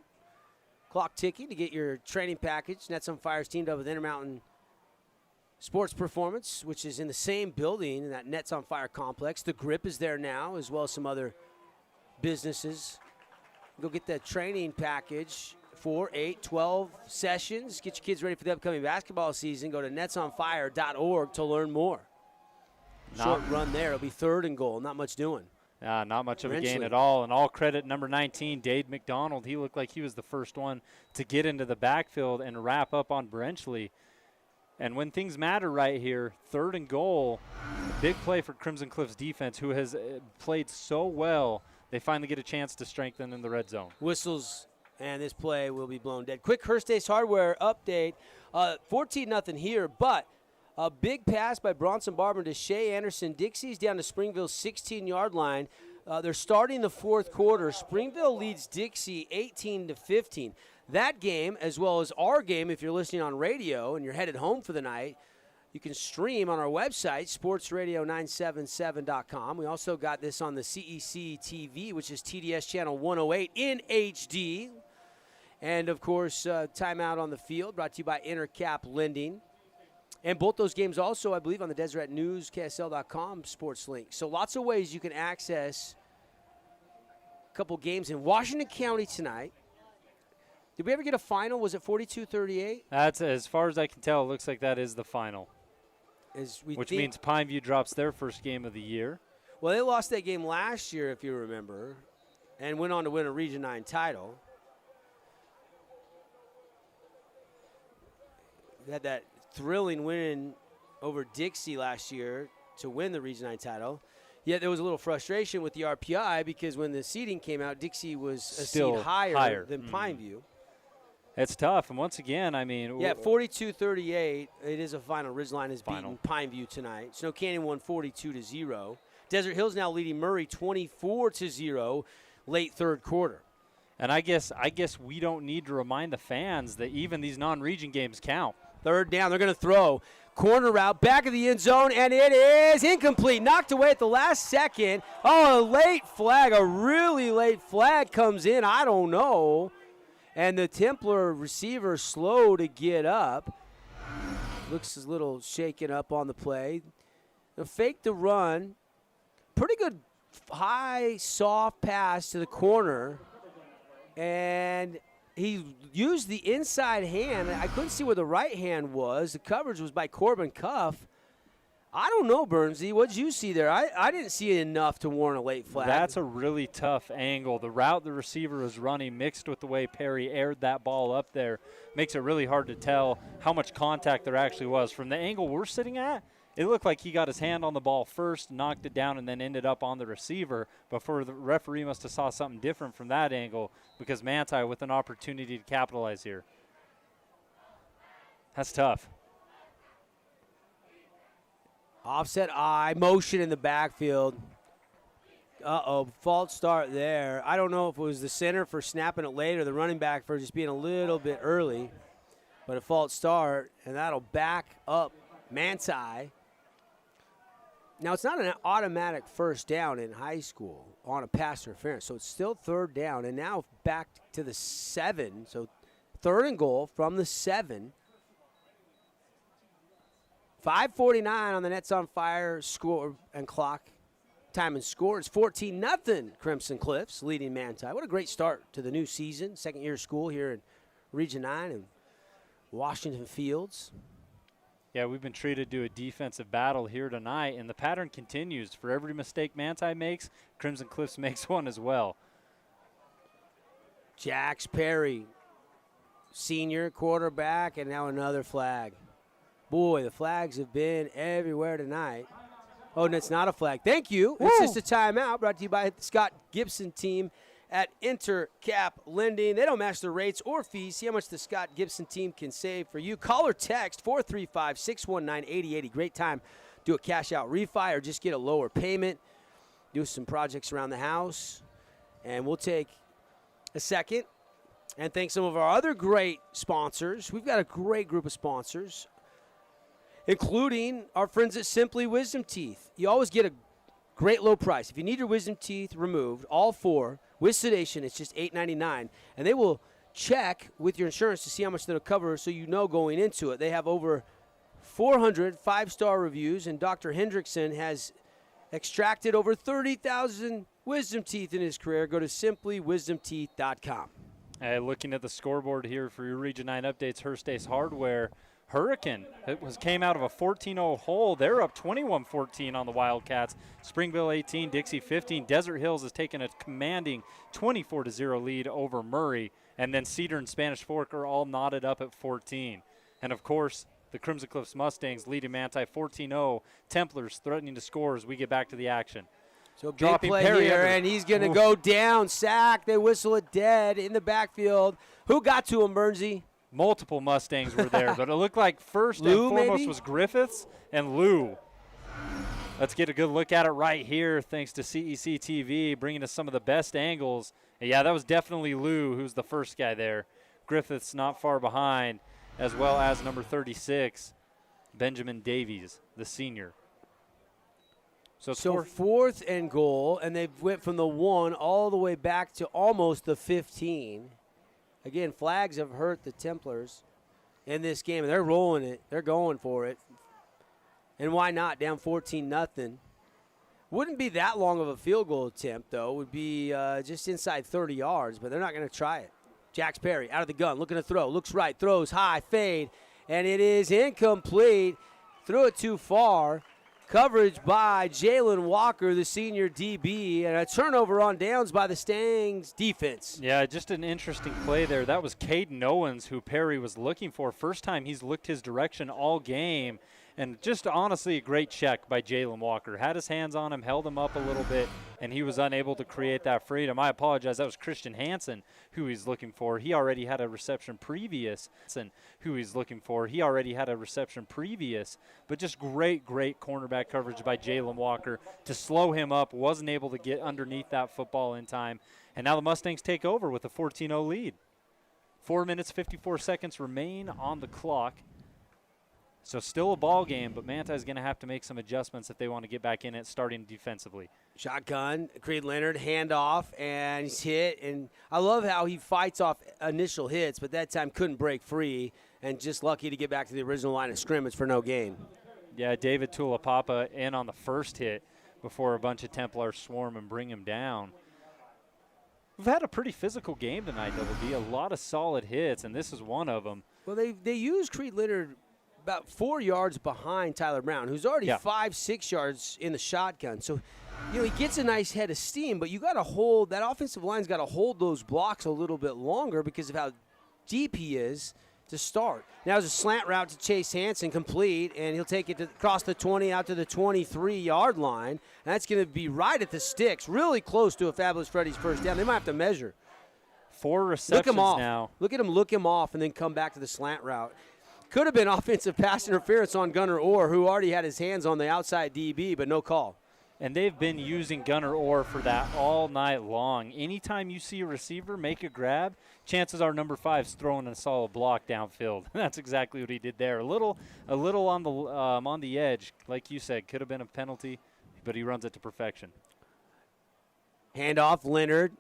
Clock ticking to get your training package. Nets on Fire's teamed up with Intermountain Sports Performance, which is in the same building in that Nets on Fire complex. The Grip is there now, as well as some other businesses. Go get that training package, 4, 8, 12 sessions. Get your kids ready for the upcoming basketball season. Go to netsonfire.org to learn more. Short run there. It'll be 3rd and goal. Not much doing. Not much of a gain at all. And all credit number 19, Dade McDonald. He looked like he was the first one to get into the backfield and wrap up on Brenchley. And when things matter right here, 3rd and goal, big play for Crimson Cliff's defense, who has played so well. They finally get a chance to strengthen in the red zone. Whistles, and this play will be blown dead. Quick Hurst Hardware update. 14-0 here, but a big pass by Bronson Barber to Shea Anderson. Dixie's down to Springville's 16-yard line. They're starting the 4th quarter. Springville leads Dixie 18-15. That game, as well as our game, if you're listening on radio and you're headed home for the night, you can stream on our website, sportsradio977.com. We also got this on the CEC TV, which is TDS channel 108 in HD. And, of course, timeout on the field brought to you by Intercap Lending. And both those games also, I believe, on the Deseret News, KSL.com sports link. So lots of ways you can access a couple games in Washington County tonight. Did we ever get a final? Was it 42-38? That's, as far as I can tell, it looks like that is the final. Which think, means Pineview drops their first game of the year. Well, they lost that game last year, if you remember, and went on to win a Region 9 title. They had that thrilling win over Dixie last year to win the Region 9 title. Yet there was a little frustration with the RPI because when the seeding came out, Dixie was a Still seed higher than Pineview. It's tough, and once again, I mean... Yeah, 42-38, it is a final. Ridgeline has beaten Pineview tonight. Snow Canyon won 42-0. Desert Hills now leading Murray 24-0 late third quarter. And I guess we don't need to remind the fans that even these non-region games count. Third down, they're going to throw. Corner route, back of the end zone, and it is incomplete. Knocked away at the last second. Oh, a late flag, a really late flag comes in. I don't know. And the Templar receiver slow to get up. Looks a little shaken up on the play. They'll fake the run. Pretty good high, soft pass to the corner. And he used the inside hand. I couldn't see where the right hand was. The coverage was by Corbin Cuff. I don't know, Bernsey. What did you see there? I didn't see enough to warrant a late flag. That's a really tough angle. The route the receiver was running mixed with the way Perry aired that ball up there makes it really hard to tell how much contact there actually was. From the angle we're sitting at, it looked like he got his hand on the ball first, knocked it down, and then ended up on the receiver. But for the referee must have saw something different from that angle because Manti with an opportunity to capitalize here. That's tough. Offset eye, motion in the backfield. False start there. I don't know if it was the center for snapping it late or the running back for just being a little bit early. But a false start, and that'll back up Manti. Now, it's not an automatic first down in high school on a pass interference, so it's still third down. And now back to the 7, so third and goal from the 7. 5:49 on the Nets on Fire score and clock. Time and score. It's 14-0 Crimson Cliffs leading Manti. What a great start to the new season. Second year of school here in Region 9 and Washington Fields. Yeah, we've been treated to a defensive battle here tonight, and the pattern continues. For every mistake Manti makes, Crimson Cliffs makes one as well. Jax Perry, senior quarterback, and now another flag. Boy, the flags have been everywhere tonight. Oh, and it's not a flag. Thank you. Woo. It's just a timeout brought to you by the Scott Gibson team at Intercap Lending. They don't match their rates or fees. See how much the Scott Gibson team can save for you. Call or text 435-619-8080. Great time. Do a cash out refi or just get a lower payment. Do some projects around the house. And we'll take a second and thank some of our other great sponsors. We've got a great group of sponsors, including our friends at Simply Wisdom Teeth. You always get a great low price. If you need your wisdom teeth removed, all 4, with sedation, it's just $8.99. And they will check with your insurance to see how much that'll cover so you know going into it. They have over 400 5-star reviews, and Dr. Hendrickson has extracted over 30,000 wisdom teeth in his career. Go to simplywisdomteeth.com. Looking at the scoreboard here for your Region 9 updates, Hearst Ace Hardware. Hurricane came out of a 14-0 hole. They're up 21-14 on the Wildcats. Springville 18, Dixie 15. Desert Hills has taken a commanding 24-0 lead over Murray. And then Cedar and Spanish Fork are all knotted up at 14. And, of course, the Crimson Cliffs Mustangs leading Manti 14-0. Templars threatening to score as we get back to the action. So big play Perry here, and he's going to go down. Sack. They whistle it dead in the backfield. Who got to him, Bernsey? Multiple Mustangs were there, but it looked like first Lou, and foremost maybe? was Griffiths and Lou. Let's get a good look at it right here, thanks to CEC TV, bringing us some of the best angles. And yeah, that was definitely Lou, who's the first guy there. Griffiths not far behind, as well as number 36, Benjamin Davies, the senior. So fourth and goal, and they went from the 1 all the way back to almost the 15. Again, flags have hurt the Templars. in this game, and they're rolling it. They're going for it. And why not? Down 14-0. Wouldn't be that long of a field goal attempt, though. Would be just inside 30 yards, but they're not going to try it. Jax Perry out of the gun, looking to throw. Looks right, throws high, fade, and it is incomplete. Threw it too far. Coverage by Jalen Walker, the senior DB, and a turnover on downs by the Stangs defense. Yeah, just an interesting play there. That was Caden Owens, who Perry was looking for. First time he's looked his direction all game. And just honestly a great check by Jalen Walker. Had his hands on him, held him up a little bit, and he was unable to create that freedom. I apologize. That was Christian Hansen who he's looking for. He already had a reception previous. But just great cornerback coverage by Jalen Walker to slow him up. Wasn't able to get underneath that football in time. And now the Mustangs take over with a 14-0 lead. 4 minutes, 54 seconds remain on the clock. So still a ball game, but Manti is going to have to make some adjustments if they want to get back in it starting defensively. Shotgun, Creed Leonard, handoff, and he's hit. And I love how he fights off initial hits, but that time couldn't break free, and just lucky to get back to the original line of scrimmage for no gain. Yeah, David Tulapapa in on the first hit before a bunch of Templars swarm and bring him down. We've had a pretty physical game tonight, Double D. A lot of solid hits, and this is one of them. Well, they used Creed Leonard about 4 yards behind Tyler Brown, who's already 5-6 yards in the shotgun. So, he gets a nice head of steam, but you got to hold, that offensive line's got to hold those blocks a little bit longer because of how deep he is to start. Now it's a slant route to Chase Hansen, complete, and he'll take it across the 20 out to the 23-yard line. And that's going to be right at the sticks, really close to a Fabulous Freddy's first down. They might have to measure. 4 receptions now. Look at him look him off and then come back to the slant route. Could have been offensive pass interference on Gunnar Orr, who already had his hands on the outside DB, but no call. And they've been using Gunnar Orr for that all night long. Anytime you see a receiver make a grab, chances are number 5's throwing a solid block downfield. That's exactly what he did there. A little on the edge, like you said, could have been a penalty, but he runs it to perfection. Handoff, Leonard.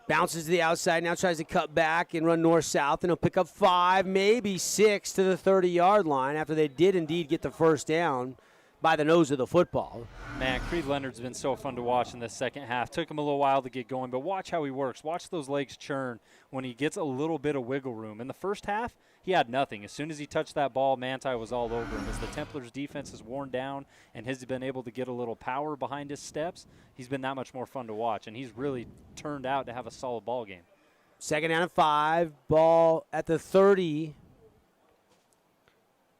Bounces to the outside, now tries to cut back and run north-south, and he'll pick up 5, maybe 6 to the 30-yard line after they did indeed get the first down by the nose of the football. Man, Creed Leonard's been so fun to watch in this second half. Took him a little while to get going, but watch how he works. Watch those legs churn when he gets a little bit of wiggle room. In the first half, he had nothing. As soon as he touched that ball, Manti was all over him. As the Templars' defense has worn down and has been able to get a little power behind his steps, he's been that much more fun to watch, and he's really turned out to have a solid ball game. 2nd down and 5, ball at the 30.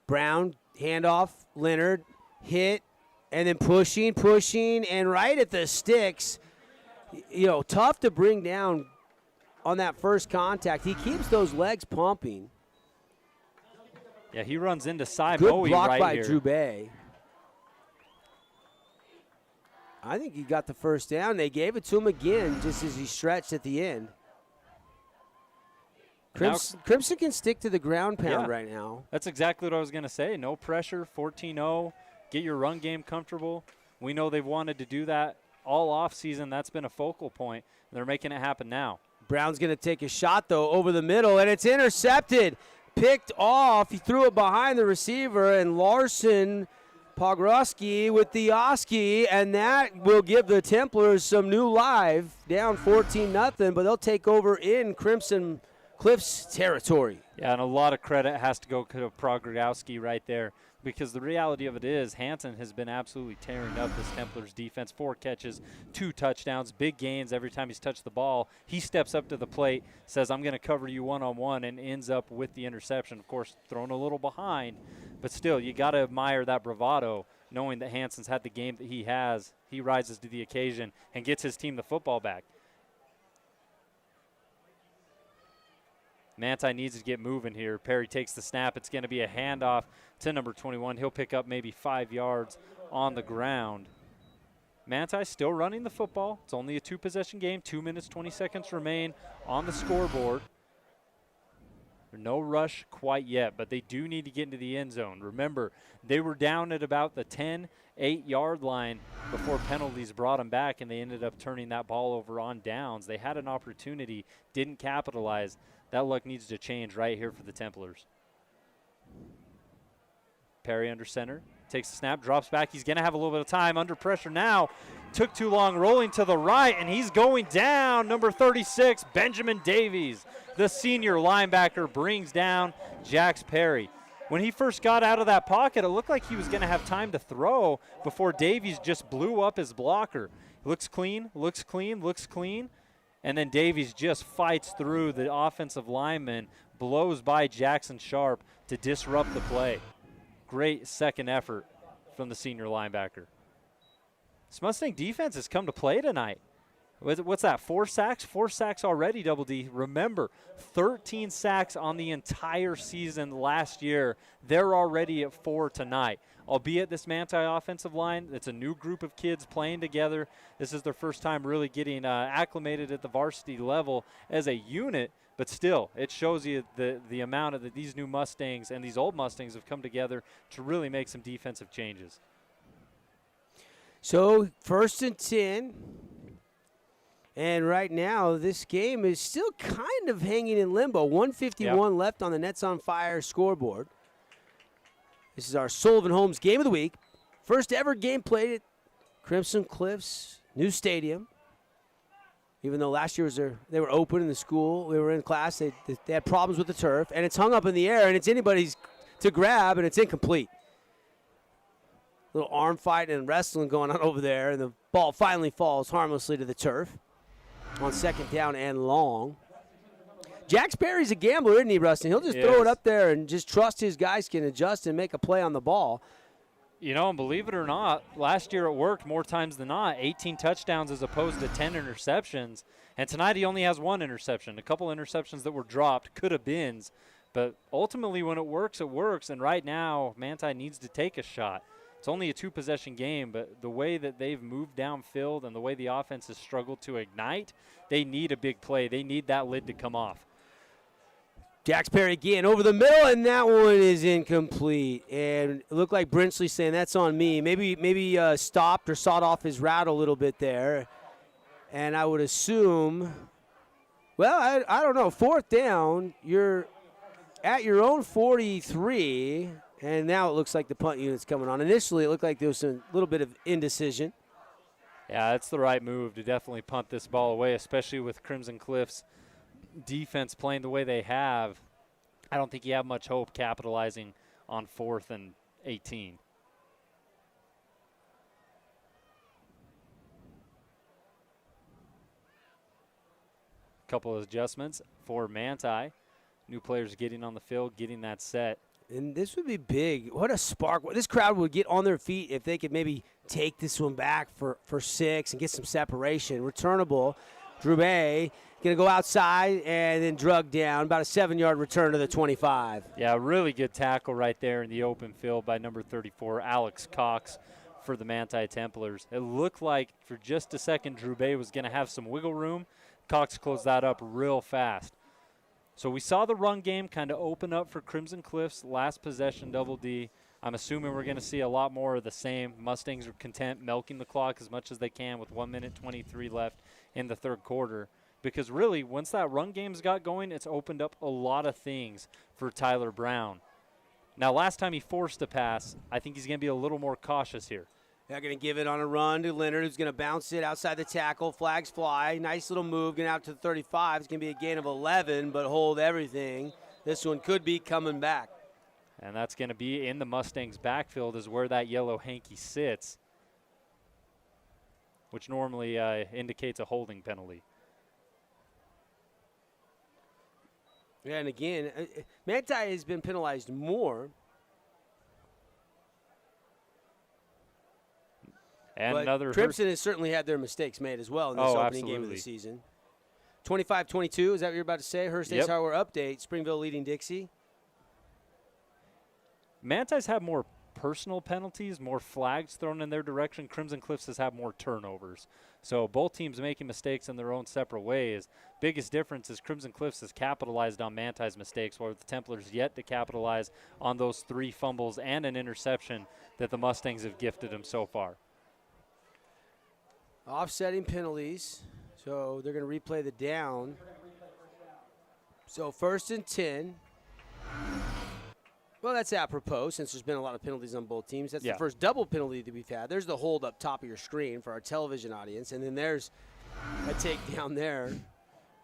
Brown, handoff, Leonard, hit, and then pushing, and right at the sticks. Tough to bring down on that first contact. He keeps those legs pumping. Yeah, he runs into Cy Good Bowie block right by here. Drew Bay. I think he got the first down. They gave it to him again just as he stretched at the end. Crimson can stick to the ground pound right now. That's exactly what I was going to say. No pressure, 14-0. Get your run game comfortable. We know they've wanted to do that all offseason. That's been a focal point. They're making it happen now. Brown's going to take a shot, though, over the middle, and it's intercepted. Picked off. He threw it behind the receiver, and Larson Pogrowski with the Oski, and that will give the Templars some new life. Down 14-0, but they'll take over in Crimson Cliffs territory. Yeah, and a lot of credit has to go to Pogrowski right there, because the reality of it is Hansen has been absolutely tearing up this Templars defense. 4 catches, 2 touchdowns, big gains every time he's touched the ball. He steps up to the plate, says, I'm going to cover you one-on-one, and ends up with the interception. Of course, thrown a little behind, but still, you got to admire that bravado, knowing that Hansen's had the game that he has. He rises to the occasion and gets his team the football back. Manti needs to get moving here. Perry takes the snap. It's going to be a handoff to number 21. He'll pick up maybe 5 yards on the ground. Manti still running the football. It's only a 2-possession game. 2 minutes, 20 seconds remain on the scoreboard. No rush quite yet, but they do need to get into the end zone. Remember, they were down at about the 10, 8-yard line before penalties brought them back, and they ended up turning that ball over on downs. They had an opportunity, didn't capitalize. That luck needs to change right here for the Templars. Perry under center. Takes the snap, drops back. He's going to have a little bit of time. Under pressure now. Took too long, rolling to the right, and he's going down. Number 36, Benjamin Davies. The senior linebacker brings down Jax Perry. When he first got out of that pocket, it looked like he was going to have time to throw before Davies just blew up his blocker. Looks clean, looks clean, looks clean. And then Davies just fights through the offensive lineman, blows by Jackson Sharp to disrupt the play. Great second effort from the senior linebacker. This Mustang defense has come to play tonight. What's that, 4 sacks? 4 sacks already, Double D. Remember, 13 sacks on the entire season last year. They're already at 4 tonight. Albeit this Manti offensive line, it's a new group of kids playing together. This is their first time really getting acclimated at the varsity level as a unit. But still, it shows you the amount of these new Mustangs and these old Mustangs have come together to really make some defensive changes. So 1st and 10. And right now, this game is still kind of hanging in limbo. 151 left on the Nets on Fire scoreboard. This is our Sullivan Homes Game of the Week. First ever game played at Crimson Cliffs new stadium. Even though last year they were open in the school, we were in class, they had problems with the turf, and it's hung up in the air, and it's anybody's to grab, and it's incomplete. Little arm fight and wrestling going on over there, and the ball finally falls harmlessly to the turf on 2nd down and long. Jax Perry's a gambler, isn't he, Rustin? He'll just throw it up there and just trust his guys can adjust and make a play on the ball. You know, and believe it or not, last year it worked more times than not. 18 touchdowns as opposed to 10 interceptions. And tonight he only has 1 interception. A couple interceptions that were dropped, could have been. But ultimately when it works, it works. And right now, Manti needs to take a shot. It's only a 2-possession game, but the way that they've moved downfield and the way the offense has struggled to ignite, they need a big play. They need that lid to come off. Jax Perry again over the middle, and that one is incomplete. And it looked like Brinsley saying, that's on me. Maybe stopped or sawed off his route a little bit there. And I would assume, well, I don't know. 4th down, you're at your own 43, and now it looks like the punt unit's coming on. Initially, it looked like there was a little bit of indecision. Yeah, that's the right move to definitely punt this ball away, especially with Crimson Cliffs defense playing the way they have. I don't think you have much hope capitalizing on 4th and 18. Couple of adjustments for Manti. New players getting on the field, getting that set. And this would be big. What a spark. This crowd would get on their feet if they could maybe take this one back for 6 and get some separation. Returnable. Drube going to go outside and then drug down. About a 7-yard return to the 25. Yeah, really good tackle right there in the open field by number 34, Alex Cox, for the Manti Templars. It looked like for just a second Drube was going to have some wiggle room. Cox closed that up real fast. So we saw the run game kind of open up for Crimson Cliffs last possession, Double D. I'm assuming we're going to see a lot more of the same. Mustangs are content milking the clock as much as they can with 1 minute 23 left in the 3rd quarter. Because really, once that run game's got going, it's opened up a lot of things for Tyler Brown. Now, last time he forced a pass, I think he's going to be a little more cautious here. They're going to give it on a run to Leonard, who's going to bounce it outside the tackle. Flags fly. Nice little move, getting out to the 35. It's going to be a gain of 11, but hold everything. This one could be coming back. And that's going to be in the Mustangs' backfield is where that yellow hanky sits, which normally indicates a holding penalty. Yeah, and again, Manti has been penalized more. And but another Crimson has certainly had their mistakes made as well in this opening game of the season. 25-22, is that what you're about to say? Hearst Ace Hardware update, Springville leading Dixie. Manti's had more personal penalties, more flags thrown in their direction. Crimson Cliffs has had more turnovers. So both teams making mistakes in their own separate ways. Biggest difference is Crimson Cliffs has capitalized on Manti's mistakes, while the Templars yet to capitalize on those 3 fumbles and an interception that the Mustangs have gifted them so far. Offsetting penalties, so they're going to replay the down. So 1st and 10. Well, that's apropos since there's been a lot of penalties on both teams. That's Yeah. the first double penalty that we've had. There's the hold up top of your screen for our television audience, and then there's a takedown there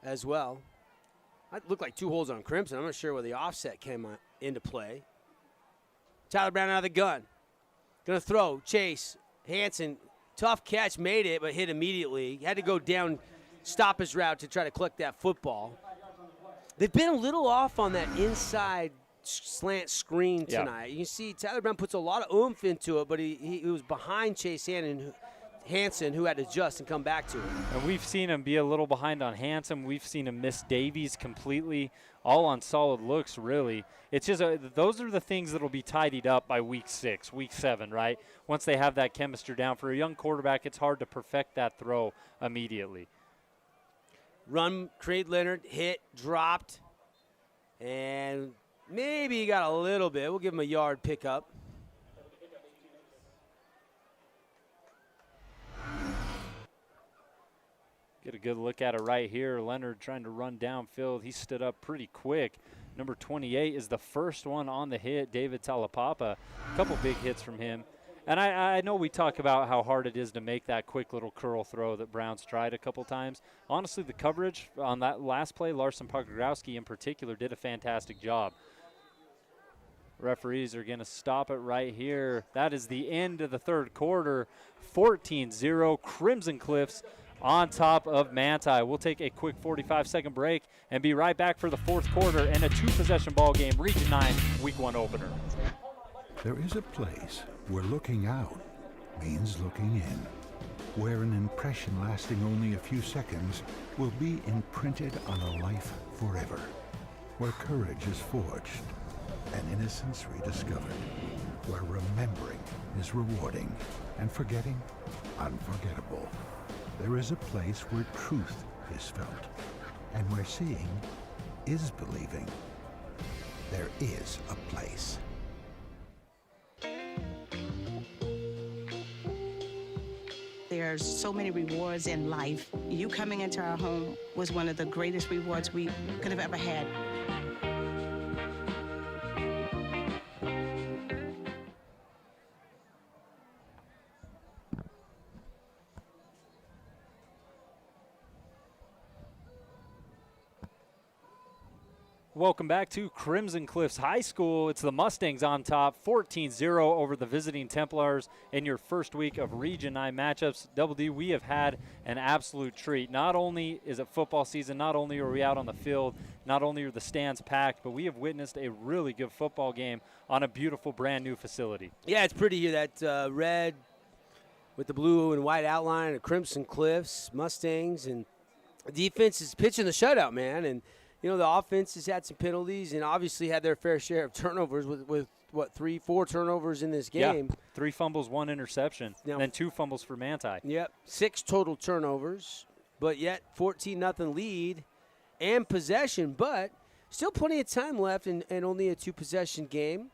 as well. That looked like 2 holds on Crimson. I'm not sure where the offset came into play. Tyler Brown out of the gun. Going to throw, chase, Hansen. Tough catch, made it, but hit immediately. Had to go down, stop his route to try to collect that football. They've been a little off on that inside slant screen tonight. You can see Tyler Brown puts a lot of oomph into it, but he was behind Chase Hansen, who had to adjust and come back to it. And we've seen him be a little behind on Hansen. We've seen him miss Davies completely, all on solid looks, really. It's just those are the things that will be tidied up by week 6, week 7, right? Once they have that chemistry down. For a young quarterback, it's hard to perfect that throw immediately. Run, Creed Leonard, hit, dropped, and maybe he got a little bit. We'll give him a yard pickup. Get a good look at it right here. Leonard trying to run downfield. He stood up pretty quick. Number 28 is the first one on the hit, David Talapapa. A couple big hits from him. And I know we talk about how hard it is to make that quick little curl throw that Brown's tried a couple times. Honestly, the coverage on that last play, Larson Pogorowski in particular, did a fantastic job. Referees are going to stop it right here. That is the end of the third quarter. 14-0, Crimson Cliffs on top of Manti. We'll take a quick 45-second break and be right back for the fourth quarter and a 2-possession ball game, Region 9, Week 1 opener. There is a place where looking out means looking in, where an impression lasting only a few seconds will be imprinted on a life forever, where courage is forged and innocence rediscovered, where remembering is rewarding and forgetting unforgettable. There is a place where truth is felt and where seeing is believing. There is a place. There's so many rewards in life. You coming into our home was one of the greatest rewards we could have ever had. Welcome back to Crimson Cliffs High School. It's the Mustangs on top, 14-0 over the visiting Templars in your first week of Region 9 matchups. Double D, we have had an absolute treat. Not only is it football season, not only are we out on the field, not only are the stands packed, but we have witnessed a really good football game on a beautiful brand new facility. Yeah, it's pretty here. That red with the blue and white outline of Crimson Cliffs, Mustangs, and the defense is pitching the shutout, man. And you know, the offense has had some penalties and obviously had their fair share of turnovers with what, 3-4 turnovers in this game. Yeah, 3 fumbles, 1 interception, and then 2 fumbles for Manti. Yep, 6 total turnovers, but yet 14-0 lead and possession, but still plenty of time left and only a 2-possession game.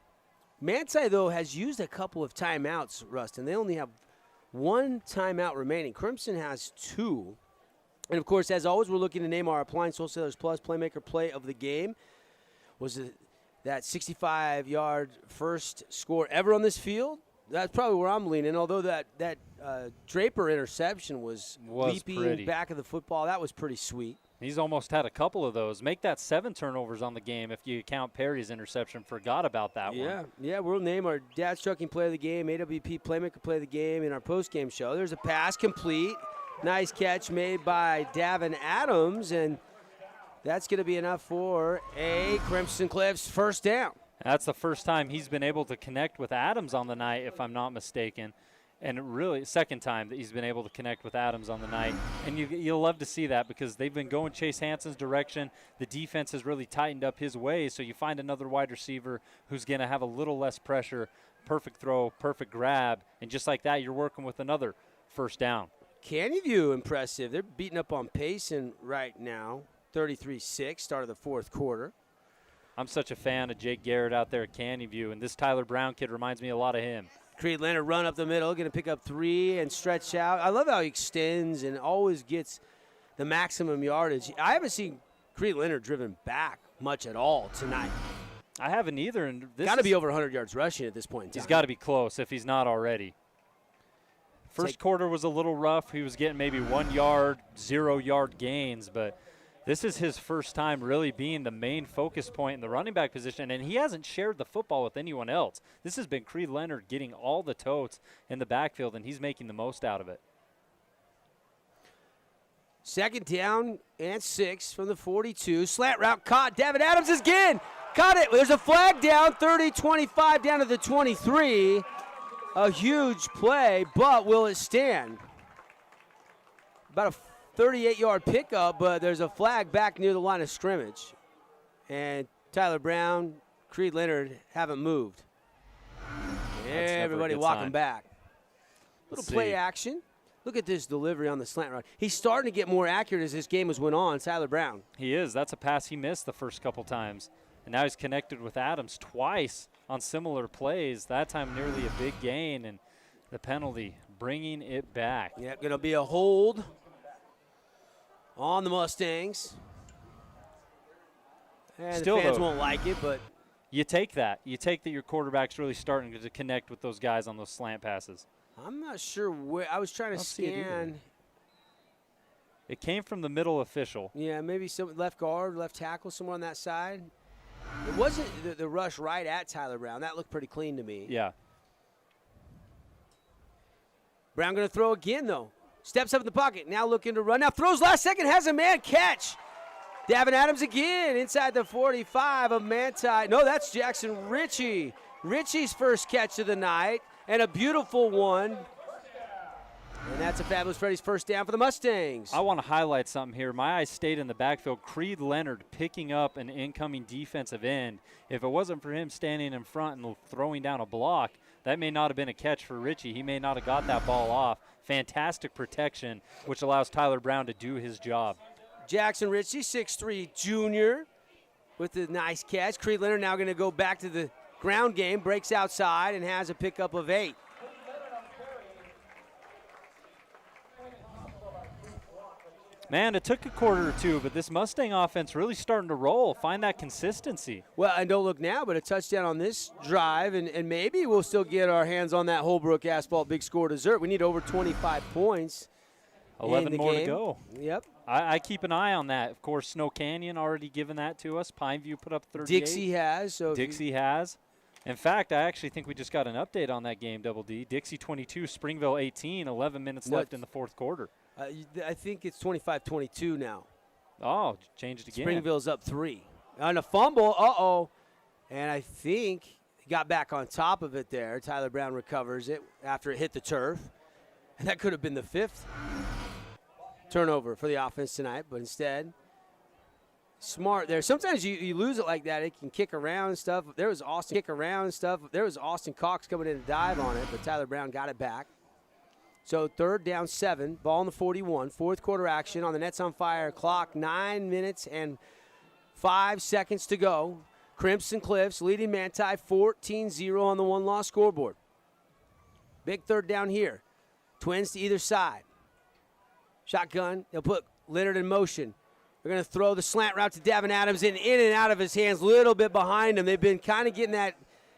Manti, though, has used a couple of timeouts, Rustin. They only have 1 timeout remaining. Crimson has 2. And, of course, as always, we're looking to name our Appliance Wholesalers Plus Playmaker Play of the Game. Was it that 65-yard first score ever on this field? That's probably where I'm leaning, although that Draper interception was leaping pretty. Back of the football. That was pretty sweet. He's almost had a couple of those. Make that 7 turnovers on the game if you count Perry's interception. Forgot about that one. Yeah, we'll name our Dad's Trucking Play of the Game, AWP Playmaker Play of the Game in our postgame show. There's a pass complete. Nice catch made by Davin Adams, and that's going to be enough for a Crimson Cliffs first down. That's the first time he's been able to connect with Adams on the night, if I'm not mistaken. And really, second time that he's been able to connect with Adams on the night. And you'll love to see that because they've been going Chase Hansen's direction. The defense has really tightened up his way, so you find another wide receiver who's going to have a little less pressure. Perfect throw, perfect grab, and just like that, you're working with another first down. Canyon View impressive. They're beating up on Payson right now, 33-6, start of the fourth quarter. I'm such a fan of Jake Garrett out there at Canyon View, and this Tyler Brown kid reminds me a lot of him. Creed Leonard run up the middle, going to pick up 3 and stretch out. I love how he extends and always gets the maximum yardage. I haven't seen Creed Leonard driven back much at all tonight. I haven't either. And this got to be over 100 yards rushing at this point in time. He's got to be close if he's not already. First quarter was a little rough. He was getting maybe 1 yard, 0 yard gains, but this is his first time really being the main focus point in the running back position, and he hasn't shared the football with anyone else. This has been Creed Leonard getting all the totes in the backfield, and he's making the most out of it. Second down and 6 from the 42. Slant route caught. Davin Adams again. Caught it. There's a flag down. 30-25 down to the 23. A huge play, but will it stand? About a 38-yard pickup, but there's a flag back near the line of scrimmage. And Tyler Brown, Creed Leonard haven't moved. Everybody walking back. Little play action. Look at this delivery on the slant route. He's starting to get more accurate as this game has went on, Tyler Brown. He is. That's a pass he missed the first couple times. And now he's connected with Adams twice on similar plays. That time nearly a big gain, and the penalty bringing it back. Yeah, going to be a hold on the Mustangs. And Still, the fans though, won't like it, but you take that. You take that your quarterback's really starting to connect with those guys on those slant passes. I'm not sure where. I was trying to scan. It came from the middle official. Yeah, maybe some left guard, left tackle, somewhere on that side. It wasn't the rush right at Tyler Brown. That looked pretty clean to me. Yeah. Brown going to throw again, though. Steps up in the pocket. Now looking to run. Now throws last second. Has a man catch. Davin Adams again inside the 45 of Manti. No, that's Jackson Ritchie. Ritchie's first catch of the night, and a beautiful one. And that's a Fabulous Freddy's first down for the Mustangs. I want to highlight something here. My eyes stayed in the backfield. Creed Leonard picking up an incoming defensive end. If it wasn't for him standing in front and throwing down a block, that may not have been a catch for Ritchie. He may not have got that ball off. Fantastic protection, which allows Tyler Brown to do his job. Jackson Ritchie, 6'3", junior, with a nice catch. Creed Leonard now going to go back to the ground game, breaks outside, and has a pickup of 8. Man, it took a quarter or two, but this Mustang offense really starting to roll, find that consistency. Well, and don't look now, but a touchdown on this drive, and maybe we'll still get our hands on that Holbrook Asphalt big score dessert. We need over 25 points. 11 more to go. Yep. I keep an eye on that. Of course, Snow Canyon already given that to us. Pineview put up 38. Dixie has. So Dixie has. In fact, I actually think we just got an update on that game, Double D. Dixie 22, Springville 18, 11 minutes left in the fourth quarter. I think it's 25-22 now. Oh, changed again. Springville's up 3. On a fumble, and I think he got back on top of it there. Tyler Brown recovers it after it hit the turf. And that could have been the 5th turnover for the offense tonight, but instead, smart there. Sometimes you lose it like that. It can kick around and stuff. There was Austin Cox coming in to dive on it, but Tyler Brown got it back. So 3rd down 7, ball in the 41, fourth quarter action on the Nets on Fire clock, 9 minutes and 5 seconds to go. Crimson Cliffs leading Manti 14-0 on the one-loss scoreboard. Big 3rd down here. Twins to either side. Shotgun, they'll put Leonard in motion. They're going to throw the slant route to Davin Adams in and out of his hands, a little bit behind him. They've been kind of getting that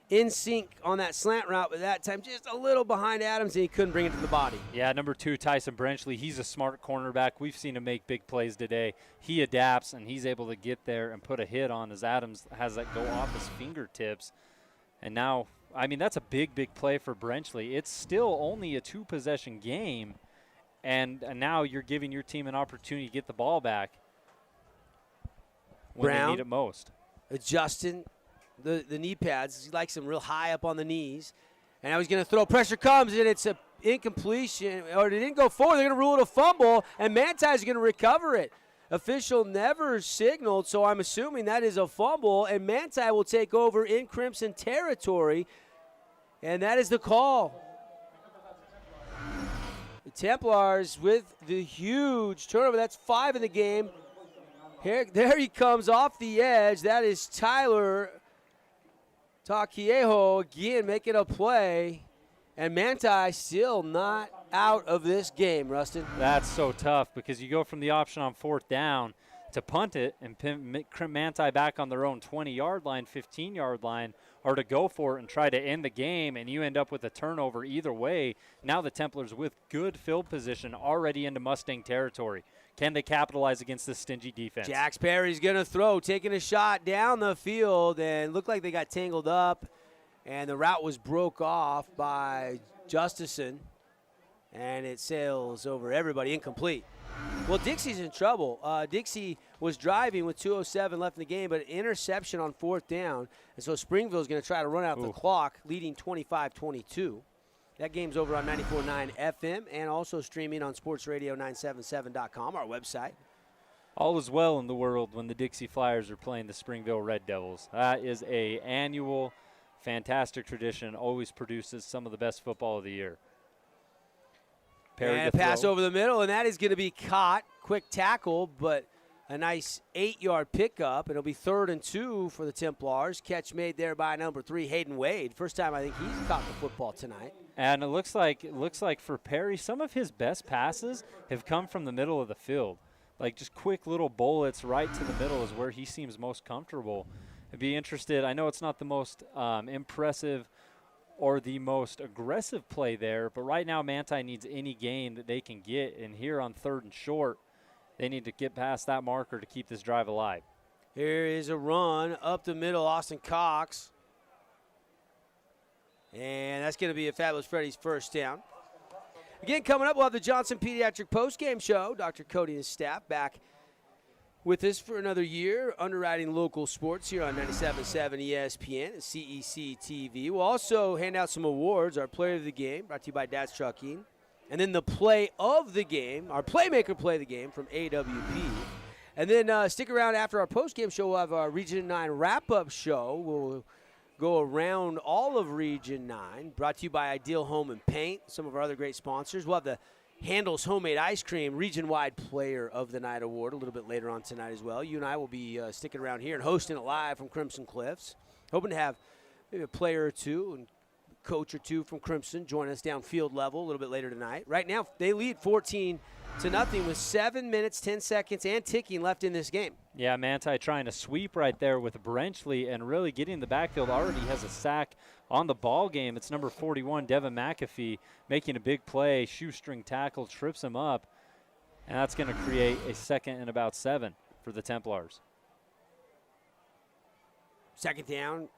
in sync on that slant route, but that time just a little behind Adams, and he couldn't bring it to the body. Yeah, number 2, Tyson Brenchley, he's a smart cornerback. We've seen him make big plays today. He adapts, and he's able to get there and put a hit on as Adams has that go off his fingertips. And now, I mean, that's a big, big play for Brenchley. It's still only a 2-possession game, and now you're giving your team an opportunity to get the ball back when they need it most. Adjusting the knee pads. He likes them real high up on the knees. And now he's going to throw. Pressure comes, and it's an incompletion. Or it didn't go forward. They're going to rule it a fumble, and Manti's going to recover it. Official never signaled, so I'm assuming that is a fumble, and Manti will take over in Crimson territory, and that is the call. The Templars with the huge turnover. That's 5 in the game. There he comes off the edge. That is Tyler Takieho again making a play, and Manti still not out of this game, Rustin. That's so tough because you go from the option on 4th down. to punt it and pin Manti back on their own 20-yard line, 15-yard line, or to go for it and try to end the game, and you end up with a turnover either way. Now the Templars with good field position already into Mustang territory. Can they capitalize against this stingy defense? Jax Perry's going to throw, taking a shot down the field, and looked like they got tangled up, and the route was broke off by Justison, and it sails over everybody, incomplete. Well, Dixie's in trouble. Dixie was driving with 2:07 left in the game, but an interception on 4th down. And so Springville's going to try to run out the clock, leading 25-22. That game's over on 94.9 FM and also streaming on sportsradio977.com, our website. All is well in the world when the Dixie Flyers are playing the Springville Red Devils. That is a annual, fantastic tradition, always produces some of the best football of the year. And a pass over the middle, and that is going to be caught. Quick tackle, but a nice 8-yard pickup, and it'll be 3rd and 2 for the Templars. Catch made there by number 3, Hayden Wade. First time I think he's caught the football tonight. And it looks like for Perry, some of his best passes have come from the middle of the field. Like just quick little bullets right to the middle is where he seems most comfortable. I'd be interested. I know it's not the most impressive or the most aggressive play there, but right now Manti needs any gain that they can get, and here on 3rd and short, they need to get past that marker to keep this drive alive. Here is a run up the middle, Austin Cox. And that's going to be a Fabulous Freddy's first down. Again, coming up, we'll have the Johnson Pediatric Postgame Show. Dr. Cody and his staff back with us for another year, underwriting local sports here on 97.7 ESPN and CEC TV. We'll also hand out some awards. Our Player of the Game, brought to you by Dad's Trucking. And then the Play of the Game, our Playmaker Play of the Game from AWP. And then stick around after our postgame show. We'll have our Region 9 wrap-up show. We'll go around all of Region 9, brought to you by Ideal Home and Paint, some of our other great sponsors. We'll have the Handel's Homemade Ice Cream region-wide Player of the Night Award a little bit later on tonight as well. You and I will be sticking around here and hosting it live from Crimson Cliffs. Hoping to have maybe a player or two and coach or two from Crimson join us down field level a little bit later tonight. Right now, they lead 14-0 with 7 minutes, 10 seconds, and ticking left in this game. Yeah, Manti trying to sweep right there with Brenchley and really getting in the backfield. Already has a sack on the ball game. It's number 41, Devin McAfee, making a big play, shoestring tackle, trips him up, and that's going to create a 2nd and about 7 for the Templars. 2nd down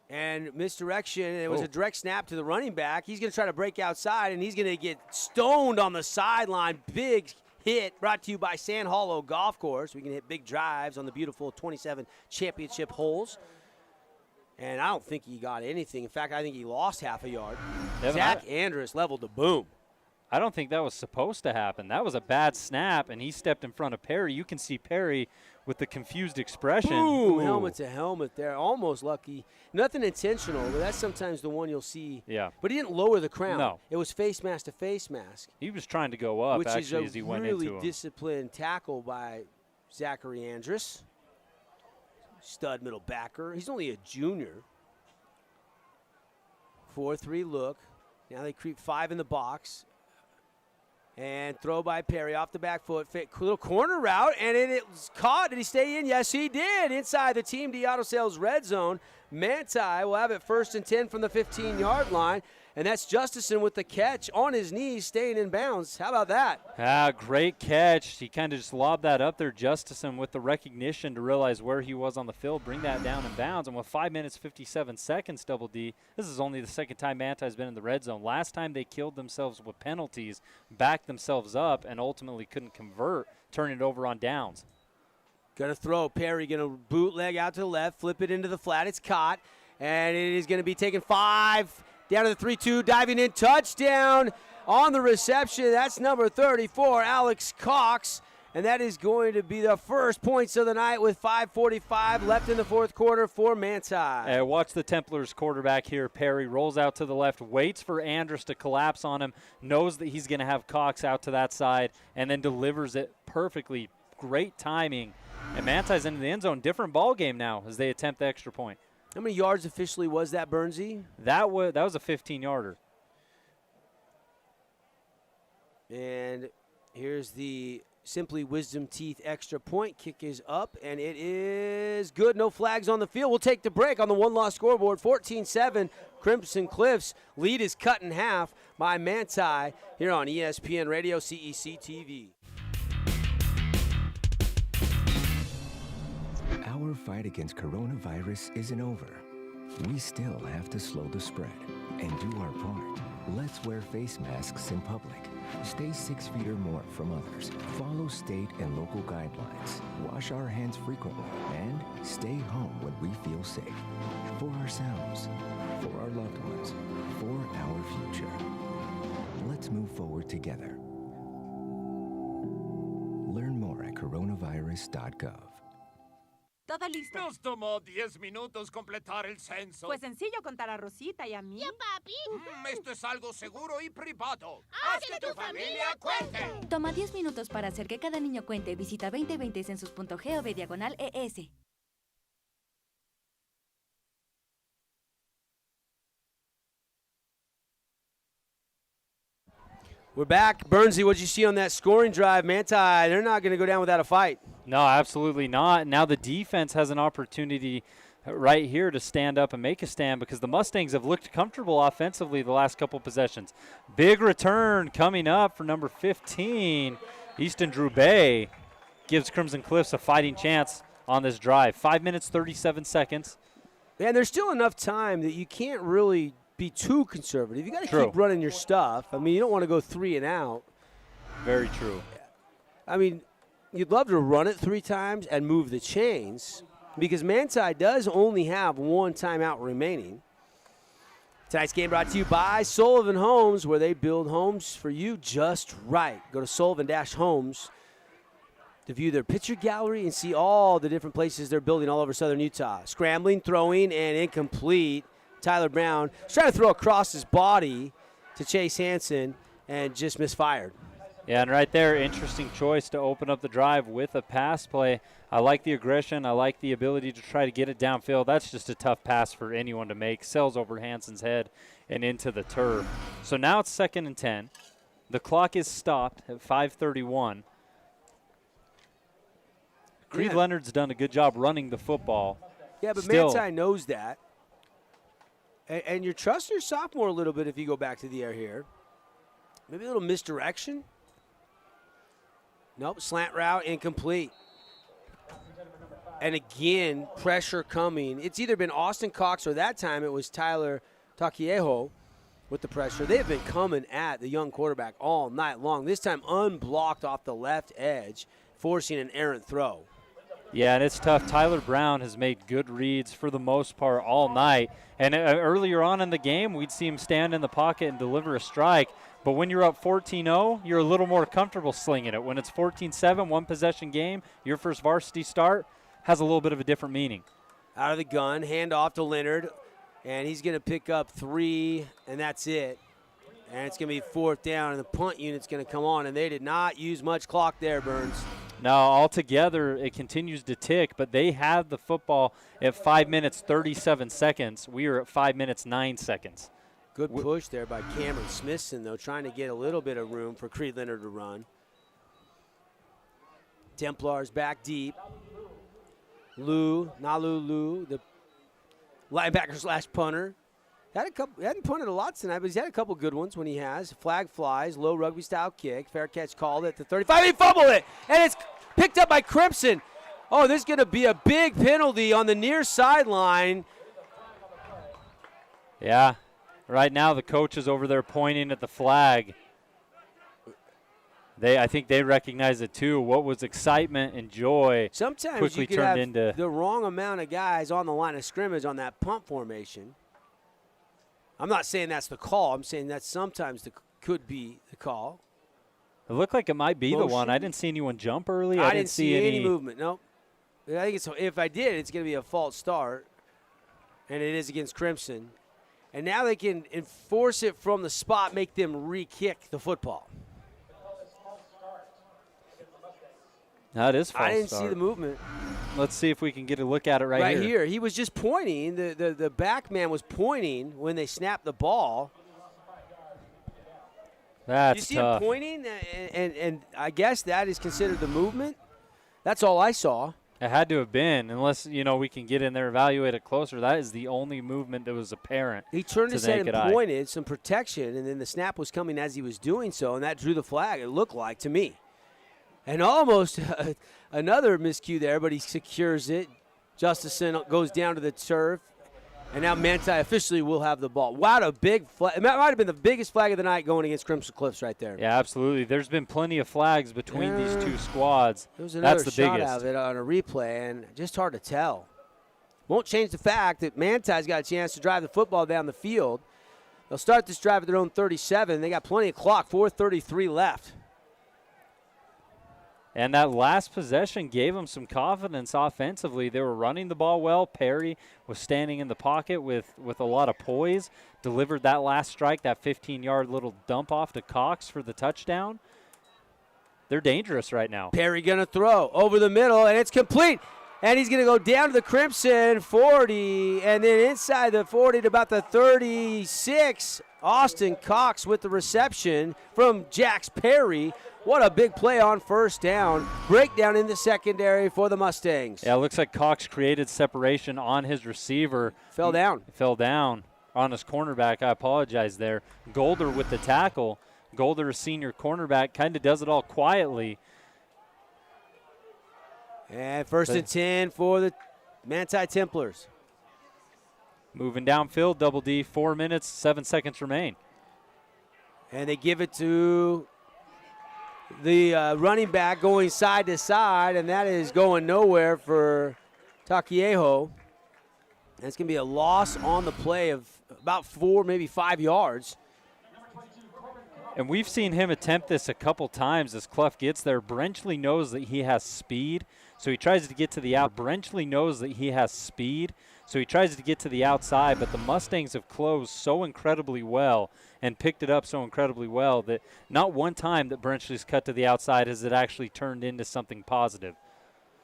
and misdirection. It was a direct snap to the running back. He's going to try to break outside, and he's going to get stoned on the sideline. Big hit brought to you by Sand Hollow Golf Course. We can hit big drives on the beautiful 27 championship holes. And I don't think he got anything. In fact, I think he lost half a yard. Zach Andrus leveled the boom. I don't think that was supposed to happen. That was a bad snap, and he stepped in front of Perry. You can see Perry with the confused expression. Boom, helmet to helmet there. Almost lucky. Nothing intentional, but that's sometimes the one you'll see. Yeah. But he didn't lower the crown. No. It was face mask to face mask. He was trying to go up, actually, as he went into him. Which is a really disciplined tackle by Zachary Andrus. Stud middle backer. He's only a junior. 4-3 look. Now they creep 5 in the box. And throw by Perry off the back foot. Little corner route, and it was caught. Did he stay in? Yes, he did. Inside the Team D Auto Sales red zone. Manti will have it 1st and 10 from the 15-yard line. And that's Justison with the catch on his knees, staying in bounds. How about that? Great catch. He kind of just lobbed that up there, Justison, with the recognition to realize where he was on the field, bring that down in bounds. And with 5 minutes, 57 seconds, Double D, this is only the 2nd time Manti's been in the red zone. Last time they killed themselves with penalties, backed themselves up, and ultimately couldn't convert, turn it over on downs. Going to throw. Perry going to bootleg out to the left, flip it into the flat. It's caught, and it is going to be taken 5. Down to the 3-2, diving in, touchdown on the reception. That's number 34, Alex Cox. And that is going to be the first points of the night with 5:45 left in the 4th quarter for Manti. Watch the Templars quarterback here. Perry rolls out to the left, waits for Andrus to collapse on him, knows that he's going to have Cox out to that side, and then delivers it perfectly. Great timing. And Manti's into the end zone. Different ball game now as they attempt the extra point. How many yards officially was that, Bernsey? That was a 15-yarder. And Here's the Simply Wisdom Teeth extra point. Kick is up, and it is good. No flags on the field. We'll take the break on the one-loss scoreboard. 14-7, Crimson Cliffs. Lead is cut in half by Manti here on ESPN Radio, CEC TV. Our fight against coronavirus isn't over. We still have to slow the spread and do our part. Let's wear face masks in public. Stay 6 feet or more from others. Follow state and local guidelines. Wash our hands frequently and stay home when we feel safe. For ourselves, for our loved ones, for our future. Let's move forward together. Learn more at coronavirus.gov. Todo listo. Nos tomó 10 minutos completar el censo. Fue sencillo contar a Rosita y a mí. ¿Y a papi? Esto es algo seguro y privado. ¡Haz que tu familia cuente! Toma 10 minutos para hacer que cada niño cuente. Visita 2020census.gov/ES. We're back. Bernsey, what'd you see on that scoring drive? Manti, they're not going to go down without a fight. No, absolutely not. Now the defense has an opportunity right here to stand up and make a stand because the Mustangs have looked comfortable offensively the last couple possessions. Big return coming up for number 15. Easton Drew-Bay gives Crimson Cliffs a fighting chance on this drive. 5 minutes, 37 seconds. And there's still enough time that you can't really be too conservative. You got to True. keep running your stuff. I mean, you don't want to go 3 and out. Very true. I mean, you'd love to run it 3 times and move the chains because Manti does only have 1 timeout remaining. Tonight's game brought to you by Sullivan Homes, where they build homes for you just right. Go to Sullivan-Homes to view their picture gallery and see all the different places they're building all over southern Utah. Scrambling, throwing, and incomplete. Tyler Brown was trying to throw across his body to Chase Hansen and just misfired. Yeah, and right there, interesting choice to open up the drive with a pass play. I like the aggression. I like the ability to try to get it downfield. That's just a tough pass for anyone to make. Sails over Hansen's head and into the turf. So now it's 2nd and 10. The clock is stopped at 5:31. Creed Leonard's done a good job running the football. Yeah, but Still, Manti knows that. And you trust your sophomore a little bit if you go back to the air here. Maybe a little misdirection. Nope, slant route, incomplete. And again, pressure coming. It's either been Austin Cox or that time it was Tyler Takieho with the pressure. They have been coming at the young quarterback all night long. This time unblocked off the left edge, forcing an errant throw. Yeah, and it's tough. Tyler Brown has made good reads for the most part all night. And earlier on in the game, we'd see him stand in the pocket and deliver a strike. But when you're up 14-0, you're a little more comfortable slinging it. When it's 14-7, 1-possession game, your first varsity start has a little bit of a different meaning. Out of the gun, hand off to Leonard, and he's going to pick up 3, and that's it. And it's going to be 4th down, and the punt unit's going to come on, and they did not use much clock there, Burns. No, altogether it continues to tick, but they have the football at 5 minutes, 37 seconds. We are at 5 minutes, 9 seconds. Good push there by Cameron Smithson, though, trying to get a little bit of room for Creed Leonard to run. Templars back deep. Nalu, the linebacker / punter. He hadn't punted a lot tonight, but he's had a couple good ones when he has. Flag flies, low rugby-style kick. Fair catch called at the 35. He fumbled it, and it's picked up by Crimson. Oh, this is going to be a big penalty on the near sideline. Yeah, right now the coach is over there pointing at the flag. I think they recognize it too. What was excitement and joy Sometimes quickly you could turned have into the wrong amount of guys on the line of scrimmage on that punt formation. I'm not saying that's the call. I'm saying that sometimes could be the call. It looked like it might be Motion. the one. I didn't see anyone jump early. I didn't see any movement. Nope. I think if I did, it's going to be a false start, and it is against Crimson. And now they can enforce it from the spot, make them re-kick the football. That is false I didn't start. see the movement. Let's see if we can get a look at it Right here. He was just pointing. The back man was pointing when they snapped the ball. That's you see tough. him pointing, and I guess that is considered the movement? That's all I saw. It had to have been, unless, we can get in there, evaluate it closer. That is the only movement that was apparent. He turned to his the head and naked eye. pointed, some protection, and then the snap was coming as he was doing so, and that drew the flag, it looked like to me. And almost another miscue there, but he secures it. Justison goes down to the turf, and now Manti officially will have the ball. Wow, a big flag. It might have been the biggest flag of the night going against Crimson Cliffs right there. Yeah, absolutely. There's been plenty of flags between these two squads. There was another That's the shot biggest. out of it on a replay, and just hard to tell. Won't change the fact that Manti's got a chance to drive the football down the field. They'll start this drive at their own 37. They got plenty of clock, 4:33 left. And that last possession gave them some confidence offensively. They were running the ball well. Perry was standing in the pocket with a lot of poise, delivered that last strike, that 15-yard little dump off to Cox for the touchdown. They're dangerous right now. Perry going to throw over the middle, and it's complete. And he's going to go down to the Crimson 40, and then inside the 40 to about the 36. Austin Cox with the reception from Jax Perry. What a big play on first down. Breakdown in the secondary for the Mustangs. Yeah, it looks like Cox created separation on his receiver. Fell down. Fell down on his cornerback. I apologize there. Golder with the tackle. Golder, a senior cornerback, kind of does it all quietly. And first and 10 for the Manti Templars. Moving downfield, Double D, 4 minutes, 7 seconds remain. And they give it to the running back going side to side, and that is going nowhere for Takieho. That's going to be a loss on the play of about 4, maybe 5 yards. And we've seen him attempt this a couple times as Clough gets there. Brenchley knows that he has speed, so he tries to get to the out. Brenchley knows that he has speed, so he tries to get to the outside, but the Mustangs have closed so incredibly well and picked it up so incredibly well that not one time that Brenchley's cut to the outside has it actually turned into something positive.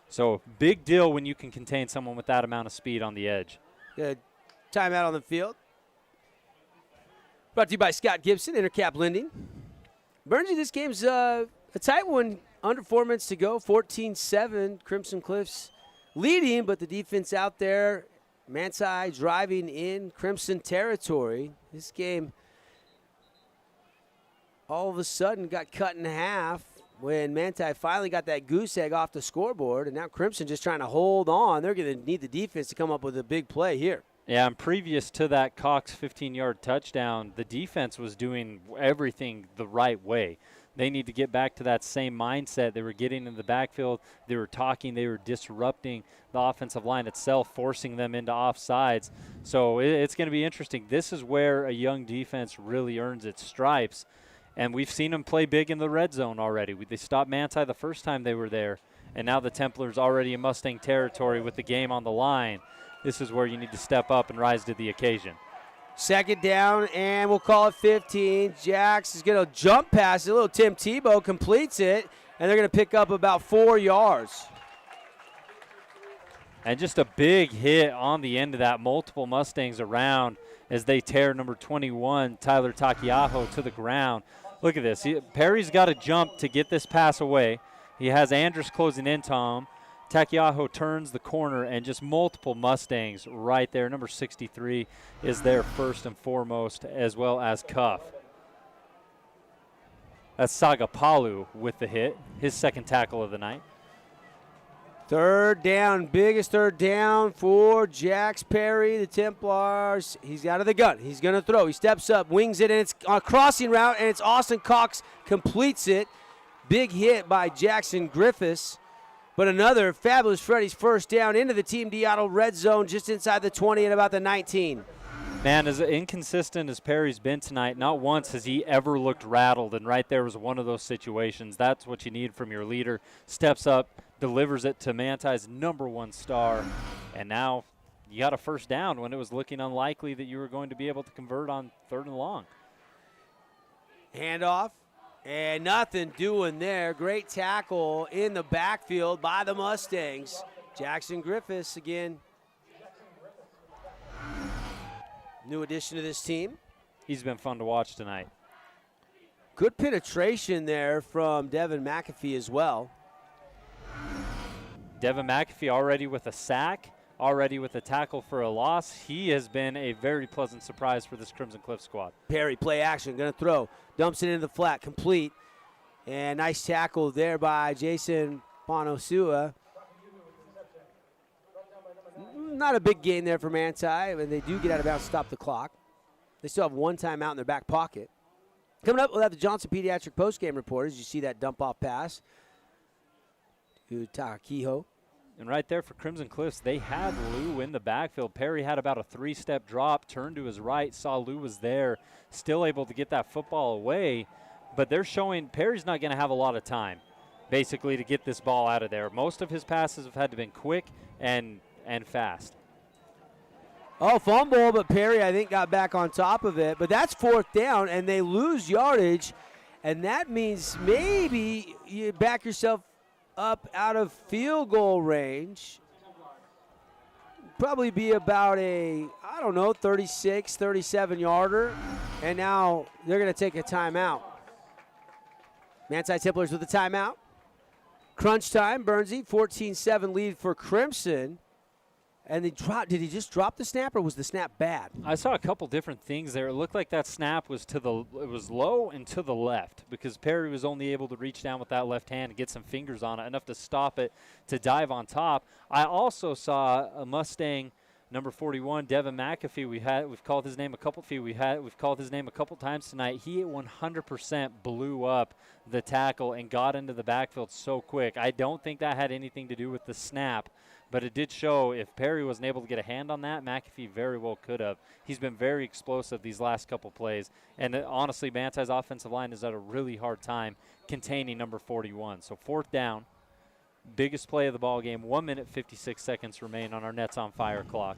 So big deal when you can contain someone with that amount of speed on the edge. Good timeout on the field. Brought to you by Scott Gibson, Intercap Lending. Bernsey, this game's a tight one. Under 4 minutes to go, 14-7. Crimson Cliffs leading, but the defense out there. Manti driving in Crimson territory. This game all of a sudden got cut in half when Manti finally got that goose egg off the scoreboard, and now Crimson just trying to hold on. They're going to need the defense to come up with a big play here. Yeah, and previous to that Cox 15-yard touchdown, the defense was doing everything the right way. They need to get back to that same mindset. They were getting in the backfield. They were talking. They were disrupting the offensive line itself, forcing them into offsides. So it's going to be interesting. This is where a young defense really earns its stripes. And we've seen them play big in the red zone already. They stopped Manti the first time they were there. And now the Templars already in Mustang territory with the game on the line. This is where you need to step up and rise to the occasion. Second down, and we'll call it 15. Jax is going to jump past it. A little Tim Tebow completes it, and they're going to pick up about 4 yards. And just a big hit on the end of that. Multiple Mustangs around as they tear number 21, Tyler Takiaho, to the ground. Look at this. Perry's got to jump to get this pass away. He has Andrus closing in to him. Takiaho turns the corner, and just multiple Mustangs right there. Number 63 is there first and foremost, as well as Cuff. That's Sagapalu with the hit, his second tackle of the night. Third down, biggest third down for Jax Perry, the Templars. He's out of the gun. He's going to throw. He steps up, wings it, and it's on a crossing route, and it's Austin Cox completes it. Big hit by Jackson Griffiths. But another fabulous Freddy's first down into the Team Diallo red zone just inside the 20 and about the 19. Man, as inconsistent as Perry's been tonight, not once has he ever looked rattled, and right there was one of those situations. That's what you need from your leader. Steps up, delivers it to Manti's number one star, and now you got a first down when it was looking unlikely that you were going to be able to convert on third and long. Handoff. And nothing doing there. Great tackle in the backfield by the Mustangs. Jackson Griffiths again. New addition to this team. He's been fun to watch tonight. Good penetration there from Devin McAfee as well. Devin McAfee already with a sack, already with a tackle for a loss. He has been a very pleasant surprise for this Crimson Cliff squad. Perry, play action, going to throw. Dumps it into the flat, complete. And nice tackle there by Jason Ponosua. Not a big gain there for Manti, and they do get out of bounds, stop the clock. They still have one timeout in their back pocket. Coming up, we'll have the Johnson Pediatric postgame report as you see that dump-off pass to Takakiho. And right there for Crimson Cliffs, they had Lou in the backfield. Perry had about a 3-step drop, turned to his right, saw Lou was there, still able to get that football away. But they're showing Perry's not going to have a lot of time, basically, to get this ball out of there. Most of his passes have had to been quick and fast. Oh, fumble, but Perry, I think, got back on top of it. But that's 4th down, and they lose yardage. And that means maybe you back yourself up out of field goal range. Probably be about a, 36, 37-yarder. And now they're going to take a timeout. Manti Templars with a timeout. Crunch time, Bernsey, 14-7 lead for Crimson. And did he just drop the snap, or was the snap bad? I saw a couple different things there. It looked like that snap was it was low and to the left, because Perry was only able to reach down with that left hand and get some fingers on it, enough to stop it to dive on top. I also saw a Mustang number 41, Devin McAfee. We've called his name a couple times tonight. He 100% blew up the tackle and got into the backfield so quick. I don't think that had anything to do with the snap, but it did show if Perry wasn't able to get a hand on that, McAfee very well could have. He's been very explosive these last couple plays. And honestly, Manti's offensive line has had a really hard time containing number 41. So 4th down, biggest play of the ball game. 1 minute, 56 seconds remain on our Nets on Fire clock.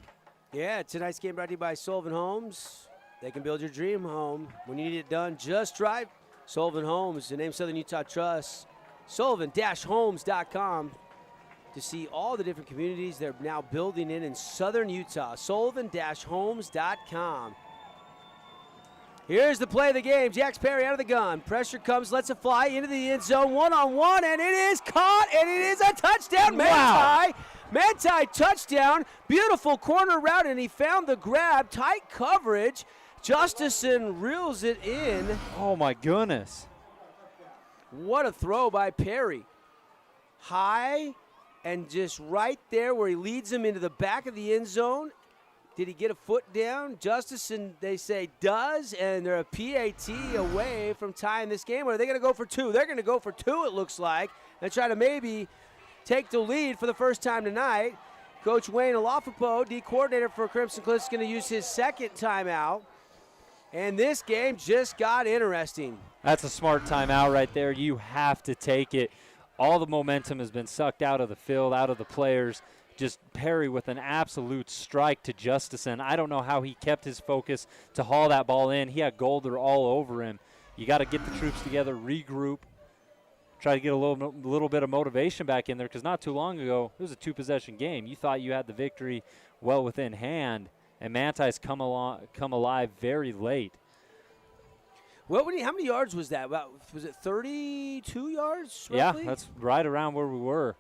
Yeah, tonight's game brought to you by Sullivan Homes. They can build your dream home. When you need it done just right, Sullivan Homes, the name Southern Utah Trust. Sullivan-Homes.com. to see all the different communities they're now building in southern Utah. Sullivan-Homes.com. Here's the play of the game. Jax Perry out of the gun. Pressure comes, lets it fly into the end zone. One-on-one, and it is caught, and it is a touchdown. Wow. Manti touchdown. Beautiful corner route, and he found the grab. Tight coverage. Justison reels it in. Oh, my goodness. What a throw by Perry. High. And just right there where he leads him into the back of the end zone. Did he get a foot down? Justison, they say, does, and they're a PAT away from tying this game. Or are they going to go for 2? They're going to go for 2, it looks like, and try to maybe take the lead for the first time tonight. Coach Wayne Alafopo, D coordinator for Crimson Cliff, is going to use his 2nd timeout. And this game just got interesting. That's a smart timeout right there. You have to take it. All the momentum has been sucked out of the field, out of the players. Just Perry with an absolute strike to Justison. I don't know how he kept his focus to haul that ball in. He had Golder all over him. You got to get the troops together, regroup, try to get a little bit of motivation back in there, because not too long ago, it was a 2-possession game. You thought you had the victory well within hand, and Manti's come alive very late. How many yards was that? Was it 32 yards, roughly? Yeah, that's right around where we were.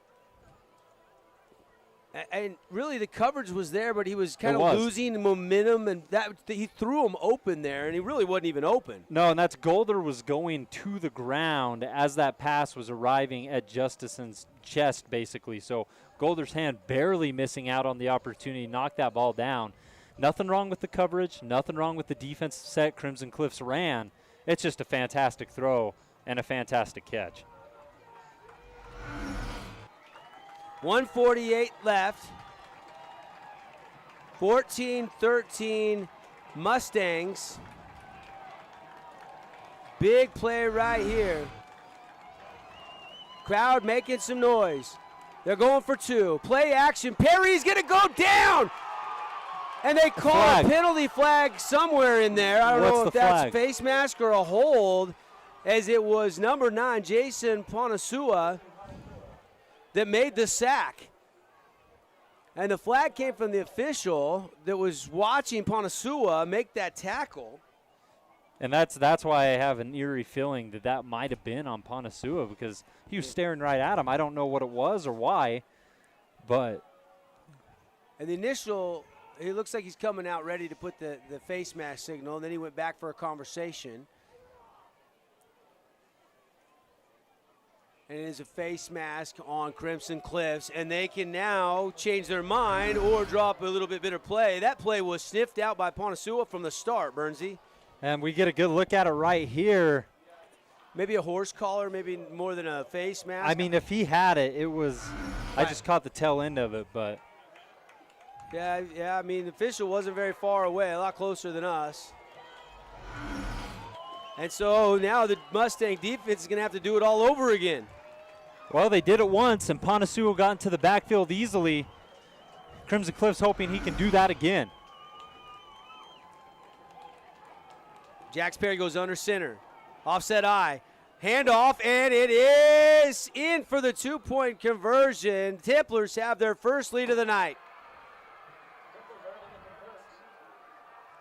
And really the coverage was there, but he was kind of losing momentum, and he threw him open there, and he really wasn't even open. No, and that's Golder was going to the ground as that pass was arriving at Justison's chest, basically. So Golder's hand barely missing out on the opportunity, knocked that ball down. Nothing wrong with the coverage, nothing wrong with the defensive set Crimson Cliffs ran. It's just a fantastic throw and a fantastic catch. 1:48 left. 14-13 Mustangs. Big play right here. Crowd making some noise. They're going for 2. Play action. Perry's going to go down. And they call a penalty flag somewhere in there. I don't know if that's face mask or a hold, as it was number 9, Jason Ponosua, that made the sack. And the flag came from the official that was watching Ponosua make that tackle. And that's why I have an eerie feeling that might have been on Ponasua, because he was staring right at him. I don't know what it was or why, but. And the initial, he looks like he's coming out ready to put the face mask signal, and then he went back for a conversation. And it is a face mask on Crimson Cliffs, and they can now change their mind or drop a little bit better play. That play was sniffed out by Ponasua from the start, Bernsey. And we get a good look at it right here. Maybe a horse collar, maybe more than a face mask. I mean, if he had it, it was – I just caught the tail end of it, but – Yeah, I mean, the official wasn't very far away, a lot closer than us. And so now the Mustang defense is going to have to do it all over again. Well, they did it once, and Ponasua got into the backfield easily. Crimson Cliffs hoping he can do that again. Jax Perry goes under center. Offset eye. Handoff, and it is in for the 2-point conversion. Templars have their first lead of the night.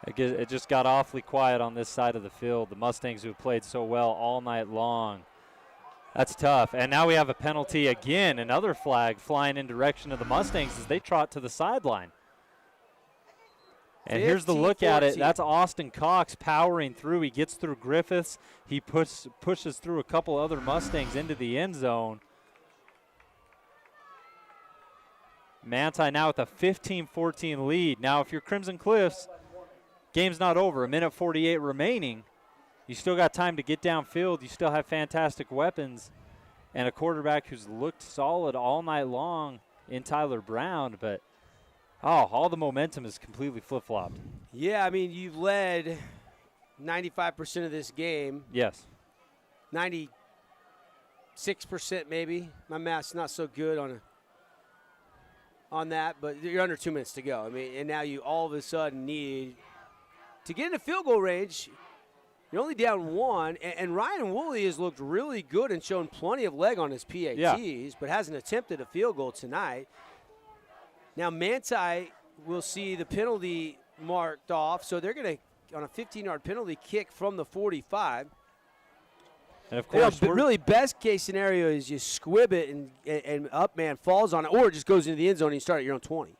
It just got awfully quiet on this side of the field. The Mustangs, who have played so well all night long. That's tough. And now we have a penalty again, another flag flying in direction of the Mustangs as they trot to the sideline. And here's the look at it. That's Austin Cox powering through. He gets through Griffiths. He pushes through a couple other Mustangs into the end zone. Manti now with a 15-14 lead. Now, if you're Crimson Cliffs, game's not over. 1:48 remaining. You still got time to get downfield. You still have fantastic weapons and a quarterback who's looked solid all night long in Tyler Brown. But, all the momentum is completely flip-flopped. Yeah, I mean, you've led 95% of this game. Yes. 96% maybe. My math's not so good on that, but you're under 2 minutes to go. I mean, and now you all of a sudden need to get into field goal range. You're only down one, and Ryan Woolley has looked really good and shown plenty of leg on his PATs, but hasn't attempted a field goal tonight. Now Manti will see the penalty marked off, so they're going to, on a 15-yard penalty kick from the 45. And of course, really best case scenario is you squib it and up man falls on it, or it just goes into the end zone and you start at your own 20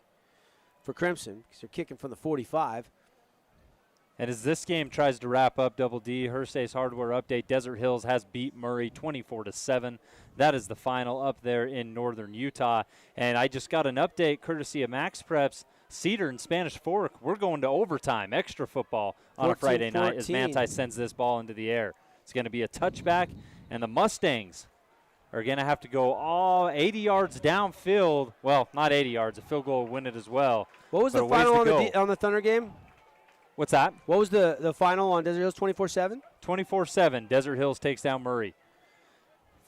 for Crimson because they're kicking from the 45. And as this game tries to wrap up, Double D, Hearst-Ace Hardware update, Desert Hills has beat Murray 24-7. That is the final up there in northern Utah. And I just got an update courtesy of Max Preps. Cedar and Spanish Fork, we're going to overtime, extra football on a Friday night as Manti sends this ball into the air. It's going to be a touchback, and the Mustangs are going to have to go all 80 yards downfield. Well, not 80 yards. A field goal will win it as well. What was the final on the Thunder game? What's that? What was the final on Desert Hills, 24-7? 24-7. Desert Hills takes down Murray.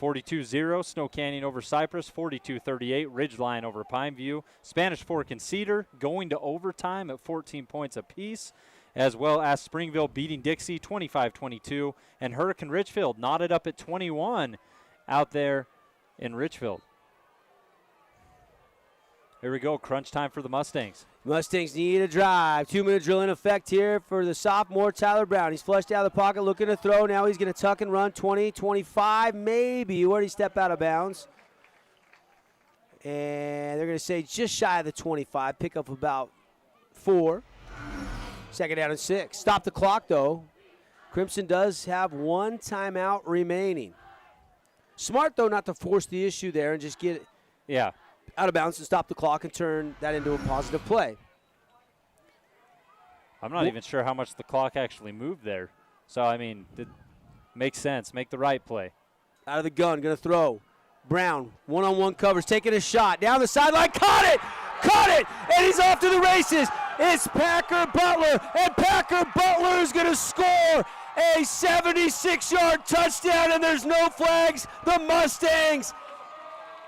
42-0, Snow Canyon over Cypress. 42-38, Ridgeline over Pineview. Spanish Fork and Cedar going to overtime at 14 points apiece, as well as Springville beating Dixie 25-22. And Hurricane Richfield knotted up at 21 out there in Richfield. Here we go, crunch time for the Mustangs. Mustangs need a drive. 2-minute drill in effect here for the sophomore Tyler Brown. He's flushed out of the pocket, looking to throw. Now he's going to tuck and run 20, 25, maybe. Where did he step out of bounds? And they're going to say just shy of the 25. Pick up about 4. Second down and 6. Stop the clock, though. Crimson does have 1 timeout remaining. Smart, though, not to force the issue there and just get it out of bounds and stop the clock and turn that into a positive play. I'm not even sure how much the clock actually moved there. So, I mean, it makes sense. Make the right play. Out of the gun, going to throw. Brown, one-on-one covers, taking a shot. Down the sideline, caught it, and he's off to the races. It's Packer Butler, and Packer Butler is going to score a 76-yard touchdown, and there's no flags. The Mustangs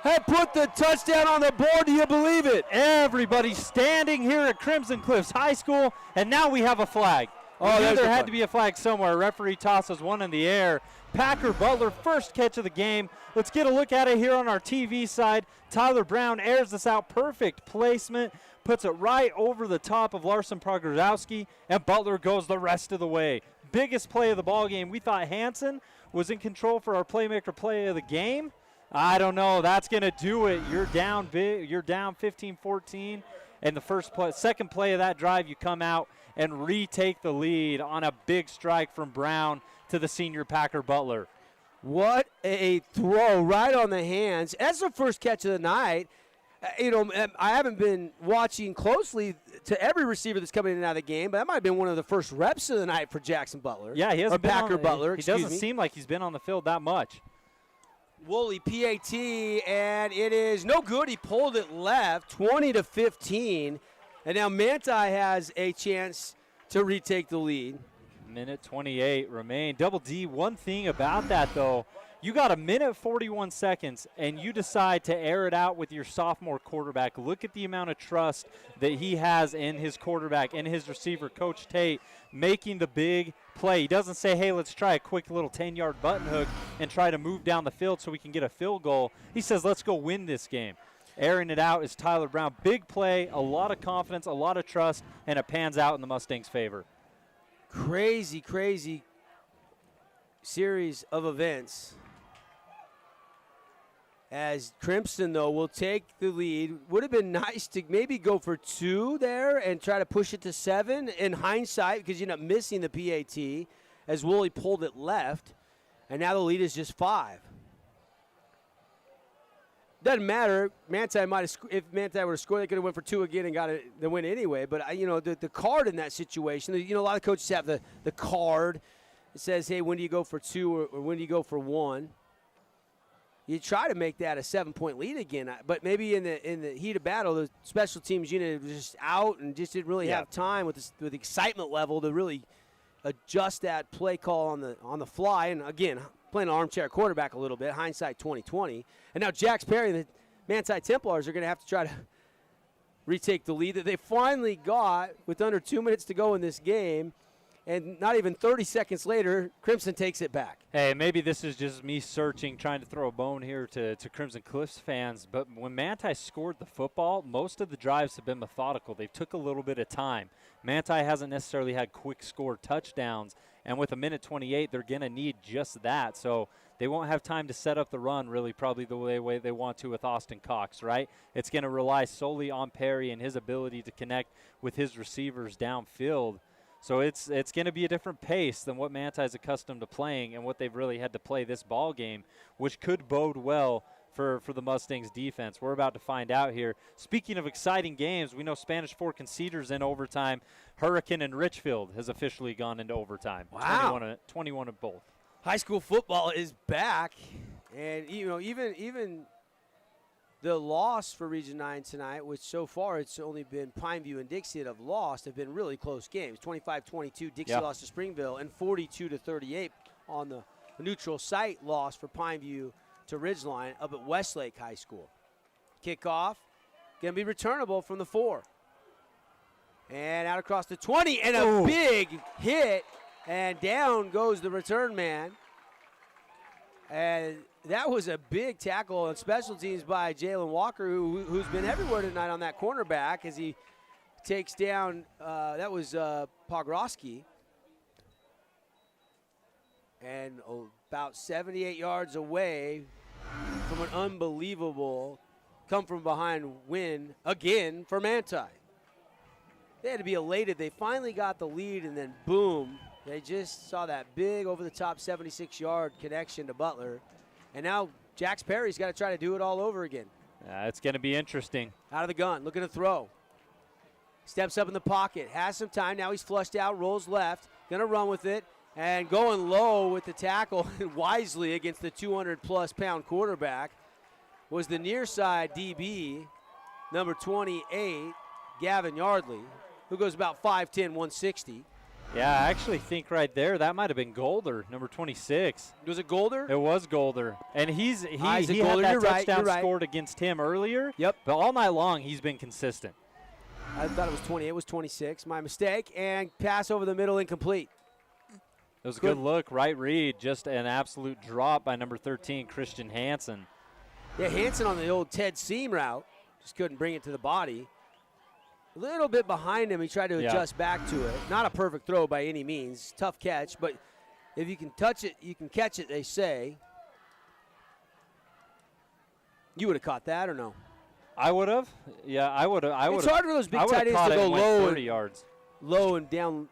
have put the touchdown on the board. Do you believe it? Everybody standing here at Crimson Cliffs High School, and now we have a flag. There had to be a flag somewhere. Referee tosses one in the air. Packer Butler, first catch of the game. Let's get a look at it here on our TV side. Tyler Brown airs this out. Perfect placement. Puts it right over the top of Larson Prograzowski, and Butler goes the rest of the way. biggest play of the ball game. We thought Hansen was in control for our playmaker play of the game. I don't know. That's going to do it. You're down big. You're down 15-14. And the second play of that drive, you come out and retake the lead on a big strike from Brown to the senior Packer Butler. What a throw right on the hands. That's the first catch of the night. I haven't been watching closely to every receiver that's coming in and out of the game, but that might have been one of the first reps of the night for Jackson Butler. Yeah, he hasn't been Packer Butler. He doesn't seem like he's been on the field that much. Woolley PAT, and it is no good. He pulled it left, 20-15, and now Manti has a chance to retake the lead. Minute 28 remain. Double D, one thing about that, though, you got a minute 41 seconds, and you decide to air it out with your sophomore quarterback. Look at the amount of trust that he has in his quarterback and his receiver, Coach Tate, making the big play. He doesn't say, hey, let's try a quick little 10-yard button hook and try to move down the field so we can get a field goal. He says, let's go win this game. Airing it out is Tyler Brown. Big play, a lot of confidence, a lot of trust, and it pans out in the Mustangs' favor. Crazy, crazy series of events. As Crimson, though, will take the lead. Would have been nice to maybe go for 2 there and try to push it to 7 in hindsight because you end up missing the PAT as Woolley pulled it left. And now the lead is just 5. Doesn't matter. Manti might have, if Manti would have scored, they could have went for 2 again and got the win anyway. But the card in that situation, a lot of coaches have the card. It says, hey, when do you go for 2 or when do you go for 1? You try to make that a 7-point lead again, but maybe in the heat of battle, the special teams unit was just out and just didn't really have time with the excitement level to really adjust that play call on the fly. And again, playing an armchair quarterback a little bit, hindsight 2020. And now Jax Perry and the Manti Templars are going to have to try to retake the lead that they finally got with under 2 minutes to go in this game. And not even 30 seconds later, Crimson takes it back. Hey, maybe this is just me searching, trying to throw a bone here to Crimson Cliffs fans. But when Manti scored the football, most of the drives have been methodical. They took a little bit of time. Manti hasn't necessarily had quick score touchdowns. And with a minute 28, they're going to need just that. So they won't have time to set up the run really probably the way they want to with Austin Cox, right? It's going to rely solely on Perry and his ability to connect with his receivers downfield. So it's going to be a different pace than what Manti is accustomed to playing and what they've really had to play this ball game, which could bode well for the Mustangs defense. We're about to find out here. Speaking of exciting games, we know Spanish Fork and Cedars in overtime. Hurricane and Richfield has officially gone into overtime. Wow. 21 of both. High school football is back. And, even the loss for Region 9 tonight, which so far it's only been Pineview and Dixie that have lost, have been really close games. 25-22, Dixie lost to Springville, and 42-38 on the neutral site loss for Pineview to Ridgeline up at Westlake High School. Kickoff, going to be returnable from the 4. And out across the 20, and a big hit, and down goes the return man. And that was a big tackle on special teams by Jalen Walker, who's been everywhere tonight on that cornerback as he takes down, that was Pogrosky. And about 78 yards away from an unbelievable come-from-behind win again for Manti. They had to be elated. They finally got the lead, and then boom, they just saw that big over-the-top 76-yard connection to Butler. And now Jax Perry's got to try to do it all over again. It's going to be interesting. Out of the gun, looking to throw. Steps up in the pocket, has some time. Now he's flushed out, rolls left, going to run with it, and going low with the tackle wisely against the 200-plus pound quarterback was the near side DB, number 28, Gavin Yardley, who goes about 5'10", 160. Yeah, I actually think right there that might have been Golder, number 26. Was it Golder? It was Golder. And he had Golder. that You're touchdown right. scored against him earlier. Yep. But all night long, he's been consistent. I thought it was 28. It was 26. My mistake. And pass over the middle, incomplete. It was a good look, right read. Just an absolute drop by number 13, Christian Hansen. Yeah, Hansen on the old Ted Seam route. Just couldn't bring it to the body. a little bit behind him. He tried to adjust back to it. Not a perfect throw by any means. Tough catch, but if you can touch it, you can catch it, they say. You would have caught that or no? I would have. Yeah, I would have. It's hard for those big tight ends to go low 30 yards. Low and down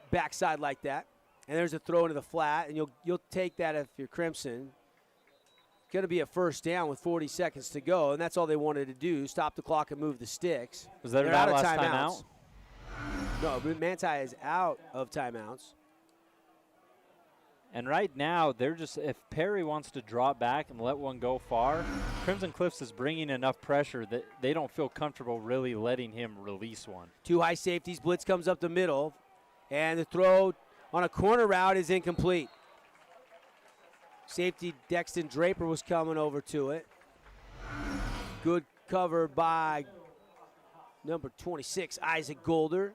backside like that. And there's a throw into the flat, and you'll take that if you're Crimson. Going to be a first down with 40 seconds to go, and that's all they wanted to do, stop the clock and move the sticks. Was that out of last timeouts. timeout? No, but Manti is out of timeouts. And right now, they're just, if Perry wants to drop back and let one go far, Crimson Cliffs is bringing enough pressure that they don't feel comfortable really letting him release one. 2 high safeties, blitz comes up the middle, and the throw on a corner route is incomplete. Safety Dexton Draper was coming over to it. Good cover by number 26, Isaac Golder.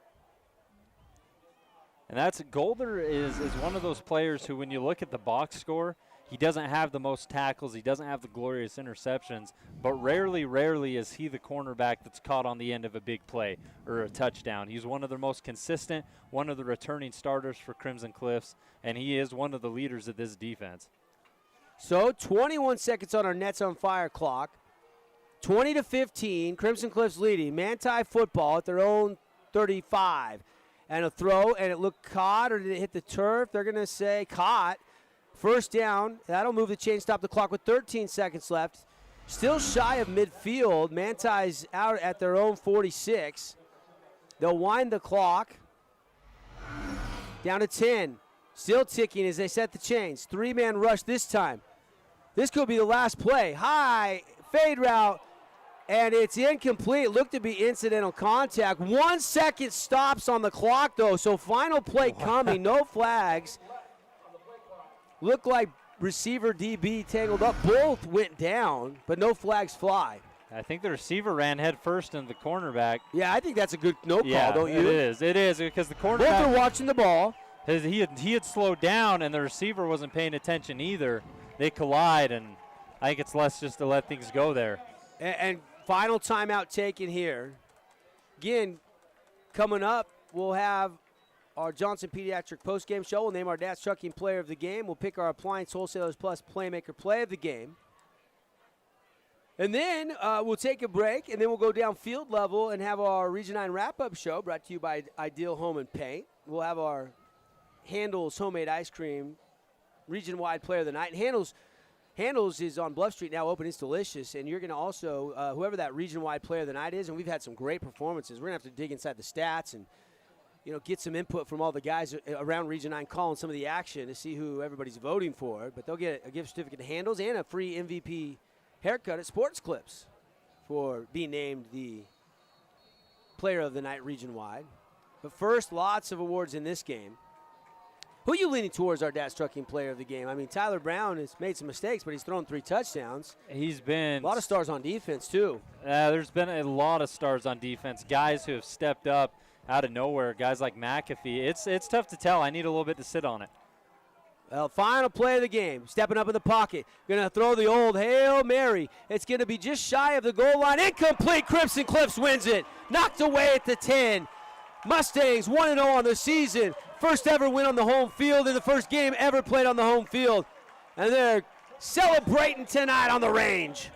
And Golder is one of those players who, when you look at the box score, he doesn't have the most tackles, he doesn't have the glorious interceptions, but rarely is he the cornerback that's caught on the end of a big play or a touchdown. He's one of the most consistent, one of the returning starters for Crimson Cliffs, and he is one of the leaders of this defense. So 21 seconds on our Nets on Fire clock. 20-15, Crimson Cliffs leading. Manti football at their own 35. And a throw, and it looked caught, or did it hit the turf? They're going to say caught. First down. That'll move the chain, stop the clock with 13 seconds left. Still shy of midfield. Manti's out at their own 46. They'll wind the clock. Down to 10. Still ticking as they set the chains. 3-man rush this time. This could be the last play. High fade route, and it's incomplete. Looked to be incidental contact. 1 second stops on the clock, though, so final play coming. No flags. Looked like receiver DB tangled up. Both went down, but no flags fly. I think the receiver ran head first into the cornerback. Yeah, I think that's a good no call, don't you? It is because the cornerback. Both are watching the ball. He had slowed down, and the receiver wasn't paying attention either. They collide, and I think it's less just to let things go there. And final timeout taken here. Again, coming up, we'll have our Johnson Pediatric postgame show. We'll name our Dad's Trucking Player of the Game. We'll pick our Appliance Wholesalers Plus Playmaker Play of the Game. And then we'll take a break, and then we'll go down field level and have our Region 9 wrap-up show brought to you by Ideal Home and Paint. We'll have our Handles Homemade Ice Cream region-wide Player of the Night. Handles is on Bluff Street now open. It's delicious. And you're going to also, whoever that region-wide Player of the Night is, and we've had some great performances. We're going to have to dig inside the stats and, get some input from all the guys around Region 9 calling some of the action to see who everybody's voting for. But they'll get a gift certificate to Handles and a free MVP haircut at Sports Clips for being named the Player of the Night region-wide. But first, lots of awards in this game. Who are you leaning towards our Dad's Trucking Player of the Game? I mean, Tyler Brown has made some mistakes, but he's thrown 3 touchdowns. He's been a lot of stars on defense, too. There's been a lot of stars on defense, guys who have stepped up out of nowhere, guys like McAfee. It's tough to tell. I need a little bit to sit on it. Well, final play of the game. Stepping up in the pocket. Going to throw the old Hail Mary. It's going to be just shy of the goal line. Incomplete. Crimson Cliffs wins it. Knocked away at the 10. Mustangs 1-0 on the season. First ever win on the home field in the first game ever played on the home field. And they're celebrating tonight on the range.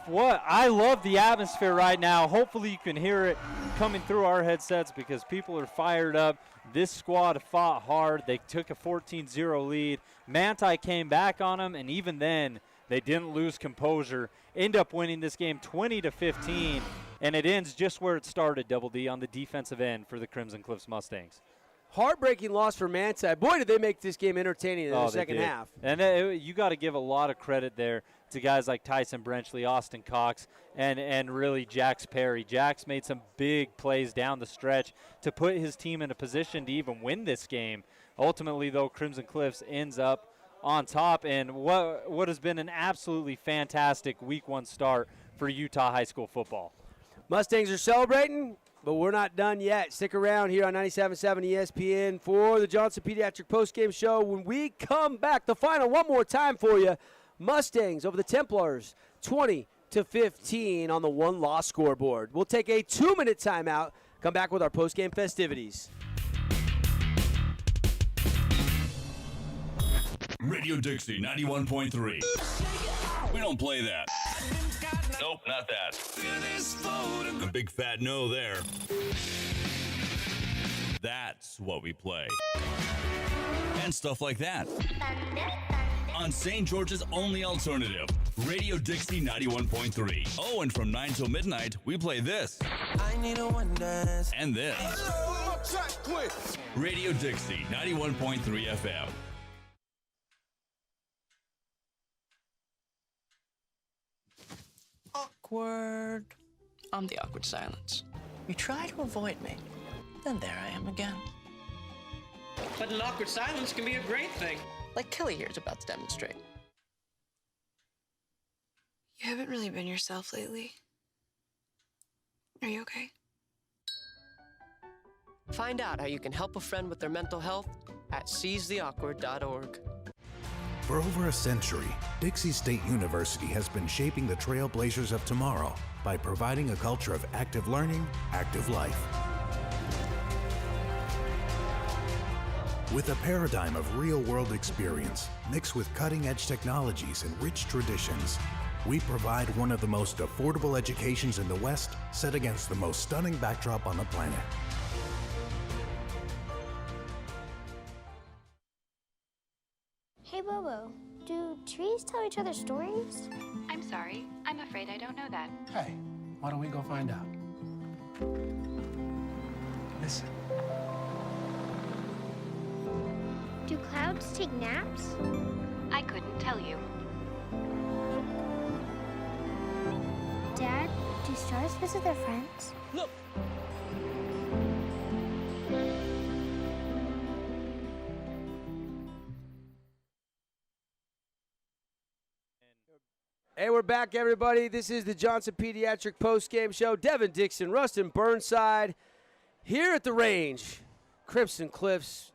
I love the atmosphere right now. Hopefully you can hear it coming through our headsets because people are fired up. This squad fought hard. They took a 14-0 lead. Manti came back on them, and even then they didn't lose composure. End up winning this game 20-15, and it ends just where it started, Double D, on the defensive end for the Crimson Cliffs Mustangs. Heartbreaking loss for Manti. Boy, did they make this game entertaining in the second half. And you got to give a lot of credit there to guys like Tyson Brenchley, Austin Cox, and really Jax Perry. Jax made some big plays down the stretch to put his team in a position to even win this game. Ultimately, though, Crimson Cliffs ends up on top, and what has been an absolutely fantastic Week 1 start for Utah high school football. Mustangs are celebrating, but we're not done yet. Stick around here on 97.7 ESPN for the Johnson Pediatric Postgame Show. When we come back, the final one more time for you. Mustangs over the Templars, 20-15. 8-15 on the one-loss scoreboard. We'll take a 2-minute timeout. Come back with our post-game festivities. Radio Dixie 91.3. We don't play that. Nope, not that. A big fat no there. That's what we play. And stuff like that. On St. George's only alternative, Radio Dixie 91.3. Oh, and from 9 till midnight, we play this. I need a one dance. And this. Radio Dixie 91.3 FM. Awkward. I'm the awkward silence. You try to avoid me, then there I am again. But an awkward silence can be a great thing. Like Kelly here is about to demonstrate. You haven't really been yourself lately. Are you okay? Find out how you can help a friend with their mental health at seizetheawkward.org. For over a century, Dixie State University has been shaping the trailblazers of tomorrow by providing a culture of active learning, active life. With a paradigm of real-world experience mixed with cutting-edge technologies and rich traditions, we provide one of the most affordable educations in the West, set against the most stunning backdrop on the planet. Hey, Bobo, do trees tell each other stories? I'm sorry. I'm afraid I don't know that. Hey, why don't we go find out? Listen. Do clouds take naps? I couldn't tell you. Dad, do stars visit their friends? Look! Hey, we're back, everybody. This is the Johnson Pediatric Post-Game Show. Devin Dixon, Rustin Burnside, here at the range. Crimson Cliffs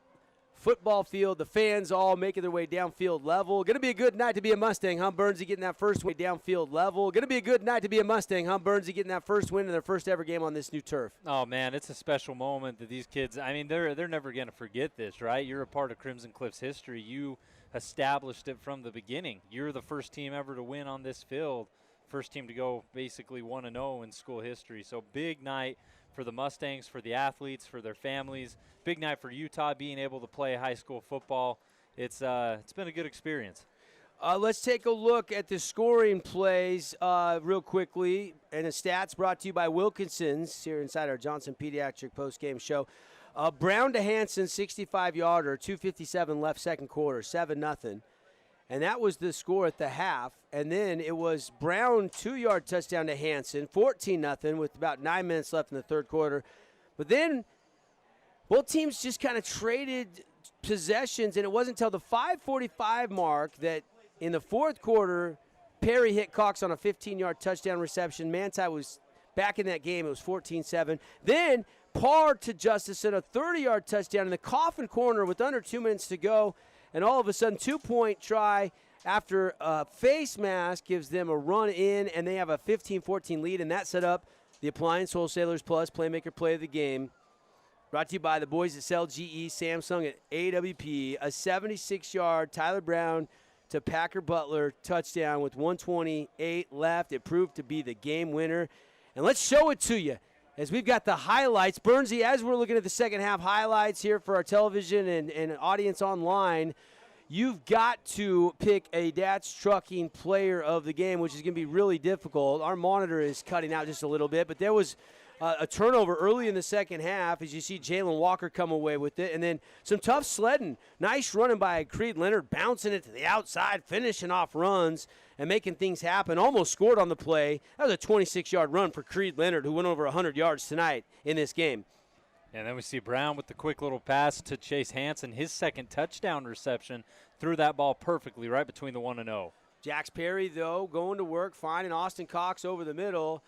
football field. The fans all making their way downfield level. Going to be a good night to be a Mustang, huh, Burnsy, getting that first win downfield level. Going to be a good night to be a Mustang, huh, Burnsy, getting that first win in their first ever game on this new turf. Oh, man, it's a special moment that these kids, I mean, they're never going to forget this, right? You're a part of Crimson Cliffs history. You established it from the beginning. You're the first team ever to win on this field, first team to go basically 1-0 in school history. So big night for the Mustangs, for the athletes, for their families. Big night for Utah being able to play high school football. It's been a good experience. Let's take a look at the scoring plays real quickly. And the stats brought to you by Wilkinson's here inside our Johnson Pediatric Post-Game Show. Brown to Hanson, 65-yarder, 2:57 left second quarter, 7-0. And that was the score at the half. And then it was Brown, 2-yard touchdown to Hanson, 14-0 with about 9 minutes left in the third quarter. But then both teams just kind of traded possessions, and it wasn't until the 5:45 mark that in the fourth quarter, Perry hit Cox on a 15-yard touchdown reception. Manti was back in that game. It was 14-7. Then Parr to Justison, a 30-yard touchdown in the coffin corner with under 2 minutes to go. And all of a sudden, 2-point try after a face mask gives them a run in, and they have a 15-14 lead, and that set up the Appliance Wholesalers Plus Playmaker Play of the Game. Brought to you by the boys at Sell GE, Samsung, at AWP. A 76-yard Tyler Brown to Packer Butler touchdown with 1:28 left. It proved to be the game winner. And let's show it to you as we've got the highlights. Burnsy, as we're looking at the second half highlights here for our television and audience online, you've got to pick a Dad's Trucking player of the game, which is going to be really difficult. Our monitor is cutting out just a little bit, but there was a turnover early in the second half as you see Jalen Walker come away with it. And then some tough sledding. Nice running by Creed Leonard, bouncing it to the outside, finishing off runs and making things happen. Almost scored on the play. That was a 26-yard run for Creed Leonard, who went over 100 yards tonight in this game. And then we see Brown with the quick little pass to Chase Hansen. His second touchdown reception, threw that ball perfectly right between the 1 and 0. Jax Perry, though, going to work, finding Austin Cox over the middle.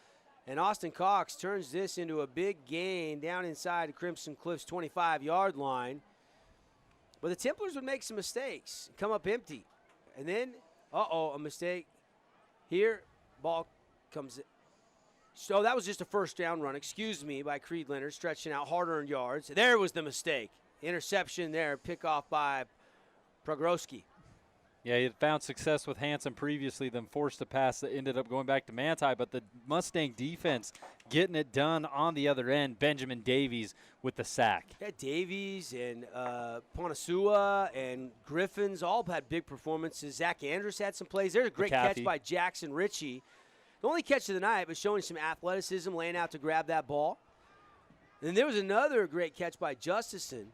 And Austin Cox turns this into a big gain down inside Crimson Cliff's 25-yard line. But the Templars would make some mistakes, come up empty. And then, a mistake here. Ball comes in. So that was just a first down run, by Creed Leonard, stretching out hard-earned yards. There was the mistake. Interception there, pickoff by Progrowski. Yeah, he had found success with Hansen previously, then forced a pass that ended up going back to Manti. But the Mustang defense getting it done on the other end. Benjamin Davies with the sack. Yeah, Davies and Ponasua and Griffins all had big performances. Zach Andrews had some plays. There's a great catch by Jackson Ritchie. The only catch of the night, but showing some athleticism, laying out to grab that ball. And there was another great catch by Justison.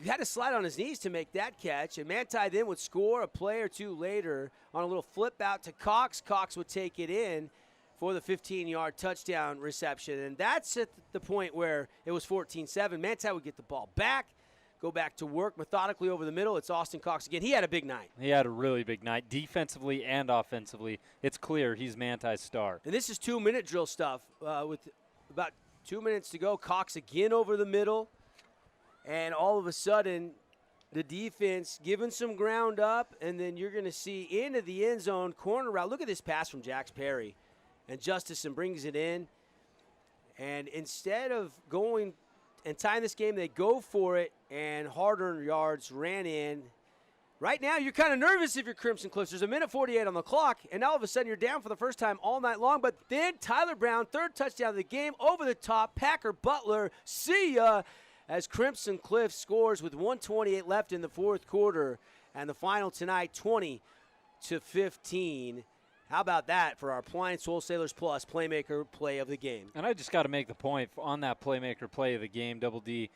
He had to slide on his knees to make that catch, and Manti then would score a play or two later on a little flip out to Cox. Cox would take it in for the 15-yard touchdown reception, and that's at the point where it was 14-7. Manti would get the ball back, go back to work methodically over the middle. It's Austin Cox again. He had a big night. He had a really big night, defensively and offensively. It's clear he's Manti's star. And this is 2-minute drill stuff. With about 2 minutes to go, Cox again over the middle. And all of a sudden, the defense giving some ground up, and then you're going to see into the end zone, corner route. Look at this pass from Jax Perry. And Justison brings it in. And instead of going and tying this game, they go for it, and hard-earned yards ran in. Right now, you're kind of nervous if you're Crimson Cliffs. There's 1:48 on the clock, and now all of a sudden you're down for the first time all night long. But then Tyler Brown, third touchdown of the game, over the top. Packer Butler, see ya. As Crimson Cliffs scores with 1:28 left in the fourth quarter. And the final tonight, 20-15. How about that for our Appliance Wholesalers Plus Playmaker Play of the Game? And I just got to make the point on that Playmaker Play of the Game, Double D.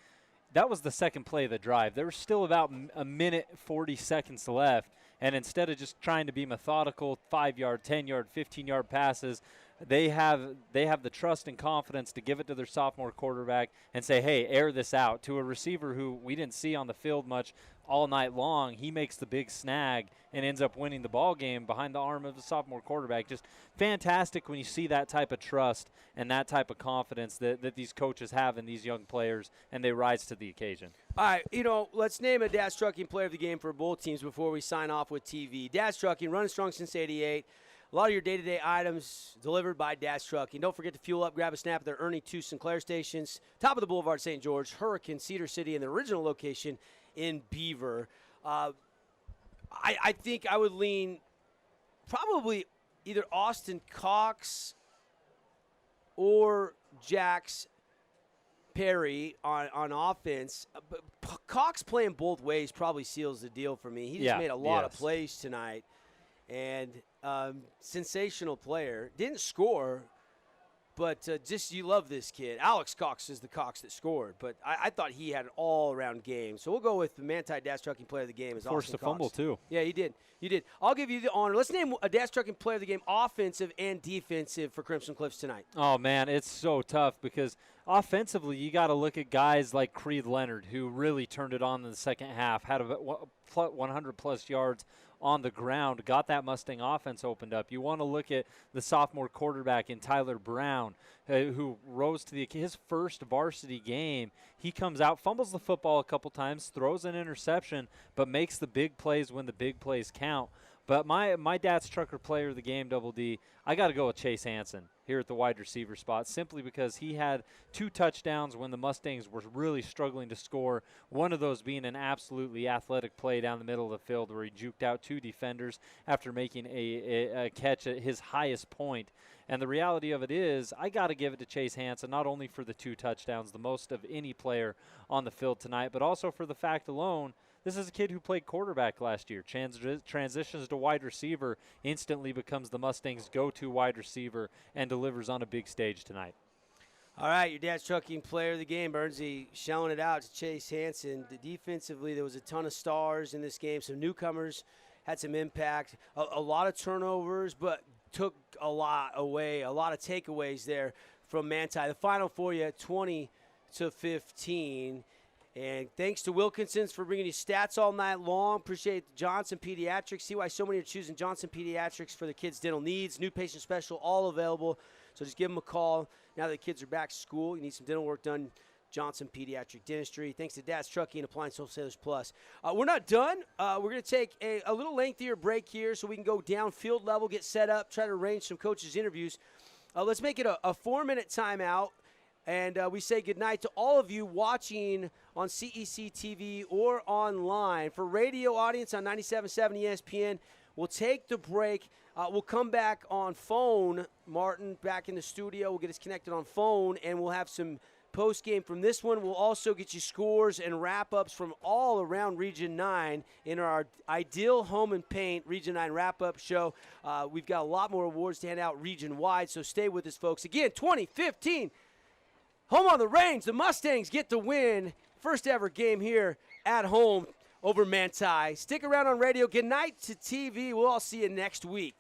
That was the second play of the drive. There was still about 1:40 left. And instead of just trying to be methodical, 5-yard, 10-yard, 15-yard passes, they have the trust and confidence to give it to their sophomore quarterback and say, hey, air this out. To a receiver who we didn't see on the field much all night long, he makes the big snag and ends up winning the ball game behind the arm of the sophomore quarterback. Just fantastic when you see that type of trust and that type of confidence that these coaches have in these young players, and they rise to the occasion. All right, let's name a Dad's Trucking Player of the Game for both teams before we sign off with TV. Dad's Trucking, running strong since '88. A lot of your day-to-day items delivered by Dad's Trucking. Don't forget to fuel up, grab a snap at their Ernie 2 Sinclair stations, top of the Boulevard, St. George, Hurricane, Cedar City, and the original location in Beaver. I think I would lean probably either Austin Cox or Jax Perry on offense. But Cox playing both ways probably seals the deal for me. He just made a lot of plays tonight. And sensational player. Didn't score, but just you love this kid. Alex Cox is the Cox that scored, but I thought he had an all-around game. So we'll go with the Manti Dad's Trucking Player of the Game. Forced a fumble, too. Yeah, he did. I'll give you the honor. Let's name a Dad's Trucking Player of the Game, offensive and defensive, for Crimson Cliffs tonight. Oh, man, it's so tough because offensively you got to look at guys like Creed Leonard, who really turned it on in the second half, had 100-plus yards on the ground, got that Mustang offense opened up. You want to look at the sophomore quarterback in Tyler Brown, who rose to his first varsity game. He comes out, fumbles the football a couple times, throws an interception, but makes the big plays when the big plays count. But my Dad's Trucker Player of the Game, Double D, I got to go with Chase Hansen here at the wide receiver spot, simply because he had 2 touchdowns when the Mustangs were really struggling to score, one of those being an absolutely athletic play down the middle of the field where he juked out 2 defenders after making a catch at his highest point. And the reality of it is I got to give it to Chase Hansen, not only for the 2 touchdowns, the most of any player on the field tonight, but also for the fact alone this is a kid who played quarterback last year, transitions to wide receiver, instantly becomes the Mustangs' go-to wide receiver, and delivers on a big stage tonight. All right, your Dad's Trucking Player of the Game, Bernsey, shelling it out to Chase Hansen. Defensively, there was a ton of stars in this game. Some newcomers had some impact. A lot of turnovers, but took a lot away, a lot of takeaways there from Manti. The final for you, 20-15. And thanks to Wilkinson's for bringing you stats all night long. Appreciate Johnson Pediatrics. See why so many are choosing Johnson Pediatrics for their kids' dental needs. New patient special, all available. So just give them a call. Now that the kids are back to school, you need some dental work done, Johnson Pediatric Dentistry. Thanks to Dad's Trucking and Appliance Wholesalers Plus. We're not done. We're going to take a little lengthier break here so we can go down field level, get set up, try to arrange some coaches' interviews. let's make it a 4-minute timeout. And we say goodnight to all of you watching on CEC TV or online. For radio audience on 97.7 ESPN, we'll take the break. We'll come back on phone. Martin back in the studio. We'll get us connected on phone, and we'll have some post-game from this one. We'll also get you scores and wrap-ups from all around Region 9 in our Ideal Home and Paint Region 9 wrap-up show. We've got a lot more awards to hand out region-wide, so stay with us, folks. Again, 2015 home on the range. The Mustangs get the win. First ever game here at home over Manti. Stick around on radio. Good night to TV. We'll all see you next week.